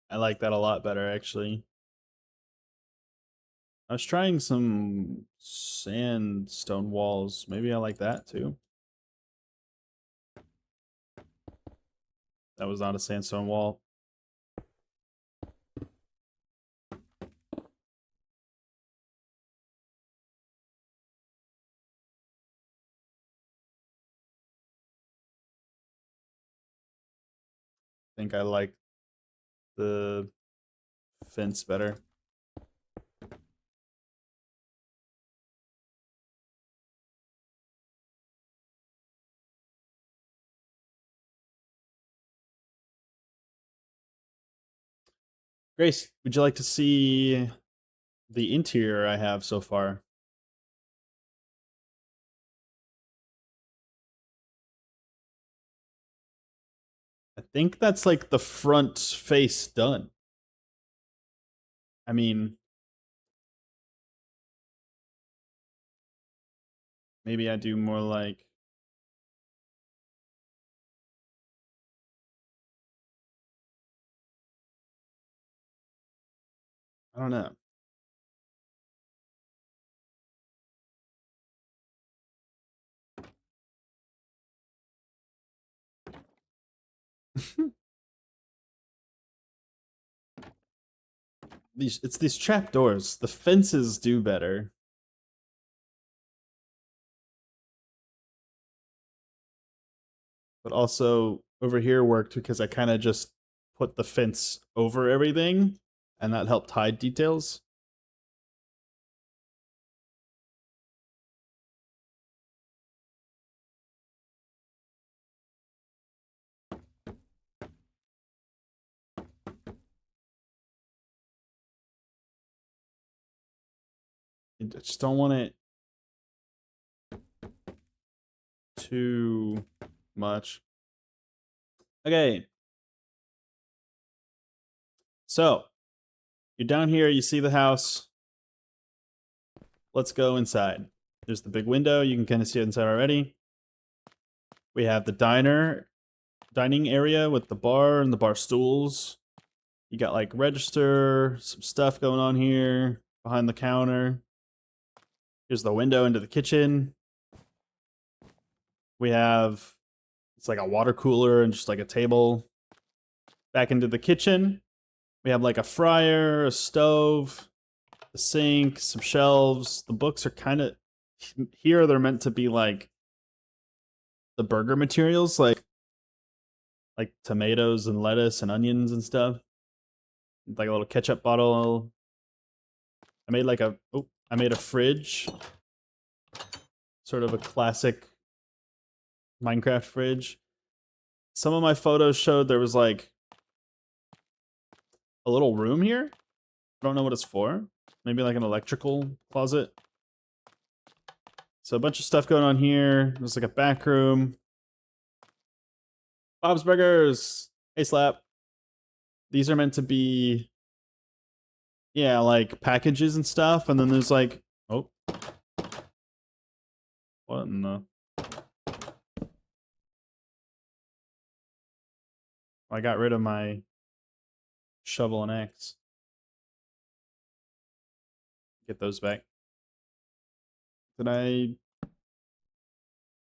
I like that a lot better actually. I was trying some sandstone walls. Maybe I like that too. That was not a sandstone wall. I think I like the fence better. Grace, would you like to see the interior I have so far? I think that's like the front face done. I mean, maybe I do more like I don't know. These trap doors. The fences do better. but also over here worked because I kind of just put the fence over everything, and that helped hide details. I just don't want it too much. Okay. So, you're down here, you see the house. Let's go inside. There's the big window, you can kind of see it inside already. We have the dining area with the bar and the bar stools. You got like register, some stuff going on here behind the counter. Here's the window into the kitchen. We have, it's like a water cooler and just like a table. Back into the kitchen. We have like a fryer, a stove, a sink, some shelves. The books are kind of, here they're meant to be like the burger materials, like tomatoes and lettuce and onions and stuff. Like a little ketchup bottle. I made like I made a fridge. Sort of a classic Minecraft fridge. Some of my photos showed there was like a little room here. I don't know what it's for. Maybe like an electrical closet. So a bunch of stuff going on here. There's like a back room. Bob's Burgers. Hey, Slap. These are meant to be, yeah, like packages and stuff. And then there's like, oh. What in the... I got rid of my shovel and axe. Get those back. Did I...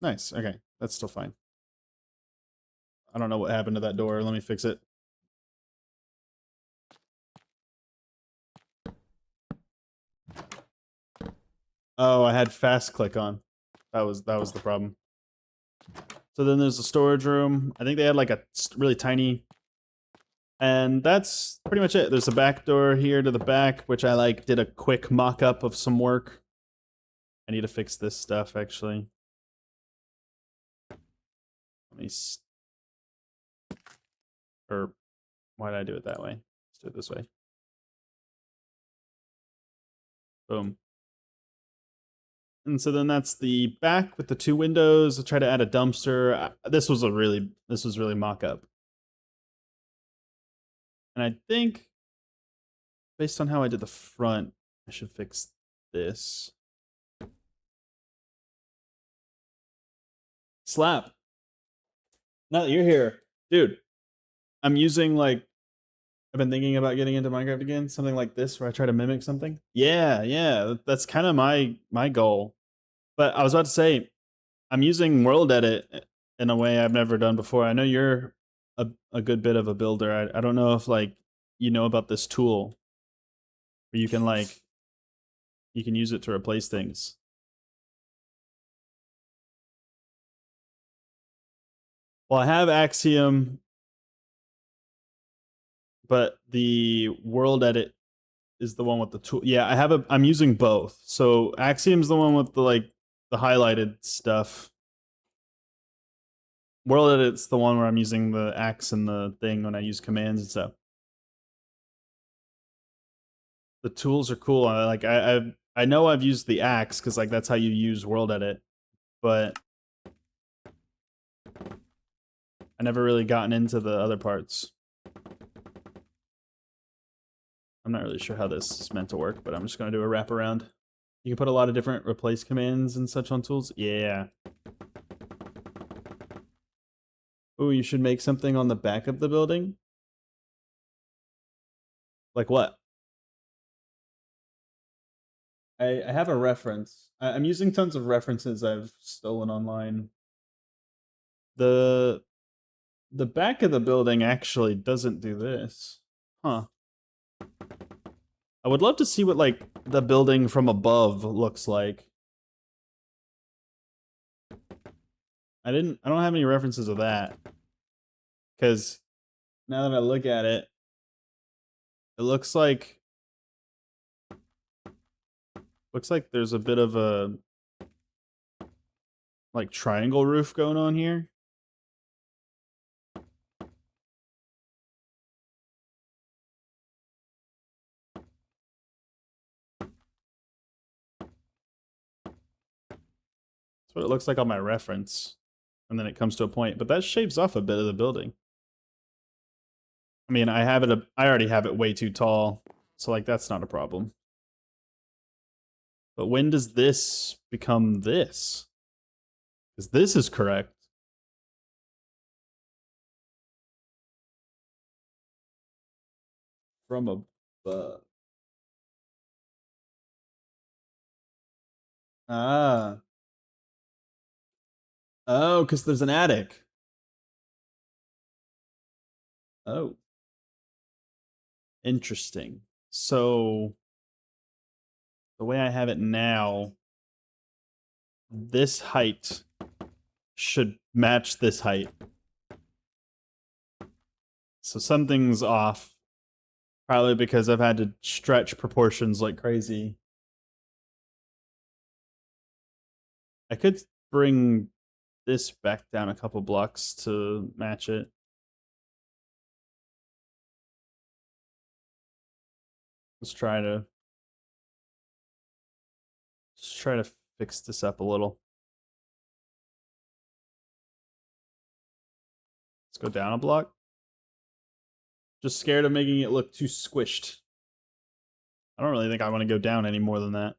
Nice, okay. That's still fine. I don't know what happened to that door. Let me fix it. Oh, I had fast click on. That was the problem. So then there's the storage room. I think they had like a really tiny... And that's pretty much it. There's a back door here to the back, which I like did a quick mock-up of some work. I need to fix this stuff, actually. Let me... Or, why did I do it that way? Let's do it this way. Boom. And so then that's the back with the two windows. I try to add a dumpster. This was really mock-up. And I think, based on how I did the front, I should fix this. Slap. Now that you're here, dude, I'm using like, I've been thinking about getting into Minecraft again, something like this where I try to mimic something. Yeah, that's kind of my goal. But I was about to say, I'm using World Edit in a way I've never done before. I know you're a good bit of a builder. I don't know if like you know about this tool where you can use it to replace things. Well, I have Axiom, but the World Edit is the one with the tool. Yeah, I'm using both. So Axiom's the one with the highlighted stuff. World Edit's the one where I'm using the axe and the thing when I use commands and stuff. The tools are cool. I know I've used the axe because like that's how you use World Edit, but I never really gotten into the other parts. I'm not really sure how this is meant to work, but I'm just gonna do a wraparound. You can put a lot of different replace commands and such on tools. Yeah. Oh, you should make something on the back of the building. Like what? I have a reference. I'm using tons of references I've stolen online. The back of the building actually doesn't do this. Huh. I would love to see what like the building from above looks like. I don't have any references of that. Because now that I look at it, it looks like there's a bit of a like triangle roof going on here. That's what it looks like on my reference. And then it comes to a point, but that shaves off a bit of the building. I mean, I already have it way too tall, so like that's not a problem. But when does this become this? Because this is correct. From above. Ah. Oh, because there's an attic. Oh. Interesting. So the way I have it now, this height should match this height. So something's off. Probably because I've had to stretch proportions like crazy. I could bring this back down a couple blocks to match it. Let's try to fix this up a little. Let's go down a block. Just scared of making it look too squished. I don't really think I want to go down any more than that.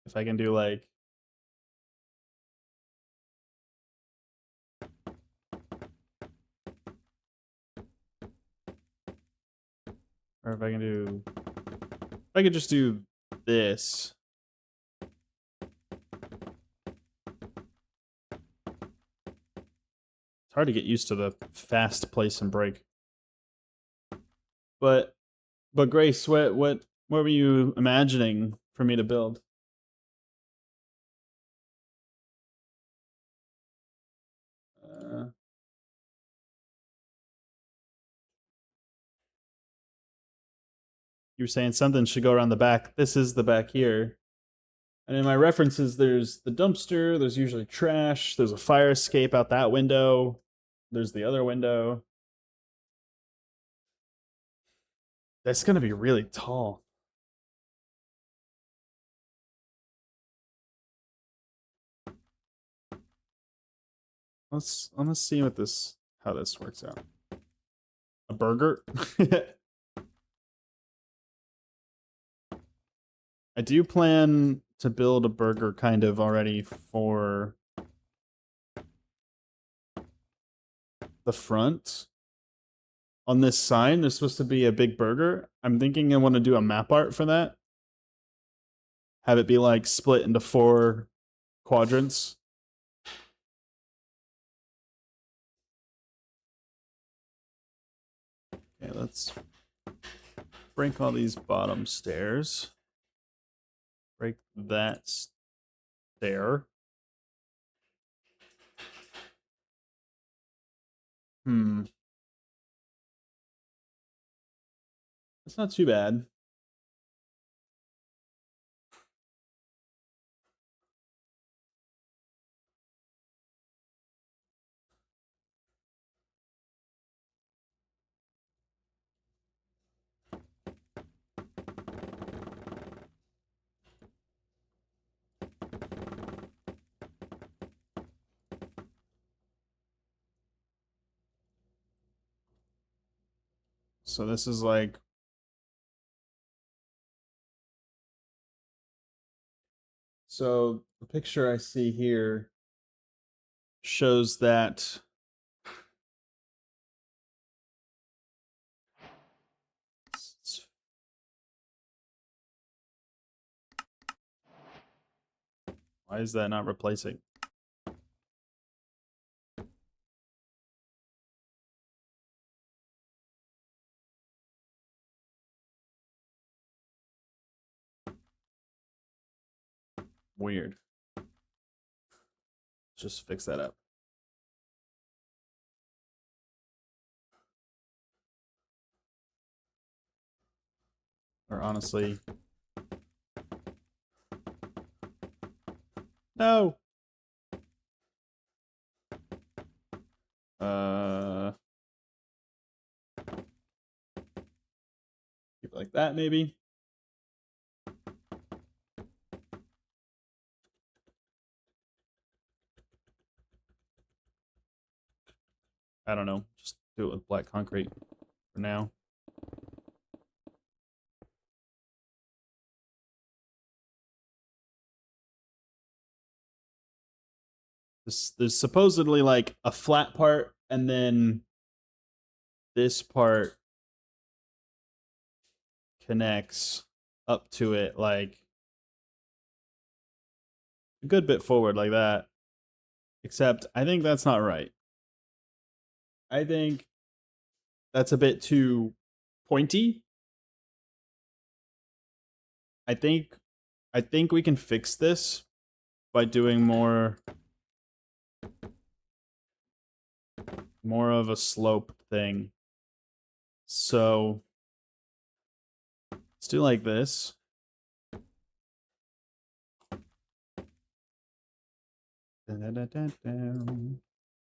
If I can do like... Or if I can do... If I could just do this. It's hard to get used to the fast place and break. But Grace, what were you imagining for me to build? You were saying something should go around the back. This is the back here. And in my references, there's the dumpster, there's usually trash, there's a fire escape out that window, there's the other window. That's gonna be really tall. Let's see what how this works out. A burger? I do plan to build a burger kind of already for the front. On this sign, there's supposed to be a big burger. I'm thinking I want to do a map art for that. Have it be like split into 4 quadrants. Okay, let's break all these bottom stairs. Break that stair. That's not too bad. So this is like... So the picture I see here shows that why is that not replacing? Weird. Just fix that up. Or honestly... No! Keep it like that, maybe. I don't know. Just do it with black concrete for now. There's supposedly like a flat part, and then this part connects up to it like a good bit forward like that. Except I think that's not right. I think that's a bit too pointy. I think we can fix this by doing more of a slope thing. So let's do like this.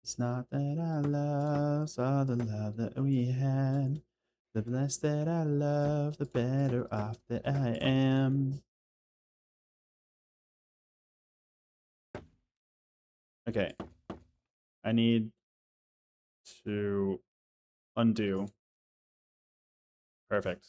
It's not that I love all the love that we had. The less that I love, the better off that I am. Okay. I need to undo. Perfect.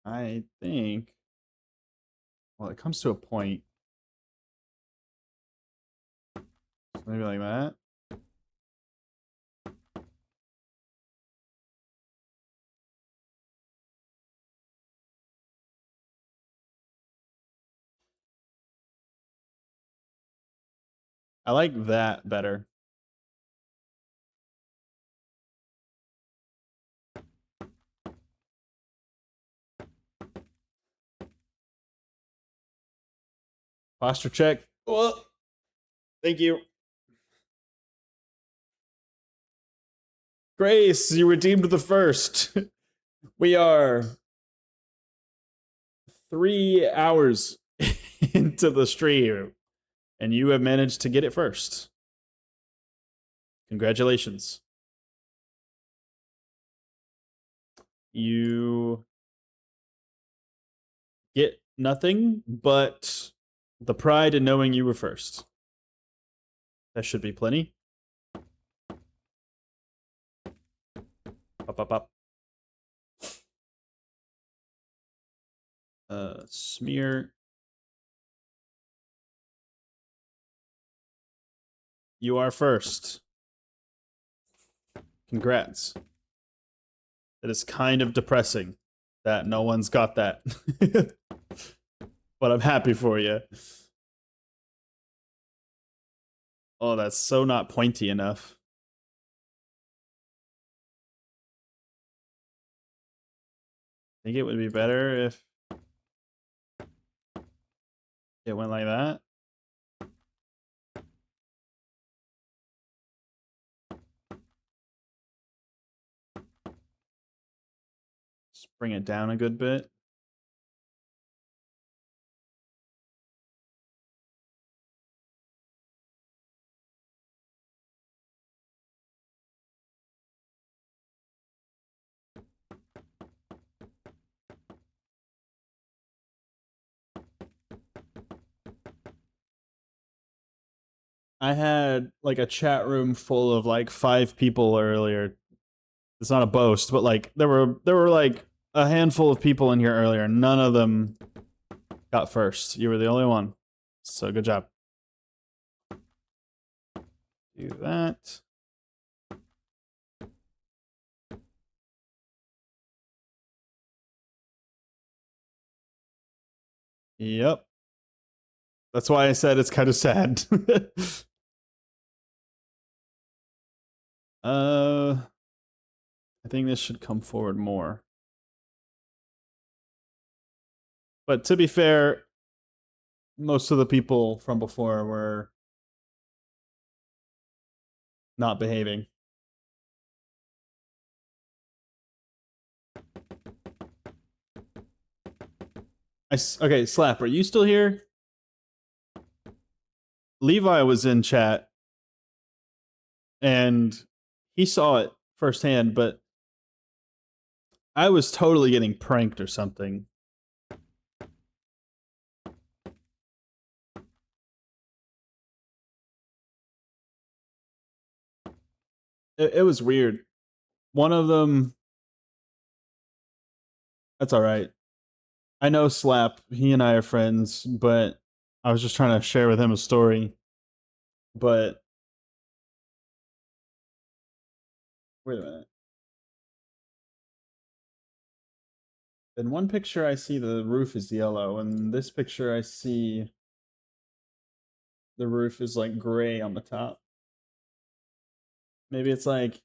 I think, well, it comes to a point. So maybe like that. I like that better. Posture check. Oh, thank you. Grace, you redeemed the first. We are 3 hours into the stream, and you have managed to get it first. Congratulations. You get nothing but the pride in knowing you were first. That should be plenty. Up, up, up. Smear. You are first. Congrats. It is kind of depressing that no one's got that. But I'm happy for you. Oh, that's so not pointy enough. I think it would be better if it went like that. Just bring it down a good bit. I had like a chat room full of like 5 people earlier. It's not a boast, but like there were like a handful of people in here earlier. None of them got first. You were the only one. So good job. Do that. Yep. That's why I said it's kind of sad. I think this should come forward more. But to be fair, most of the people from before were not behaving. Okay, Slap, are you still here? Levi was in chat and he saw it firsthand, but I was totally getting pranked or something. It was weird. One of them. That's all right. I know Slap. He and I are friends, but I was just trying to share with him a story. But wait a minute. In one picture, I see the roof is yellow, and in this picture, I see the roof is like gray on the top. Maybe it's like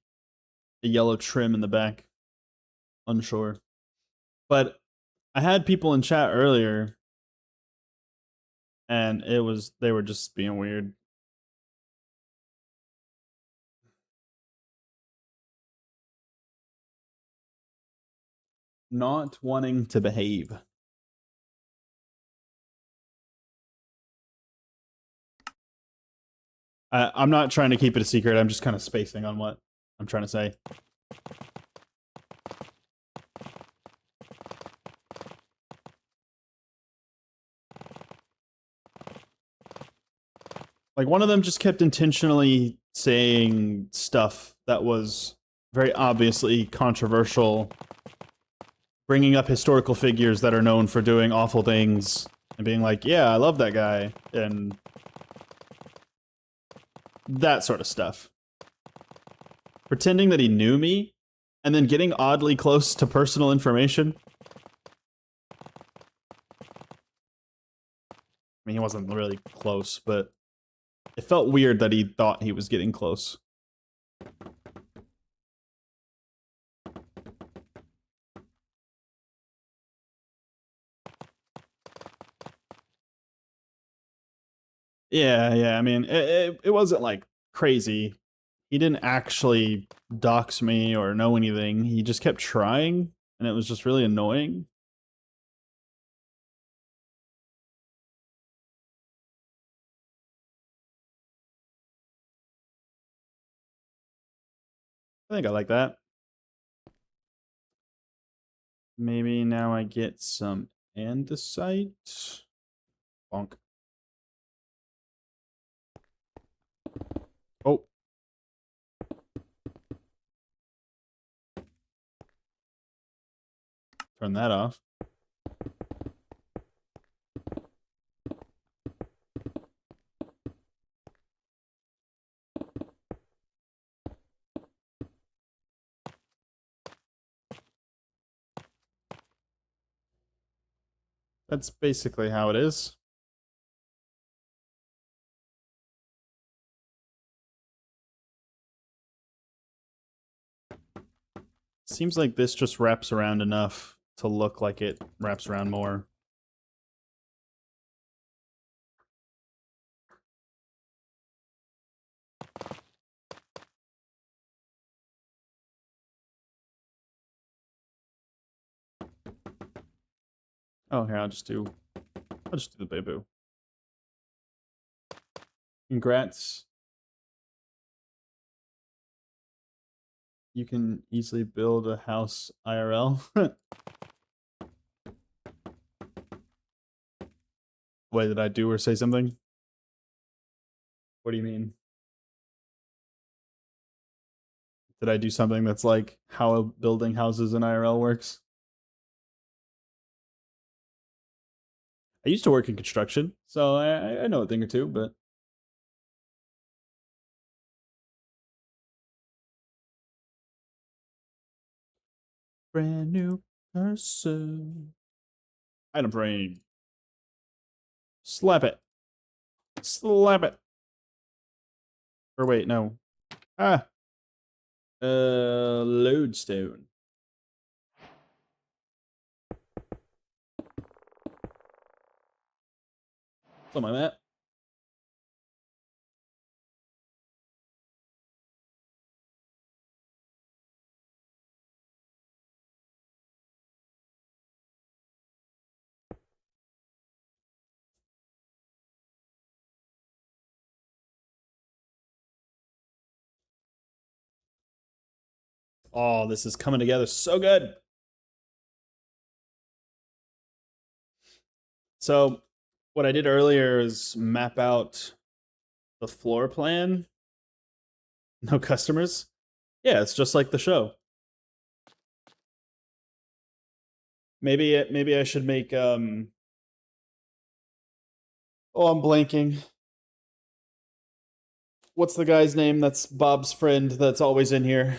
a yellow trim in the back. Unsure. But I had people in chat earlier, and they were just being weird. Not wanting to behave. I'm not trying to keep it a secret. I'm just kind of spacing on what I'm trying to say. Like, one of them just kept intentionally saying stuff that was very obviously controversial, bringing up historical figures that are known for doing awful things, and being like, yeah, I love that guy, and that sort of stuff. Pretending that he knew me, and then getting oddly close to personal information. I mean, he wasn't really close, but it felt weird that he thought he was getting close. Yeah. I mean, it wasn't like crazy. He didn't actually dox me or know anything. He just kept trying, and it was just really annoying. I think I like that. Maybe now I get some andesite. Bonk. Oh. Turn that off. That's basically how it is. Seems like this just wraps around enough to look like it wraps around more. Oh, here, I'll just do the bamboo. Congrats. You can easily build a house IRL. Wait, did I do or say something? What do you mean? Did I do something that's like how building houses in IRL works? I used to work in construction, so I know a thing or two, but brand new person. Item frame. Slap it. Slap it. Or wait, no. Ah. Lodestone. Something like that. Oh, this is coming together so good. So what I did earlier is map out the floor plan. No customers. Yeah, it's just like the show. Maybe I should make oh, I'm blanking. What's the guy's name that's Bob's friend that's always in here?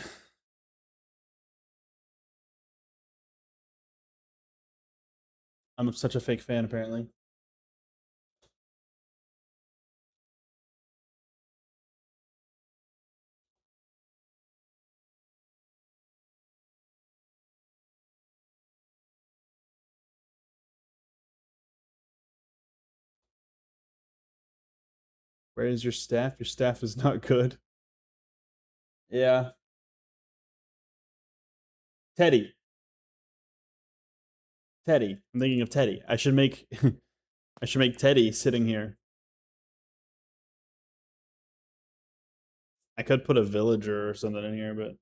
I'm such a fake fan apparently. Where is your staff? Your staff is not good. Yeah. Teddy. Teddy. I'm thinking of Teddy. I should make I should make Teddy sitting here. I could put a villager or something in here, but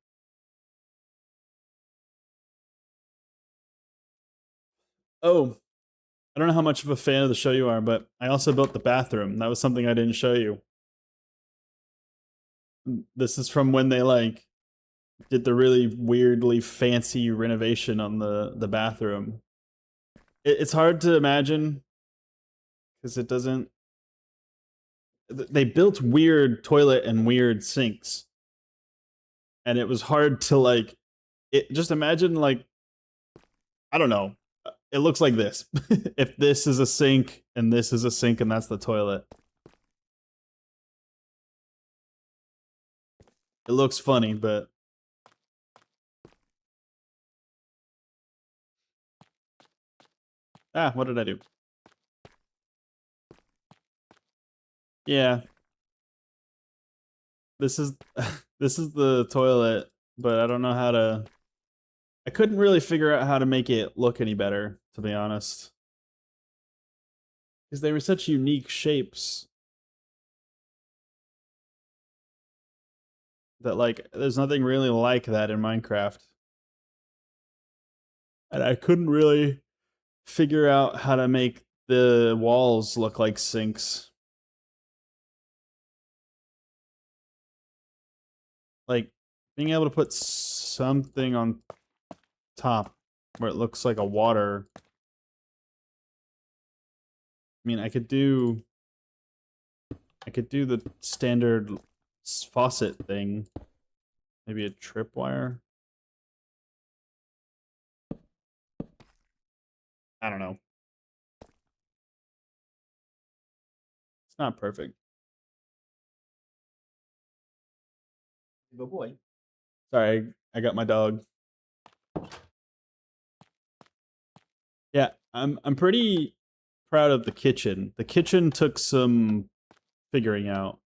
oh, I don't know how much of a fan of the show you are, but I also built the bathroom. That was something I didn't show you. This is from when they like did the really weirdly fancy renovation on the bathroom. It's hard to imagine because it doesn't. They built weird toilet and weird sinks, and it was hard to like. It just imagine like I don't know. It looks like this. If this is a sink and this is a sink and that's the toilet. It looks funny, but what did I do? Yeah. This is this is the toilet, but I don't know how to I couldn't really figure out how to make it look any better, to be honest. Because they were such unique shapes that like there's nothing really like that in Minecraft. And I couldn't really figure out how to make the walls look like sinks. Like being able to put something on top where it looks like a water. I mean, I could do the standard faucet thing. Maybe a tripwire. I don't know. It's not perfect. Good boy. Sorry, I got my dog. Yeah, I'm pretty proud of the kitchen. The kitchen took some figuring out.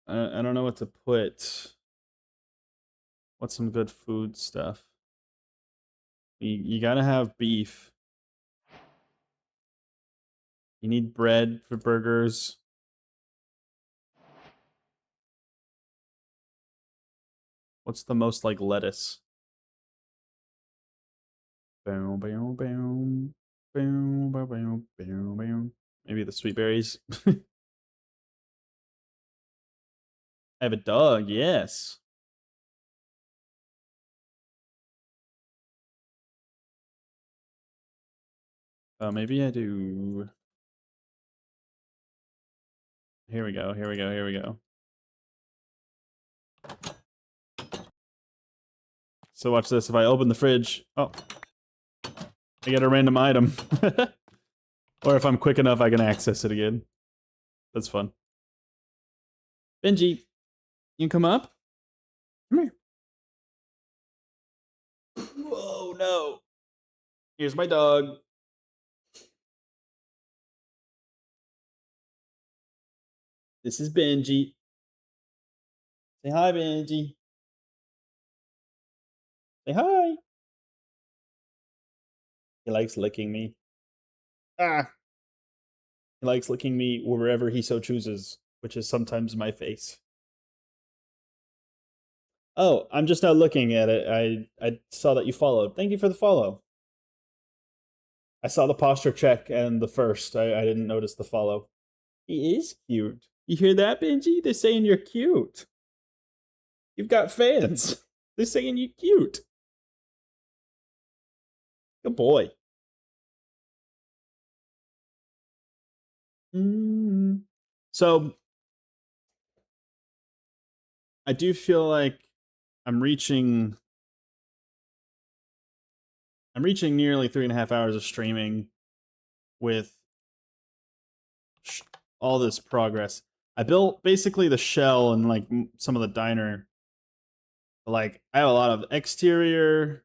I don't know what to put. What's some good food stuff? You gotta have beef. You need bread for burgers. What's the most like lettuce? Boom, boom, boom. Boom, boom, boom, boom, boom. Maybe the sweet berries. I have a dog, yes. Maybe I do. Here we go, here we go, here we go. So watch this. If I open the fridge, oh, I get a random item. Or if I'm quick enough, I can access it again. That's fun. Benji, you can come up? Come here. Oh no. Here's my dog. This is Benji. Say hi, Benji. Say hi. He likes licking me. Ah. He likes licking me wherever he so chooses, which is sometimes my face. Oh, I'm just now looking at it. I saw that you followed. Thank you for the follow. I saw the posture check and the first. I didn't notice the follow. He is cute. You hear that, Benji? They're saying you're cute. You've got fans. They're saying you're cute. Good boy. So I do feel like I'm reaching nearly 3.5 hours of streaming with all this progress. I built basically the shell and like some of the diner. Like I have a lot of exterior.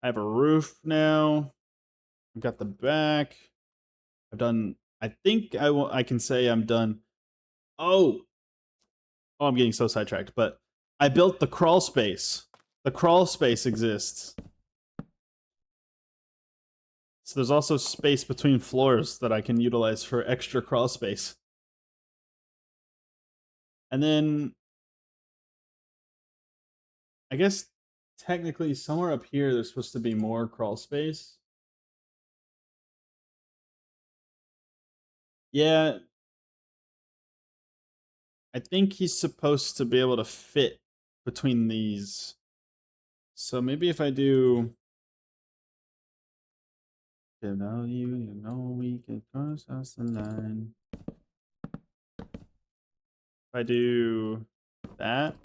I have a roof now. I've got the back. I've done. I think I can say I'm done. Oh, I'm getting so sidetracked. But I built the crawl space. The crawl space exists. So there's also space between floors that I can utilize for extra crawl space. And then I guess technically somewhere up here there's supposed to be more crawl space. Yeah. I think he's supposed to be able to fit between these. So maybe if I do you know we can cross us the line. If I do that.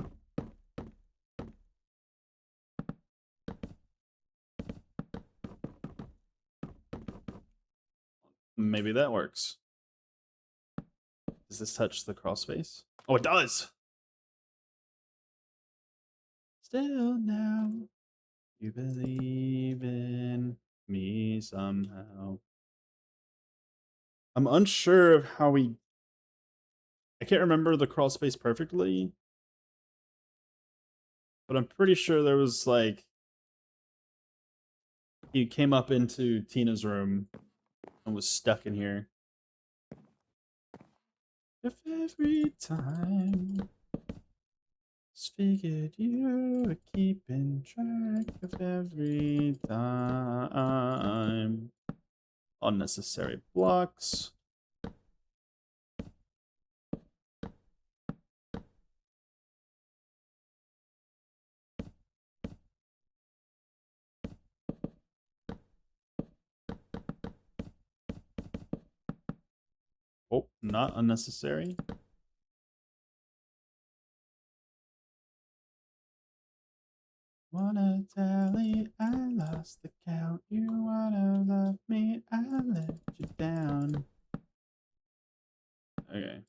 Maybe that works. Does this touch the crawl space? Oh, it does! Still now, you believe in me somehow. I'm unsure of how we... I can't remember the crawl space perfectly. But I'm pretty sure there was like... He came up into Tina's room and was stuck in here. If every time figured you were keeping track of every time. Unnecessary blocks. Oh, not unnecessary. Wanna tally, I lost the count. You wanna love me, I let you down. Okay.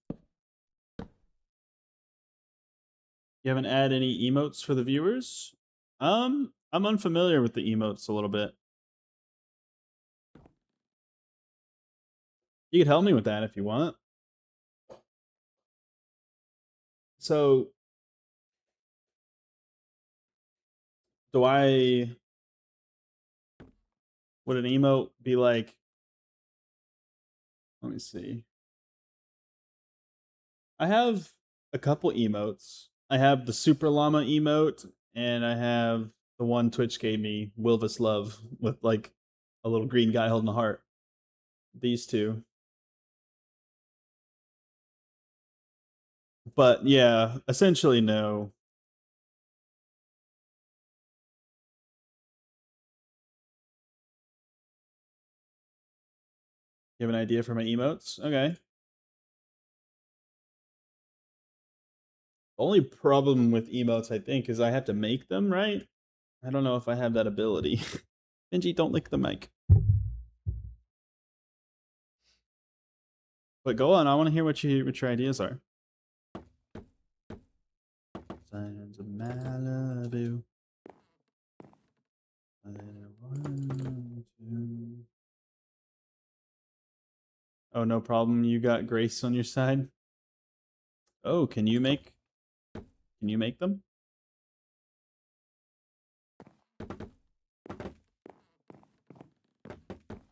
You haven't added any emotes for the viewers? I'm unfamiliar with the emotes a little bit. You could help me with that if you want. So, do I... Would an emote be like... Let me see. I have a couple emotes. I have the Super Llama emote, and I have the one Twitch gave me, Wilvis Love, with like a little green guy holding a heart. These two. But yeah, essentially no. You have an idea for my emotes? Okay. The only problem with emotes, I think, is I have to make them, right? I don't know if I have that ability. Benji, don't lick the mic. But go on, I want to hear what your ideas are. Signs of Malibu. 1, 2. Oh, no problem. You got Grace on your side. Oh, can you make them?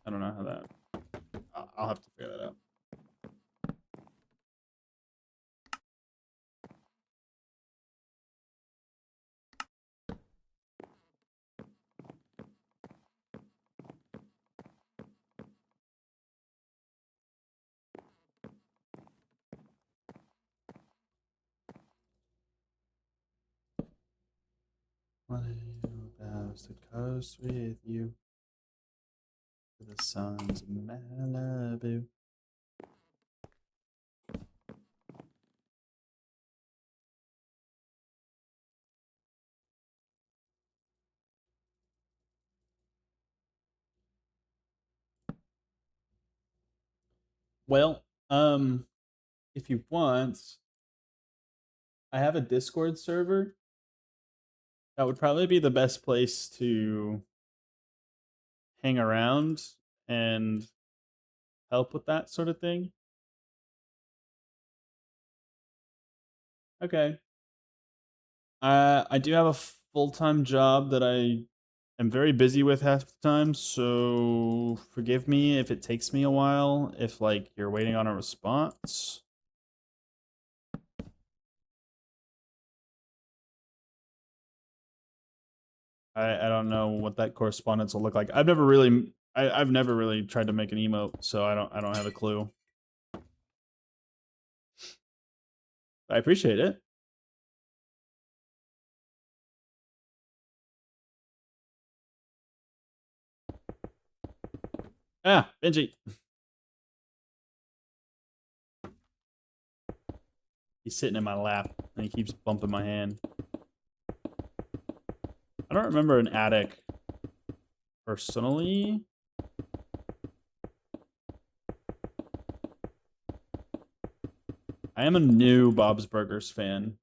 I don't know how that. I'll have to figure that out. What about to coast with you to the suns of Malibu? Well, if you want, I have a Discord server. That would probably be the best place to hang around and help with that sort of thing. Okay. I do have a full-time job that I am very busy with half the time, so forgive me if it takes me a while, if like you're waiting on a response. I don't know what that correspondence will look like. I've never really tried to make an emote, so I don't have a clue. I appreciate it. Ah, Benji. He's sitting in my lap and he keeps bumping my hand. I don't remember an attic personally. I am a new Bob's Burgers fan.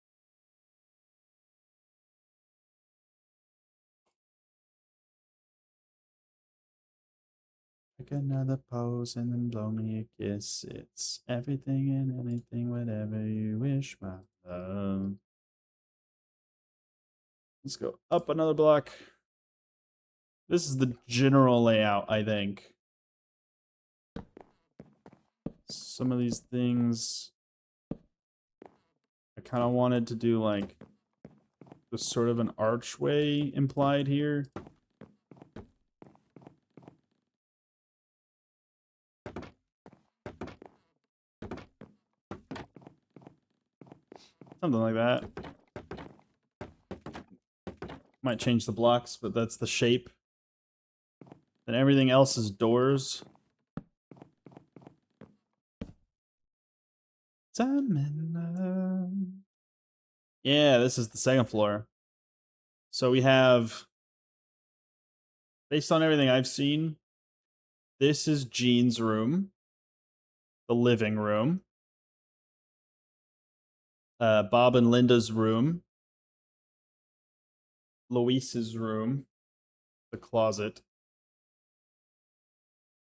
Take another pose and then blow me a kiss. It's everything and anything, whatever you wish, my love. Let's go up another block. This is the general layout, I think. Some of these things I kind of wanted to do like the sort of an archway implied here. Something like that. Might change the blocks, but that's the shape. And everything else is doors. Yeah, this is the second floor. So we have, based on everything I've seen, this is Jean's room, the living room. Bob and Linda's room, Luis's room, the closet,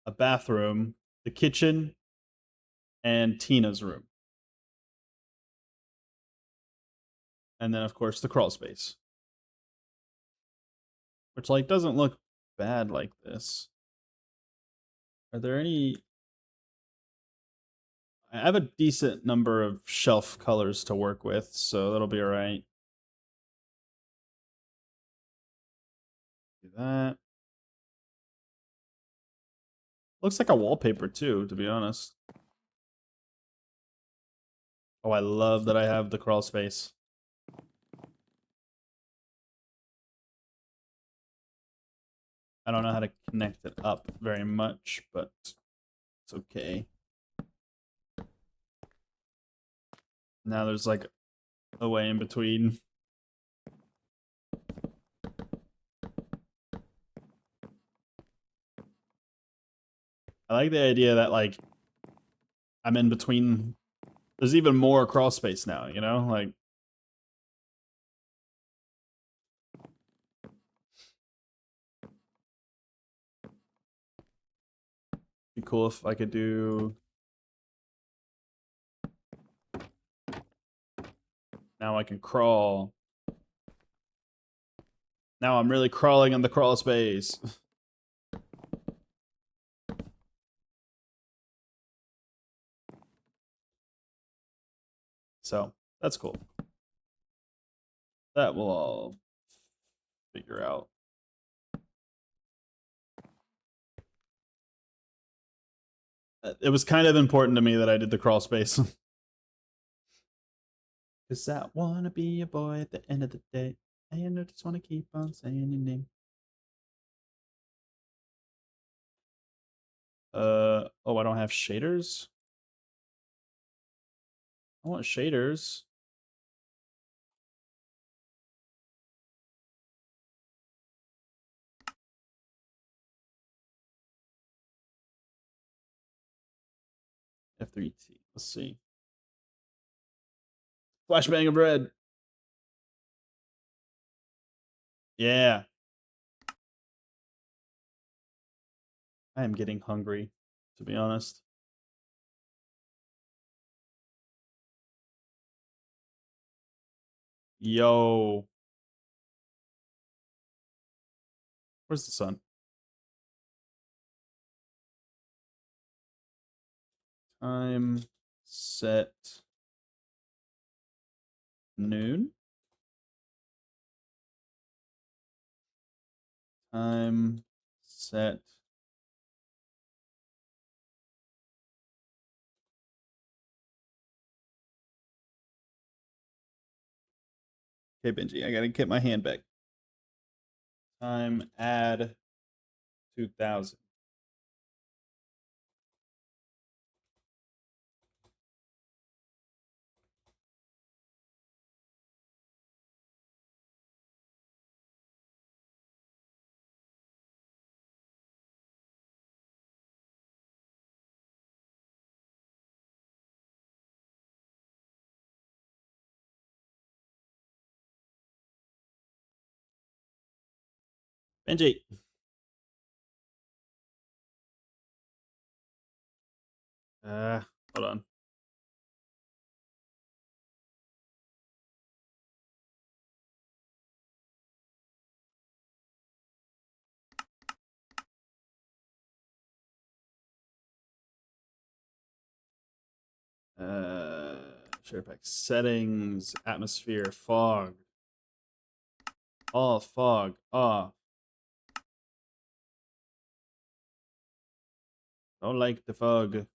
a bathroom, the kitchen, and Tina's room. And then, of course, the crawl space. Which, like, doesn't look bad like this. Are there any... I have a decent number of shelf colors to work with, so that'll be alright. Do that. Looks like a wallpaper, too, to be honest. Oh, I love that I have the crawl space. I don't know how to connect it up very much, but it's okay. Now there's like a way in between. I like the idea that like I'm in between. There's even more crawl space now, you know? Like Be cool if I could do. Now I can crawl. Now I'm really crawling in the crawl space. So that's cool. That will all figure out. It was kind of important to me that I did the crawl space. Cause I wanna be a boy at the end of the day. And I just wanna keep on saying your name. Oh, I don't have shaders? I want shaders. F3T. Let's see. Flashbang of red. Yeah. I am getting hungry, to be honest. Yo. Where's the sun? Time set noon. Time set. Okay, Benji, I gotta get my hand back. Time add 2000. Benji. Hold on. Share pack settings, atmosphere, fog. All fog off. Don't like the fog.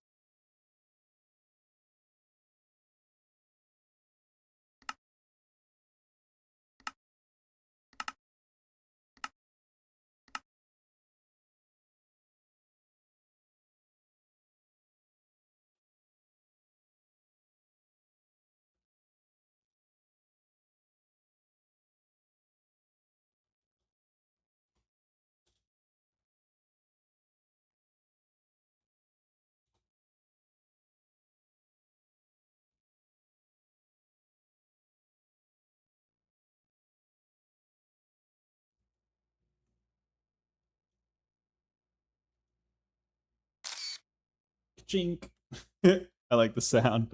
Chink. I like the sound.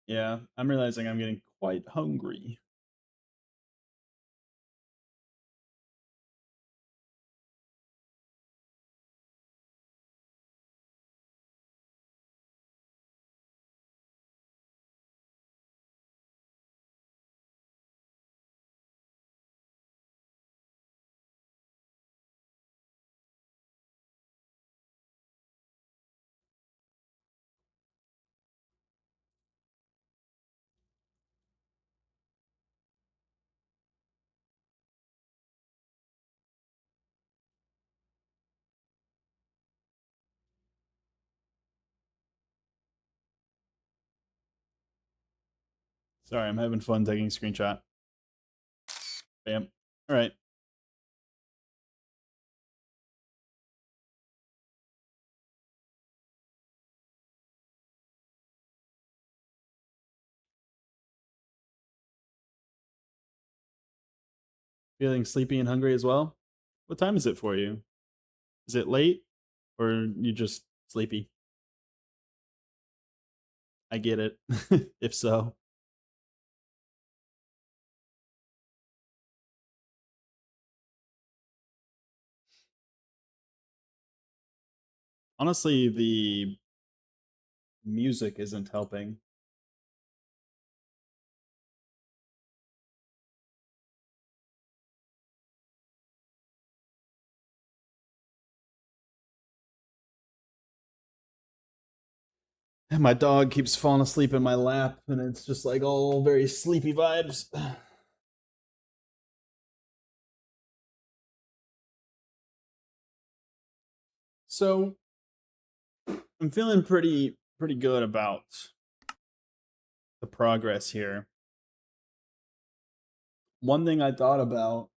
Yeah, I'm realizing I'm getting quite hungry. Sorry, I'm having fun taking a screenshot. Bam. All right. Feeling sleepy and hungry as well? What time is it for you? Is it late or you just sleepy? I get it. If so. Honestly, the music isn't helping. And my dog keeps falling asleep in my lap, and it's just like all very sleepy vibes. So I'm feeling pretty good about the progress here. One thing I thought about,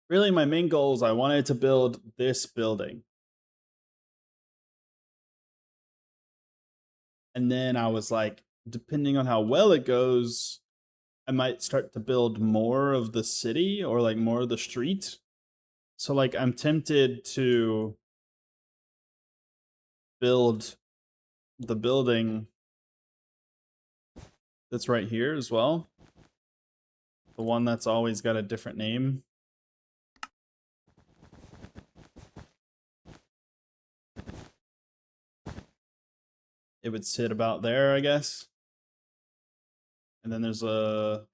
really my main goal is I wanted to build this building. And then I was like, depending on how well it goes, I might start to build more of the city or like more of the street. So like I'm tempted to build the building that's right here as well. The one that's always got a different name. It would sit about there, I guess. And then there's a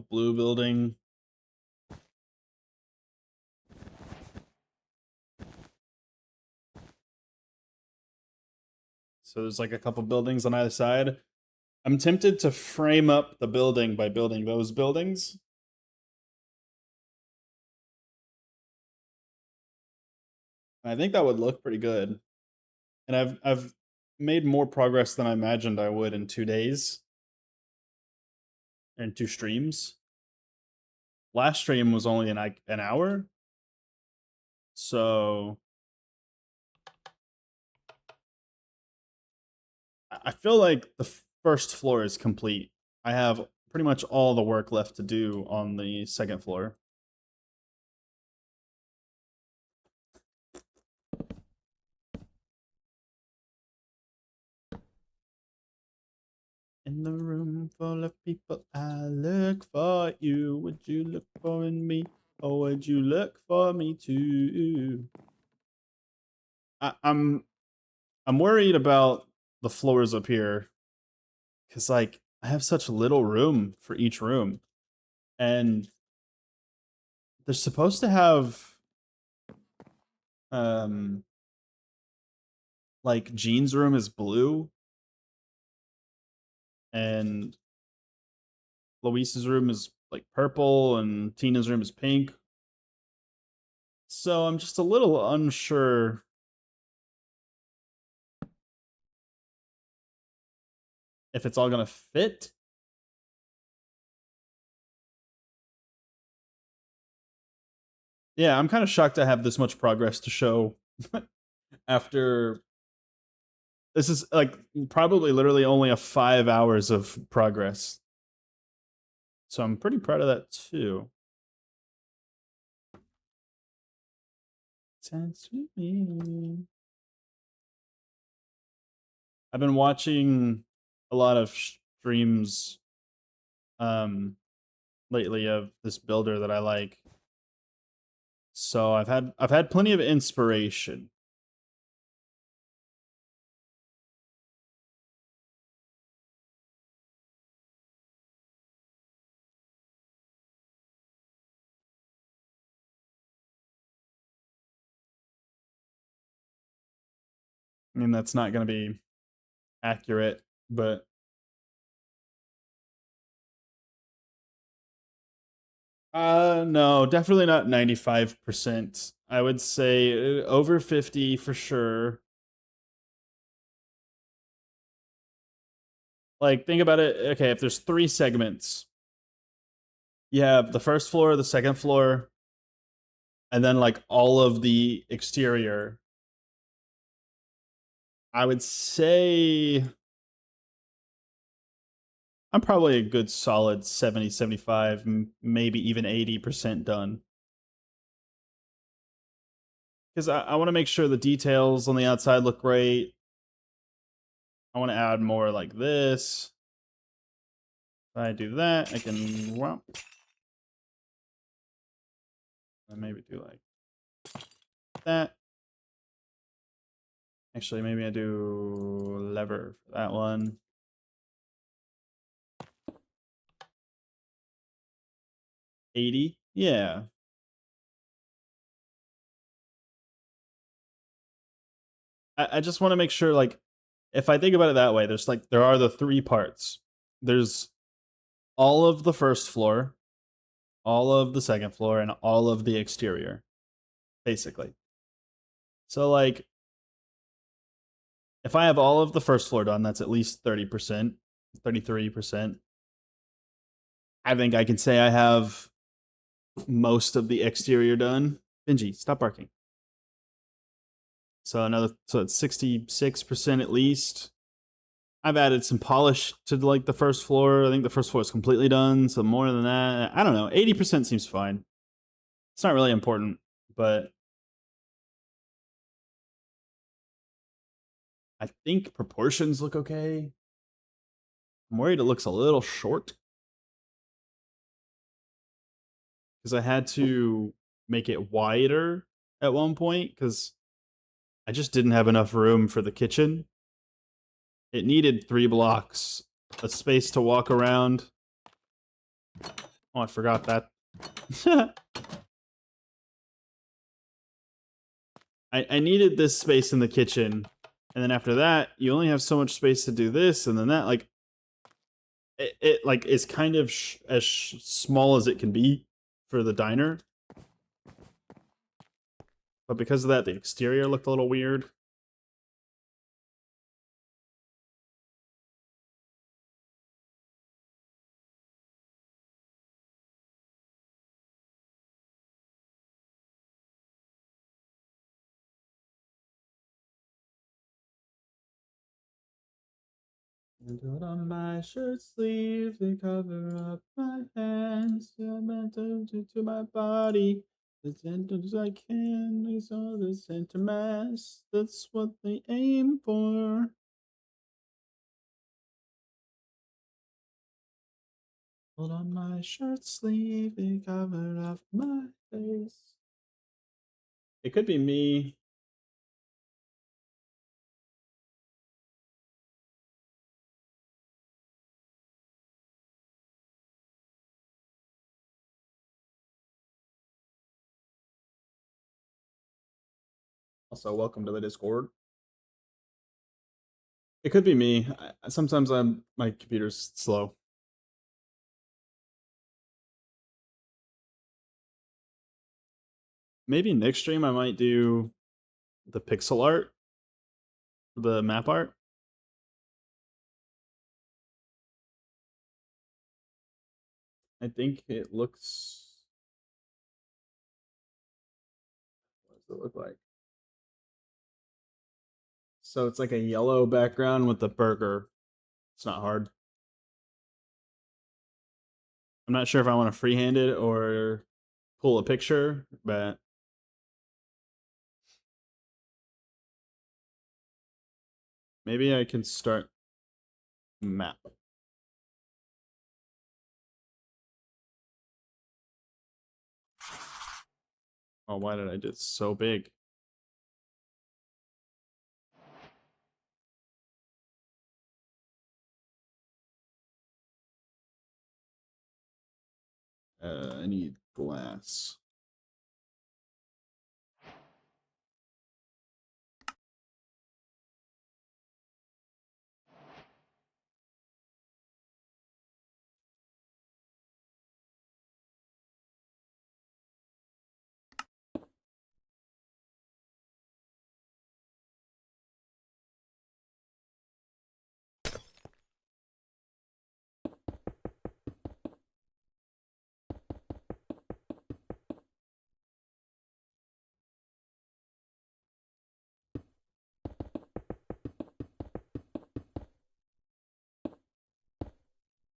blue building. So there's like a couple buildings on either side. I'm tempted to frame up the building by building those buildings. I think that would look pretty good. And I've made more progress than I imagined I would in 2 days and 2 streams. Last stream was only an hour, so I feel like the first floor is complete. I have pretty much all the work left to do on the second floor. In the room full of people, I look for you. Would you look for me, or would you look for me too? I'm worried about the floors up here because like I have such little room for each room, and they're supposed to have um like Jean's room is blue and Luis's room is like purple and Tina's room is pink. So I'm just a little unsure if it's all gonna fit. Yeah, I'm kind of shocked I have this much progress to show after this is like probably literally only a 5 hours of progress. So I'm pretty proud of that too. Dance with me. I've been watching a lot of streams lately of this builder that I like. So I've had plenty of inspiration. I mean that's not going to be accurate, but no, definitely not 95%. I would say over 50 for sure. Like think about it. Okay, if there's 3 segments, you have the first floor, the second floor, and then like all of the exterior. I would say I'm probably a good solid 70, 75, maybe even 80% done. Because I want to make sure the details on the outside look great. I want to add more like this. If I do that, I can, well, maybe do like that. Actually, maybe I do lever for that one. 80? Yeah. I just want to make sure, like, if I think about it that way, there's like, there are the three parts. There's all of the first floor, all of the second floor, and all of the exterior, basically. So, like, if I have all of the first floor done, that's at least 30%, 33%. I think I can say I have most of the exterior done. Benji, stop barking. So it's 66% at least. I've added some polish to like the first floor. I think the first floor is completely done. So more than that, I don't know. 80% seems fine. It's not really important, but I think proportions look okay. I'm worried it looks a little short because I had to make it wider at one point because I just didn't have enough room for the kitchen. It needed 3 blocks, a space to walk around. Oh, I forgot that. I needed this space in the kitchen, and then after that, you only have so much space to do this, and then that. Like, it like is kind of as small as it can be for the diner, but because of that, the exterior looked a little weird. And put on my shirt sleeve to cover up my hands. I meant to my body. As gentle as I can, is all the center mass. That's what they aim for. Hold on my shirt sleeve to cover up my face. It could be me. Also, welcome to the Discord. It could be me. Sometimes my computer's slow. Maybe next stream I might do the pixel art, the map art. I think it looks. What does it look like? So it's like a yellow background with the burger. It's not hard. I'm not sure if I want to freehand it or pull a picture, but maybe I can start map. Oh, why did I do it so big? I need glass.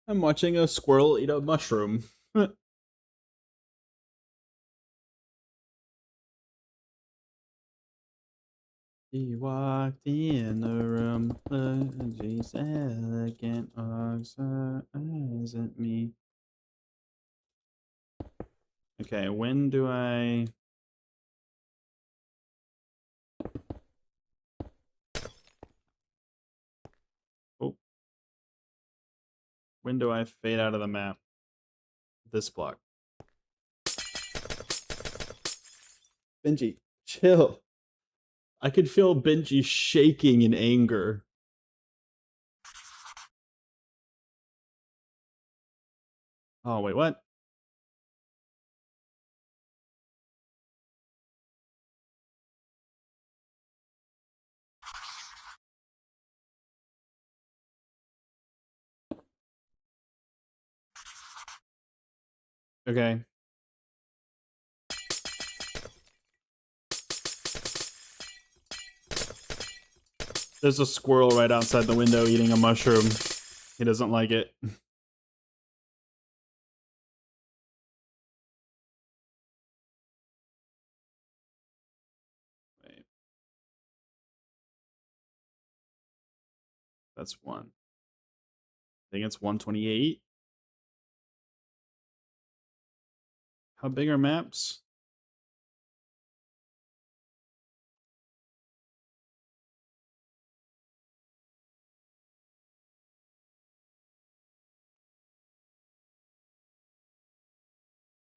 I'm watching a squirrel eat a mushroom. He walked in the room, she's elegant, looks her eyes at me. Okay, when do I... Oh. When do I fade out of the map? This block. Benji, chill. I could feel Benji shaking in anger. Oh, wait, what? Okay. There's a squirrel right outside the window eating a mushroom. He doesn't like it. Wait. That's one. I think it's 128. How big are maps?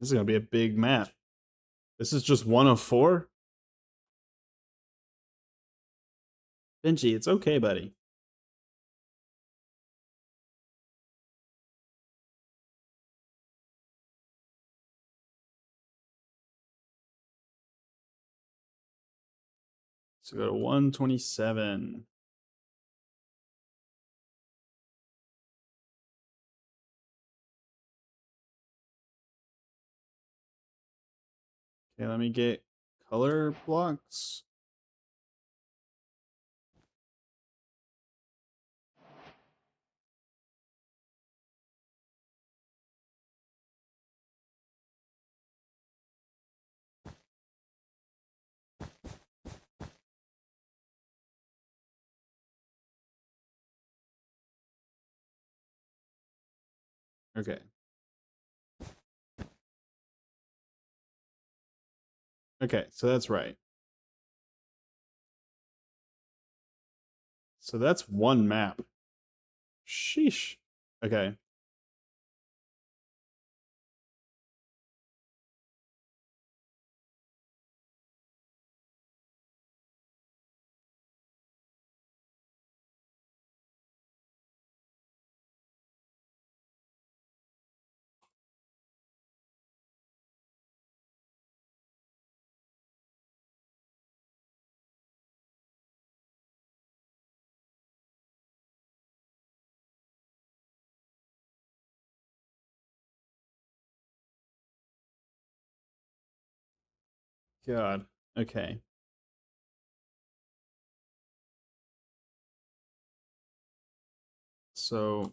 This is gonna be a big map. This is just one of four? Benji, it's okay, buddy. So go to 127. Okay, let me get color blocks. Okay. Okay, so that's right. So that's one map. Sheesh. Okay. God. Okay. So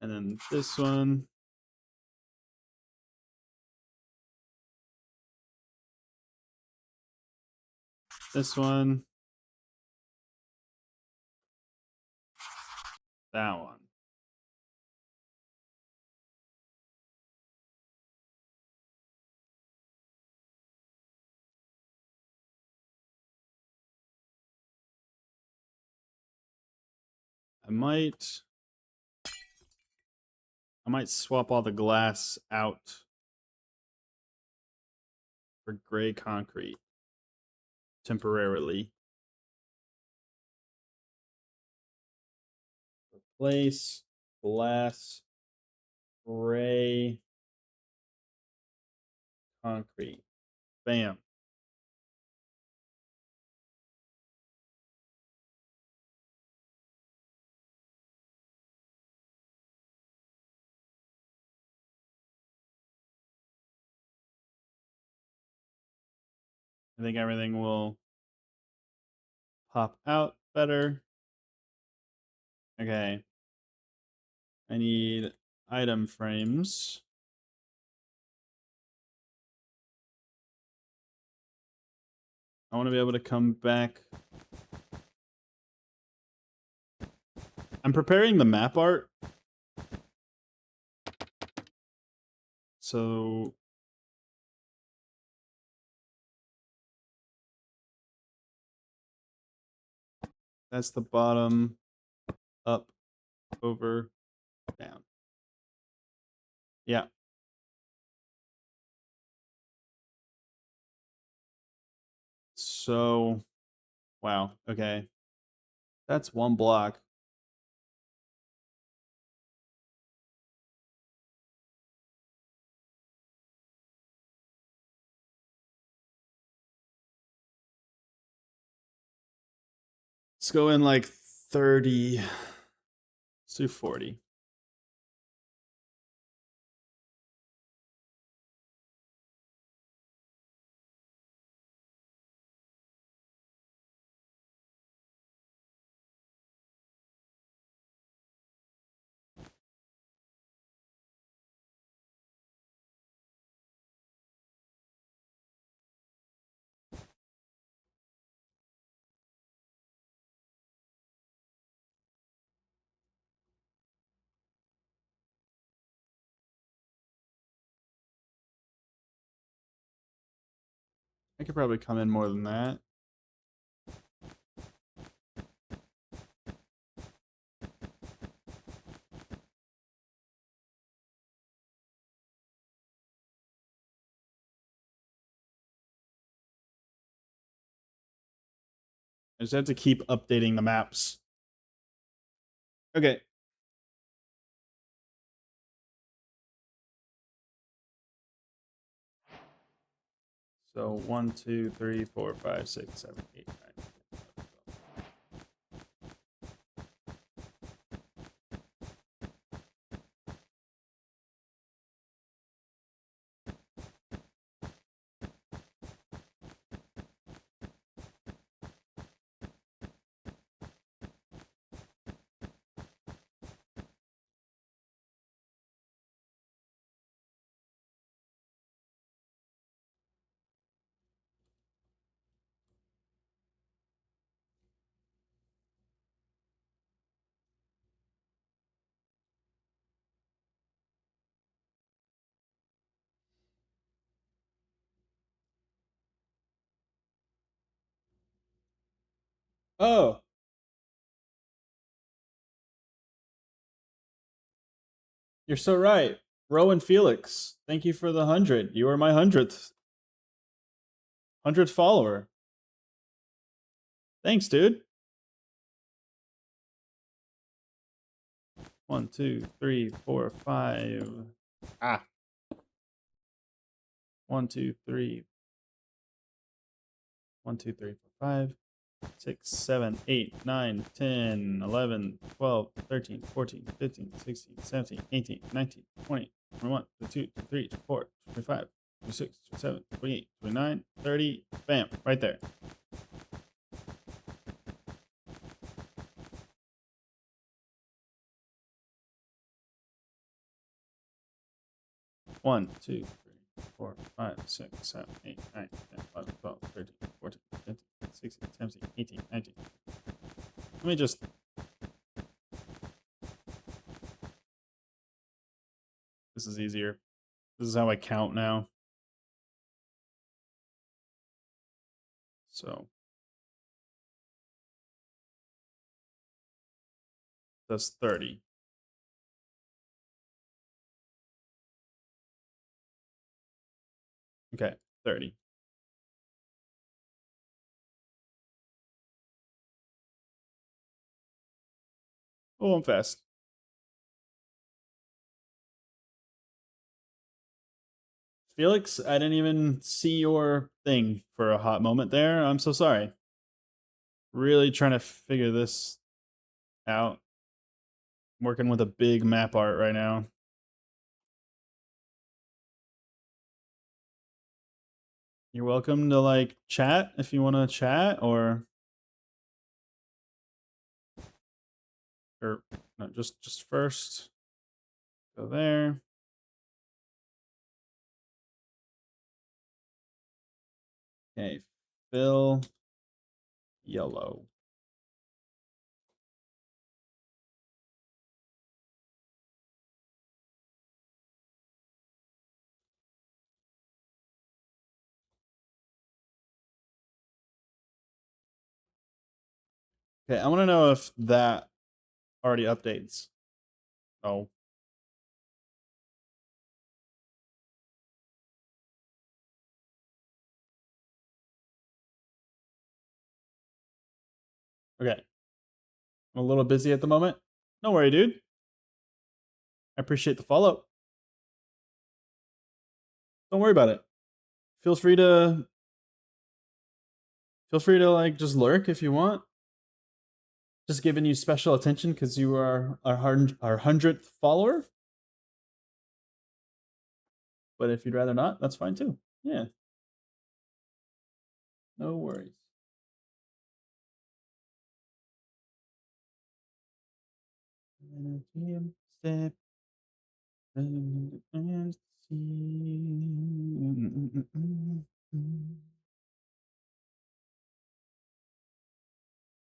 and then this one. This one. That one. I might swap all the glass out for gray concrete temporarily. Replace glass gray concrete. Bam. I think everything will pop out better. Okay. I need item frames. I want to be able to come back. I'm preparing the map art. So that's the bottom, up, over, down. Yeah. So, wow. Okay. That's one block. Let's go in like 30. Let's do 40. I could probably come in more than that. I just have to keep updating the maps. Okay. So 1, 2, 3, 4, 5, 6, 7, 8, 9, 10, 11, 12. Oh, you're so right. Rowan Felix, thank you for the 100. You are my 100th follower. Thanks, dude. 1, 2, 3, 4, 5. Ah. 1, 2, 3. 1, 2, 3, 4, 5. 6, 7, 8, 9, 10, 11, 12, 13, 14, 15, 16, 17, 18, 19, 20, 21, 22, 23, 24, 25, 26, 27, 28, 29, 30. Bam, right there. One, two, three, 4, 5, 6, 7, 8, 9, 10, 11, 12, 13, 14, 15, 16, 17, 18, 19. Let me just... This is easier. This is how I count now. So that's 30. Okay, 30. Oh, I'm fast. Felix, I didn't even see your thing for a hot moment there. I'm so sorry. Really trying to figure this out. I'm working with a big map art right now. You're welcome to like chat if you want to chat or no, just first go there. Okay, fill yellow. Okay, I want to know if that already updates. Oh. Okay. I'm a little busy at the moment. No worry, dude. I appreciate the follow. Don't worry about it. Feel free to like just lurk if you want. Just giving you special attention because you are our 100th follower. But if you'd rather not, that's fine too. Yeah. No worries. Step and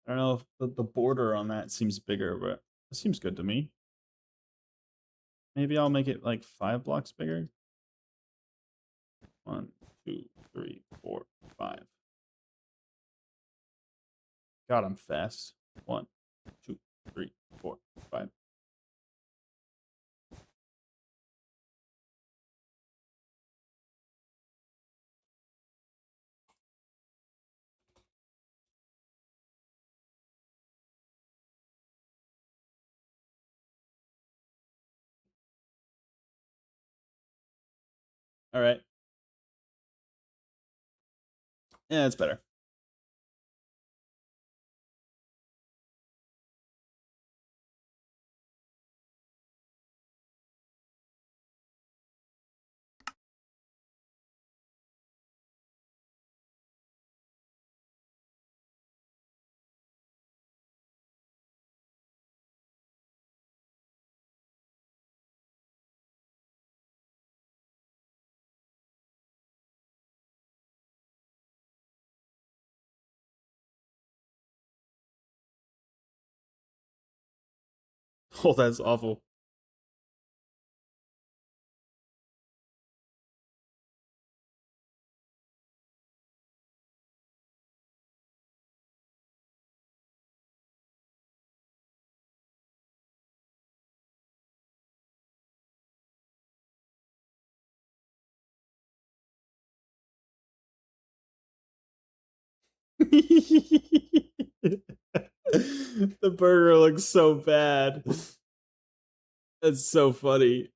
I don't know if the border on that seems bigger, but it seems good to me. Maybe I'll make it like 5 blocks bigger. 1, 2, 3, 4, 5. God, I'm fast. 1, 2, 3, 4, 5. All right. Yeah, it's better. Oh, that's awful. The burger looks so bad. That's so funny.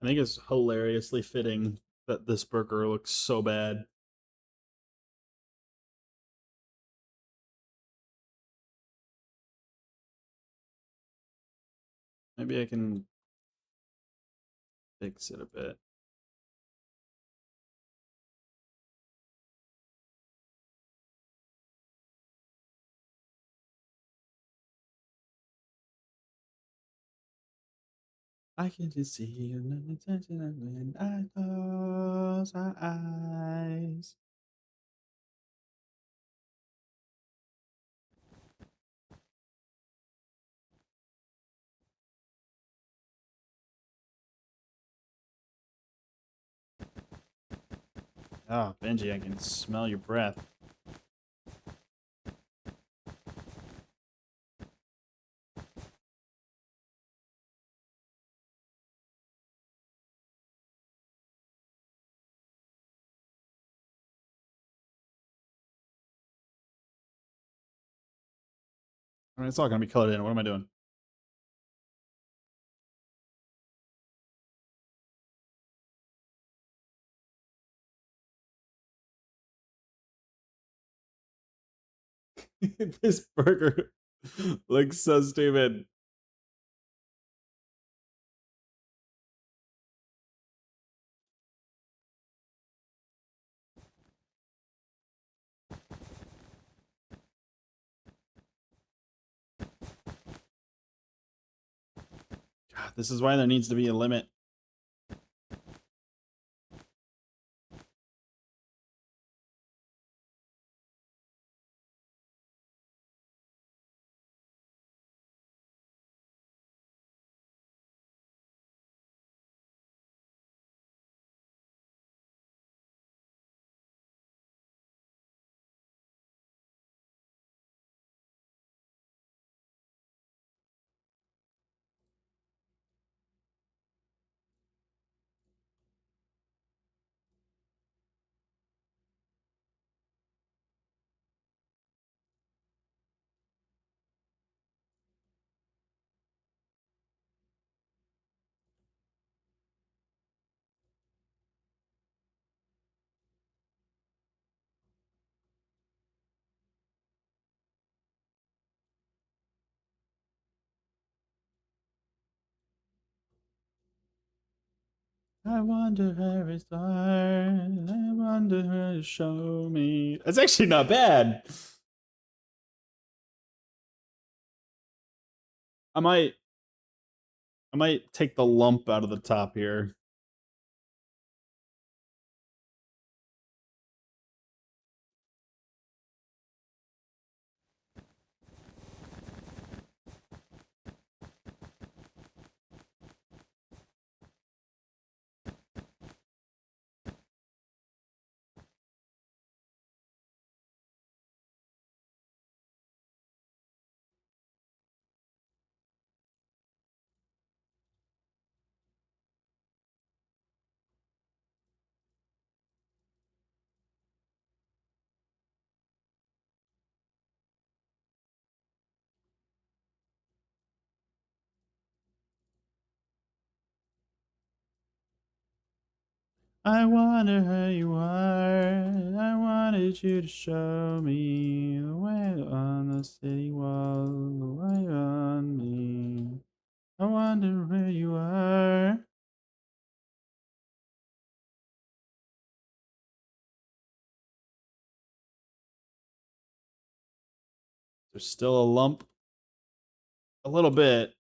I think it's hilariously fitting that this burger looks so bad. Maybe I can fix it a bit. I can just see you in the attention when I close my eyes. Oh, Benji, I can smell your breath. I mean, it's all gonna be colored in. What am I doing? This burger looks so stupid. God, this is why there needs to be a limit. I wonder where it started. I wonder where to show me. That's actually not bad. I might take the lump out of the top here. I wonder where you are. I wanted you to show me the way on the city wall, the way on me. I wonder where you are. There's still a lump. A little bit.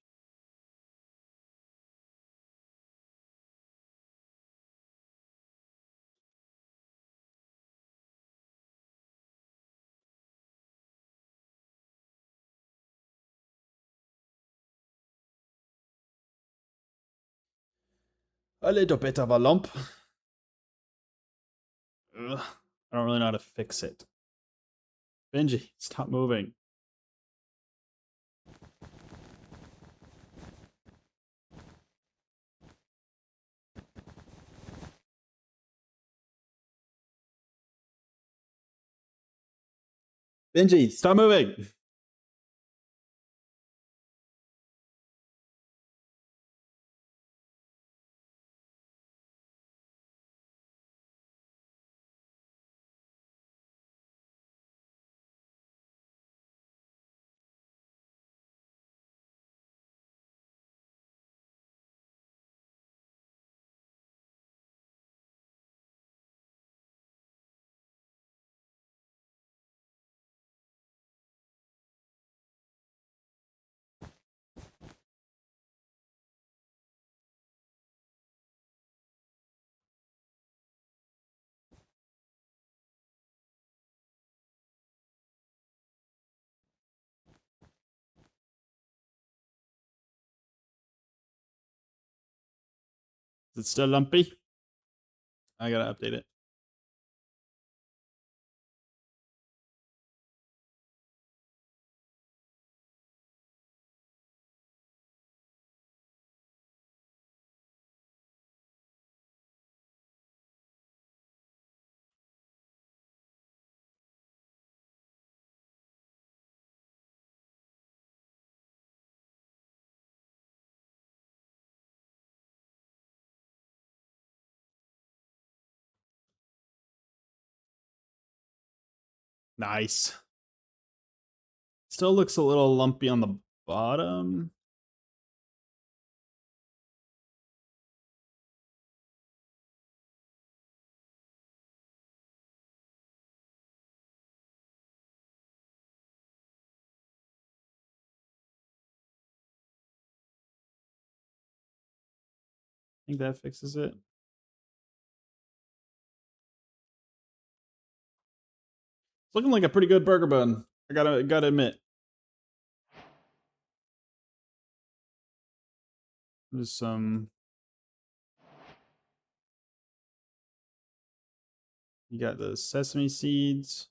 A little bit of a lump. Ugh. I don't really know how to fix it. Benji, stop moving. Benji, stop moving. Is it still lumpy? I gotta update it. Nice. Still looks a little lumpy on the bottom. I think that fixes it. It's looking like a pretty good burger bun. I gotta admit. There's some. You got the sesame seeds.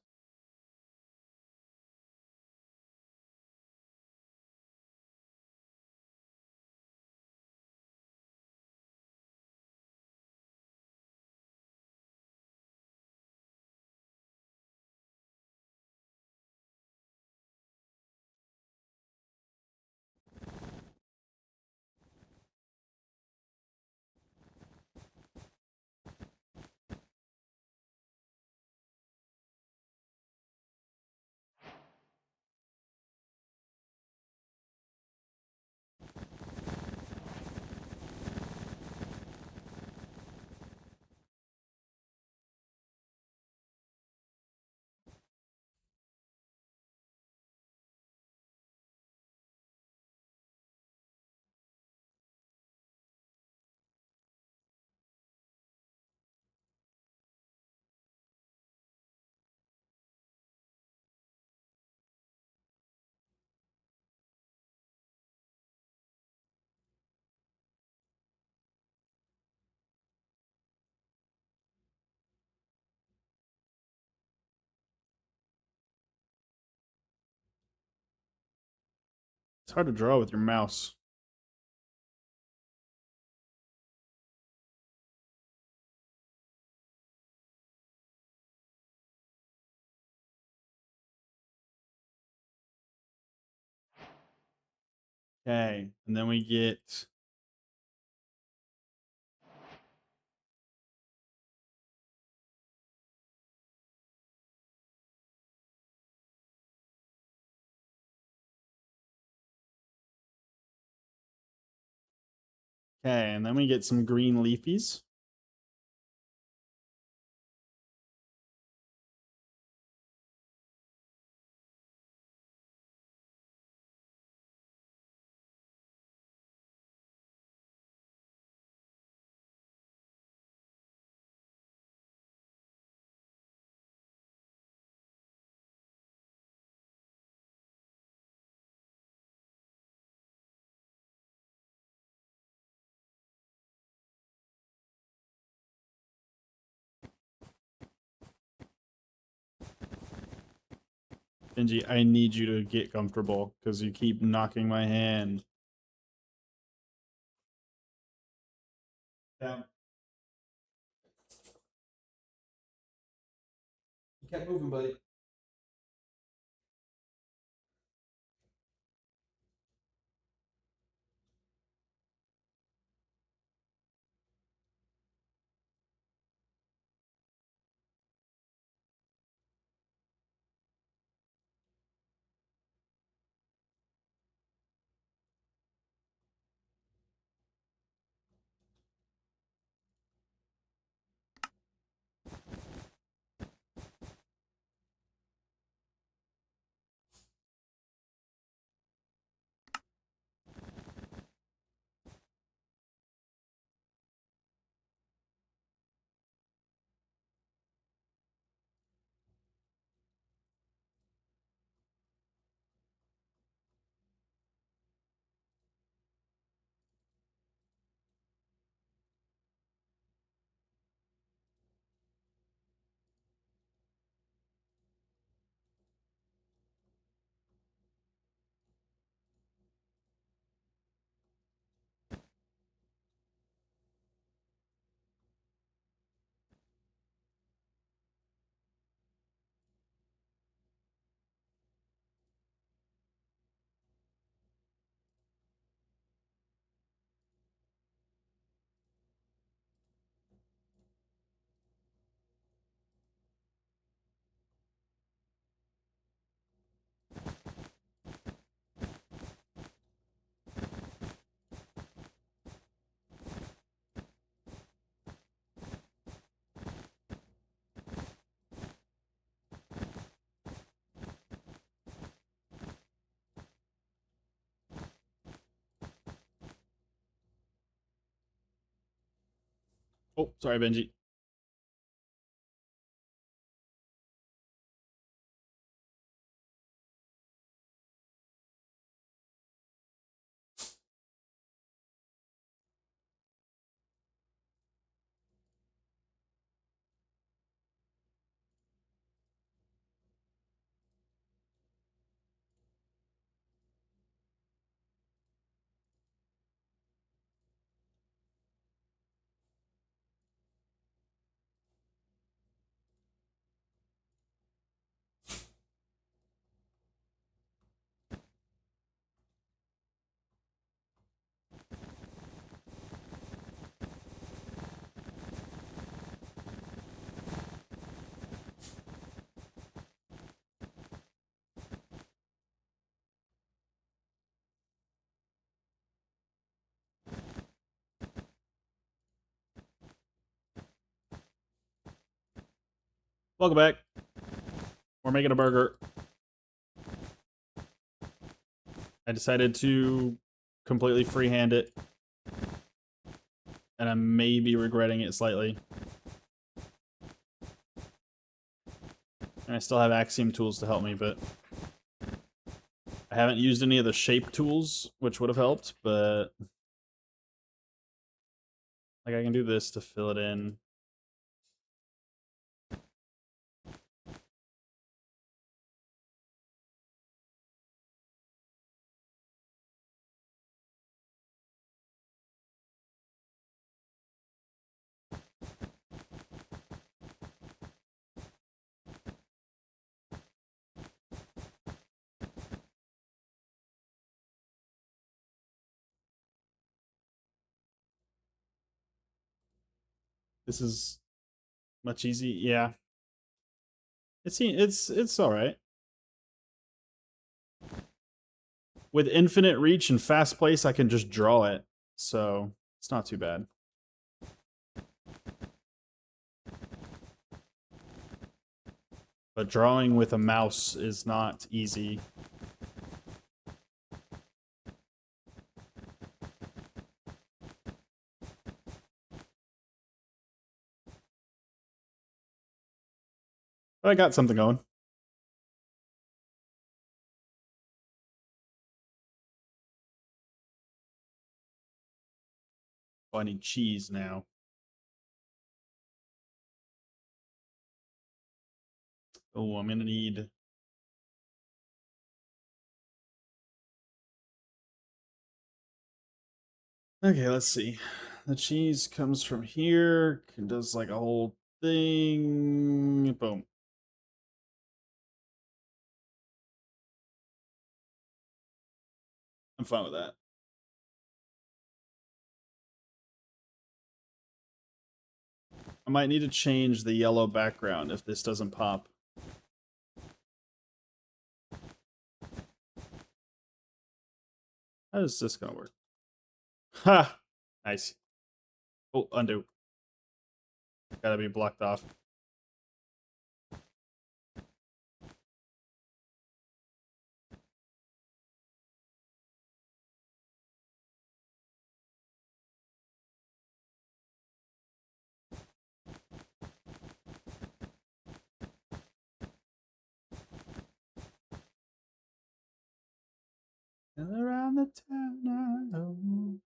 It's hard to draw with your mouse. Okay, and then we get. Okay, and then we get some green leafies. Benji, I need you to get comfortable because you keep knocking my hand. Down. You kept moving, buddy. Oh, sorry, Benji. Welcome back. We're making a burger. I decided to completely freehand it. And I may be regretting it slightly. And I still have Axiom tools to help me, but I haven't used any of the shape tools, which would have helped, but like I can do this to fill it in. This is much easy. Yeah. It's all right. With infinite reach and fast place, I can just draw it. So, it's not too bad. But drawing with a mouse is not easy. But I got something going. Oh, I need cheese now. Oh, I'm gonna need... Okay, let's see. The cheese comes from here, does like a whole thing. Boom. I'm fine with that. I might need to change the yellow background if this doesn't pop. How is this gonna work? Ha! Nice. Oh, undo. Gotta be blocked off. And around the town I know.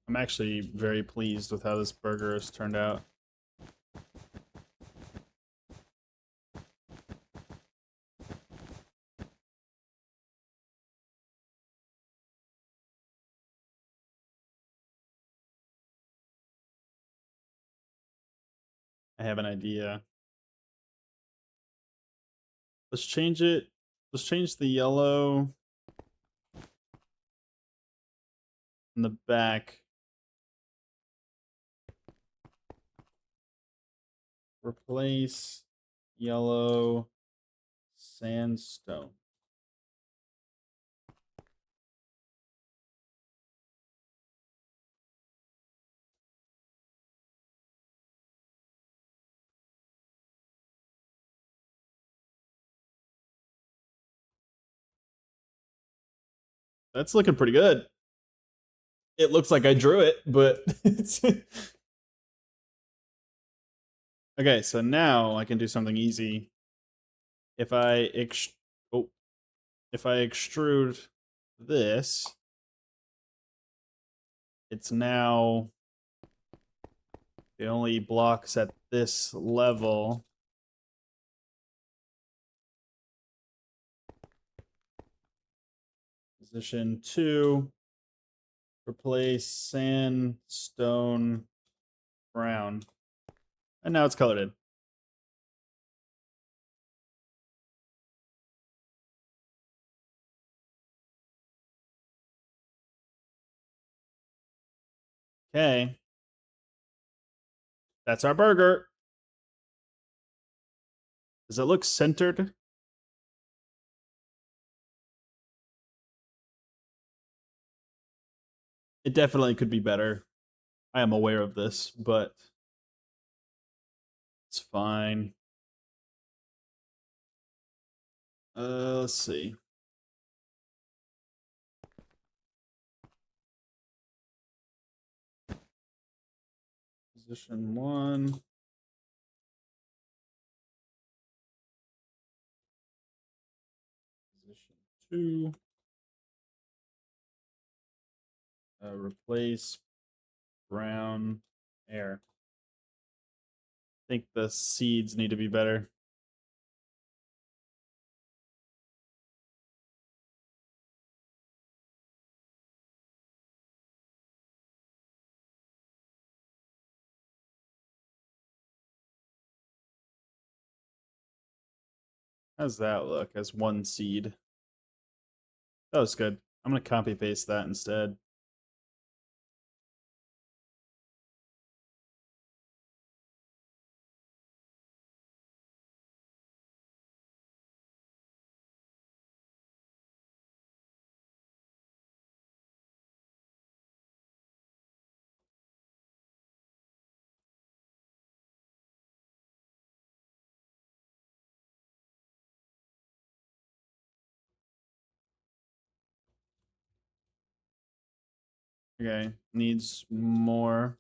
I'm actually very pleased with how this burger has turned out. I have an idea. Let's change it. Let's change the yellow in the back. Replace yellow sandstone. That's looking pretty good. It looks like I drew it, but it's okay. So now I can do something easy. If I oh, if I extrude this, it's now the only blocks at this level. Position 2, replace sandstone brown. And now it's colored in. Okay. That's our burger. Does it look centered? It definitely could be better. I am aware of this, but it's fine. Let's see. Position 1. Position 2. Replace brown air. I think the seeds need to be better. How's that look as one seed? That was good. I'm going to copy paste that instead. Okay, needs more.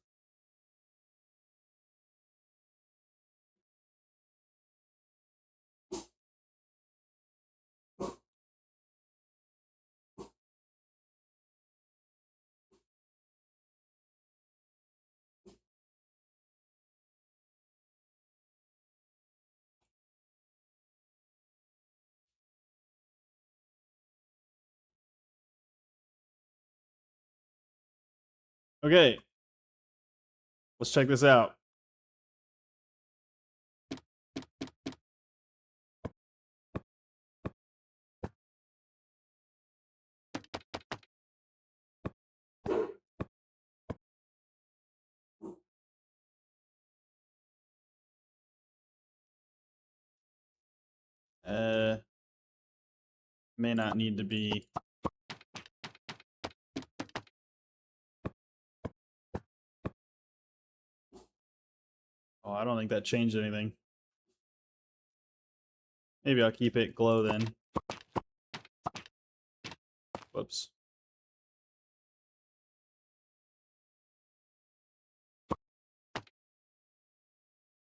Okay, let's check this out. May not need to be. Oh, I don't think that changed anything. Maybe I'll keep it glow then. Whoops.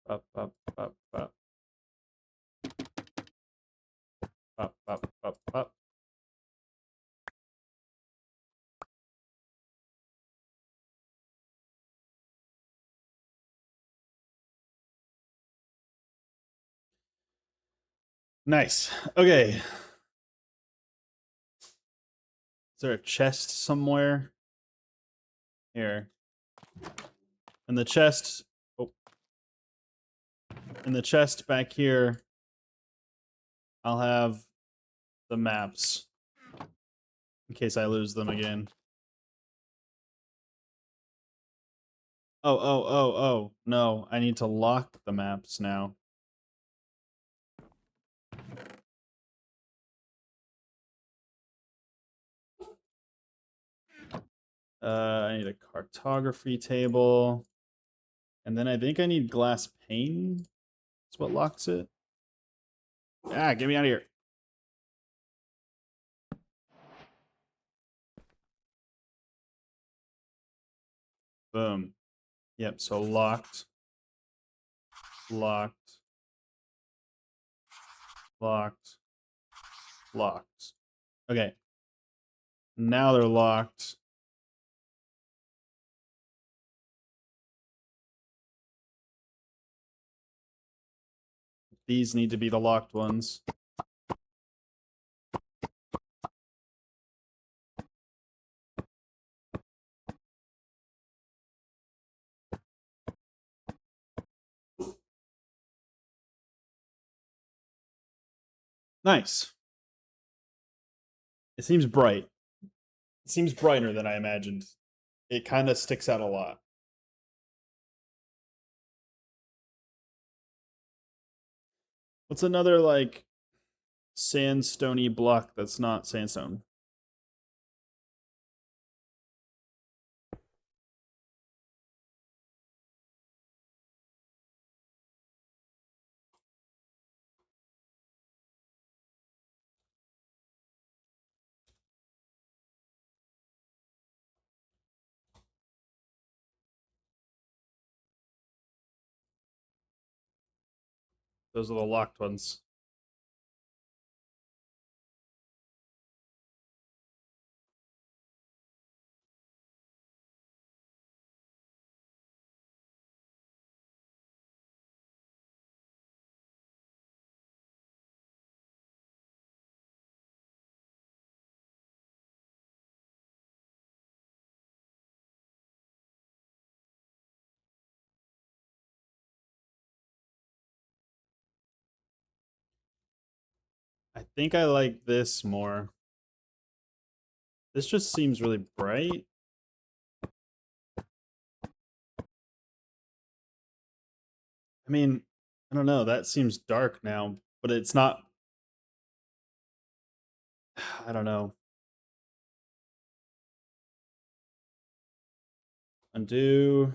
Up, up, up, up. Up, up, up, up. Nice. Okay. Is there a chest somewhere? Here. In the chest. Oh. In the chest back here, I'll have the maps. In case I lose them again. Oh. No, I need to lock the maps now. I need a cartography table. And then I think I need glass pane. That's what locks it. Ah, get me out of here. Boom. Yep, so locked. Locked. Locked. Locked. Okay. Now they're locked. These need to be the locked ones. Nice. It seems bright. It seems brighter than I imagined. It kind of sticks out a lot. What's another like sandstony block that's not sandstone? Those are the locked ones. I think I like this more. This just seems really bright. I mean, I don't know. That seems dark now, but it's not. I don't know. Undo.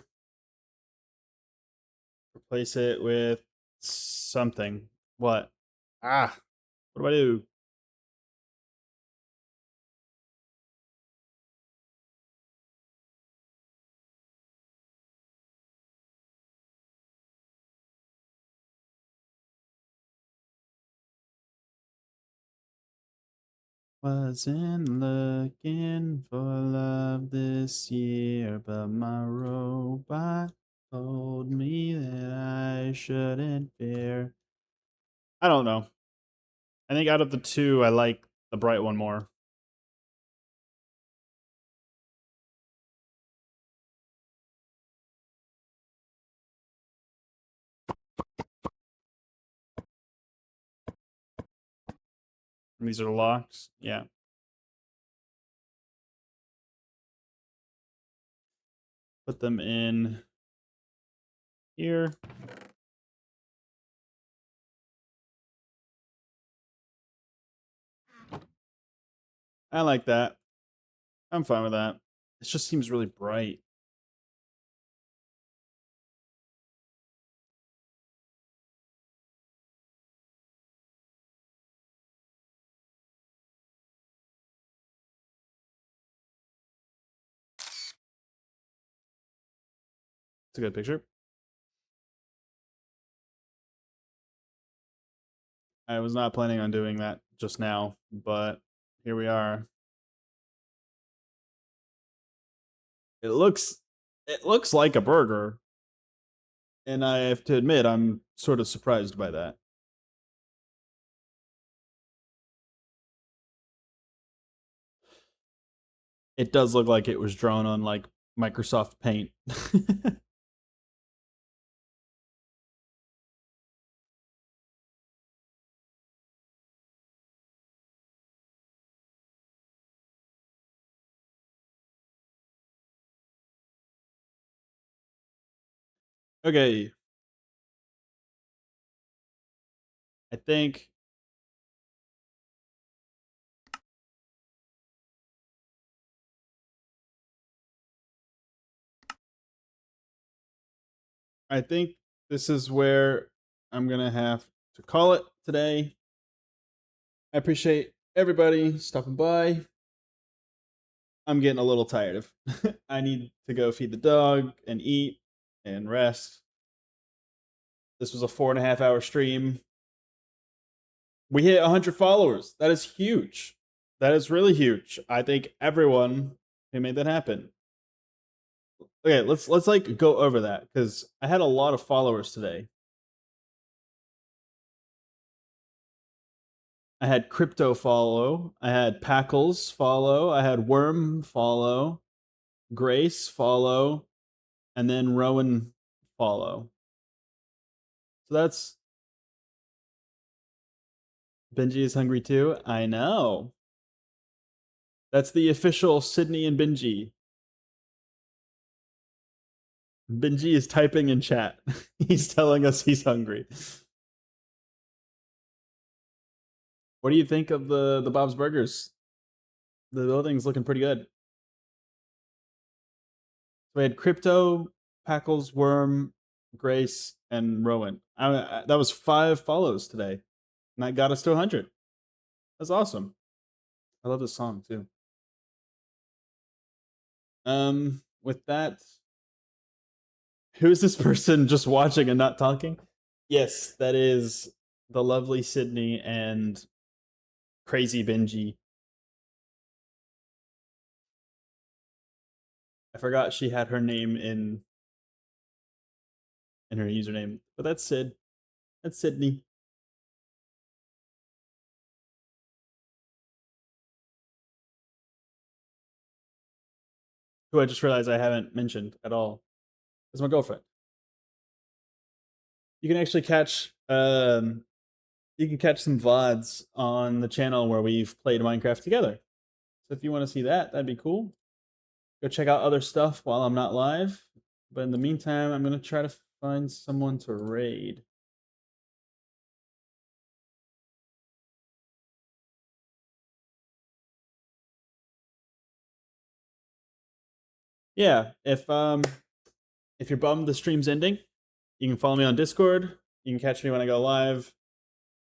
Replace it with something. What? Ah. What do I do? Wasn't looking for love this year, but my robot told me that I shouldn't fear. I don't know. I think out of the two, I like the bright one more. And these are locked. Yeah. Put them in here. I like that. I'm fine with that. It just seems really bright. It's a good picture. I was not planning on doing that just now, but here we are. It looks like a burger, and I have to admit I'm sort of surprised by that. It does look like it was drawn on like Microsoft Paint. Okay. I think I think this is where I'm going to have to call it today. I appreciate everybody stopping by. I'm getting a little tired of. I need to go feed the dog and eat and rest. This was a 4.5 hour stream. We hit 100 followers. That is huge. That is really huge. I thank everyone who made that happen. Okay, let's like go over that because I had a lot of followers today. I had Crypto follow, I had Packles follow, I had Worm follow, Grace follow, and then Rowan follow. So that's Benji is hungry too. I know. That's the official Sydney and Benji. Benji is typing in chat. He's telling us he's hungry. What do you think of the Bob's Burgers? The building's looking pretty good. So we had Crypto, Packles, Worm, Grace, and Rowan. That was 5 follows today, and that got us to 100. That's awesome. I love this song too. With that, who is this person just watching and not talking? Yes, that is the lovely Sydney and crazy Benji. I forgot she had her name in her username, but that's Sid. That's Sydney. Who I just realized I haven't mentioned at all. Is my girlfriend. You can actually catch you can catch some VODs on the channel where we've played Minecraft together. So if you want to see that, that'd be cool. Go check out other stuff while I'm not live. But in the meantime, I'm gonna try to find someone to raid. Yeah, if you're bummed the stream's ending, you can follow me on Discord. You can catch me when I go live.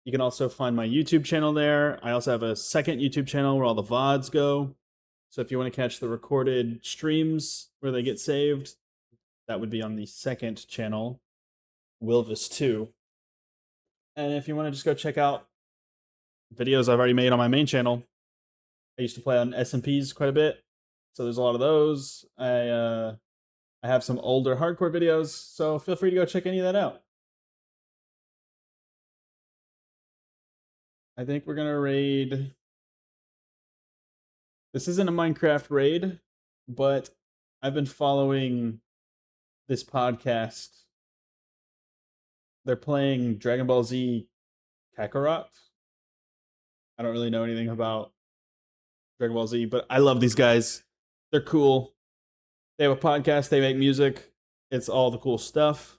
You can also find my YouTube channel there. I also have a second YouTube channel where all the VODs go. So if you want to catch the recorded streams where they get saved, that would be on the second channel, Wilvis 2. And if you want to just go check out videos I've already made on my main channel, I used to play on SMPs quite a bit. So there's a lot of those. I have some older hardcore videos, so feel free to go check any of that out. I think we're gonna raid. This isn't a Minecraft raid, but I've been following this podcast. They're playing Dragon Ball Z Kakarot. I don't really know anything about Dragon Ball Z, but I love these guys. They're cool. They have a podcast, they make music. It's all the cool stuff.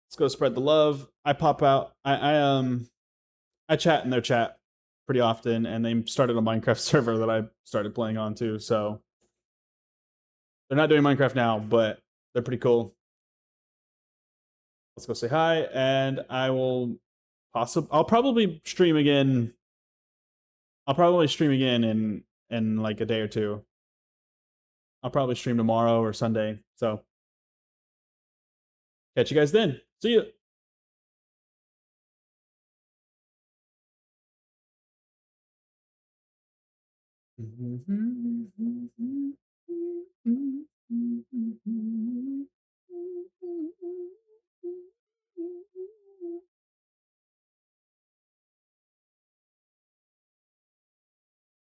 Let's go spread the love. I pop out. I chat in their chat pretty often, and they started a Minecraft server that I started playing on too. So they're not doing Minecraft now, but they're pretty cool. Let's go say hi, and I'll probably stream again. I'll probably stream again in like a day or two. I'll probably stream tomorrow or Sunday. So catch you guys then. See you.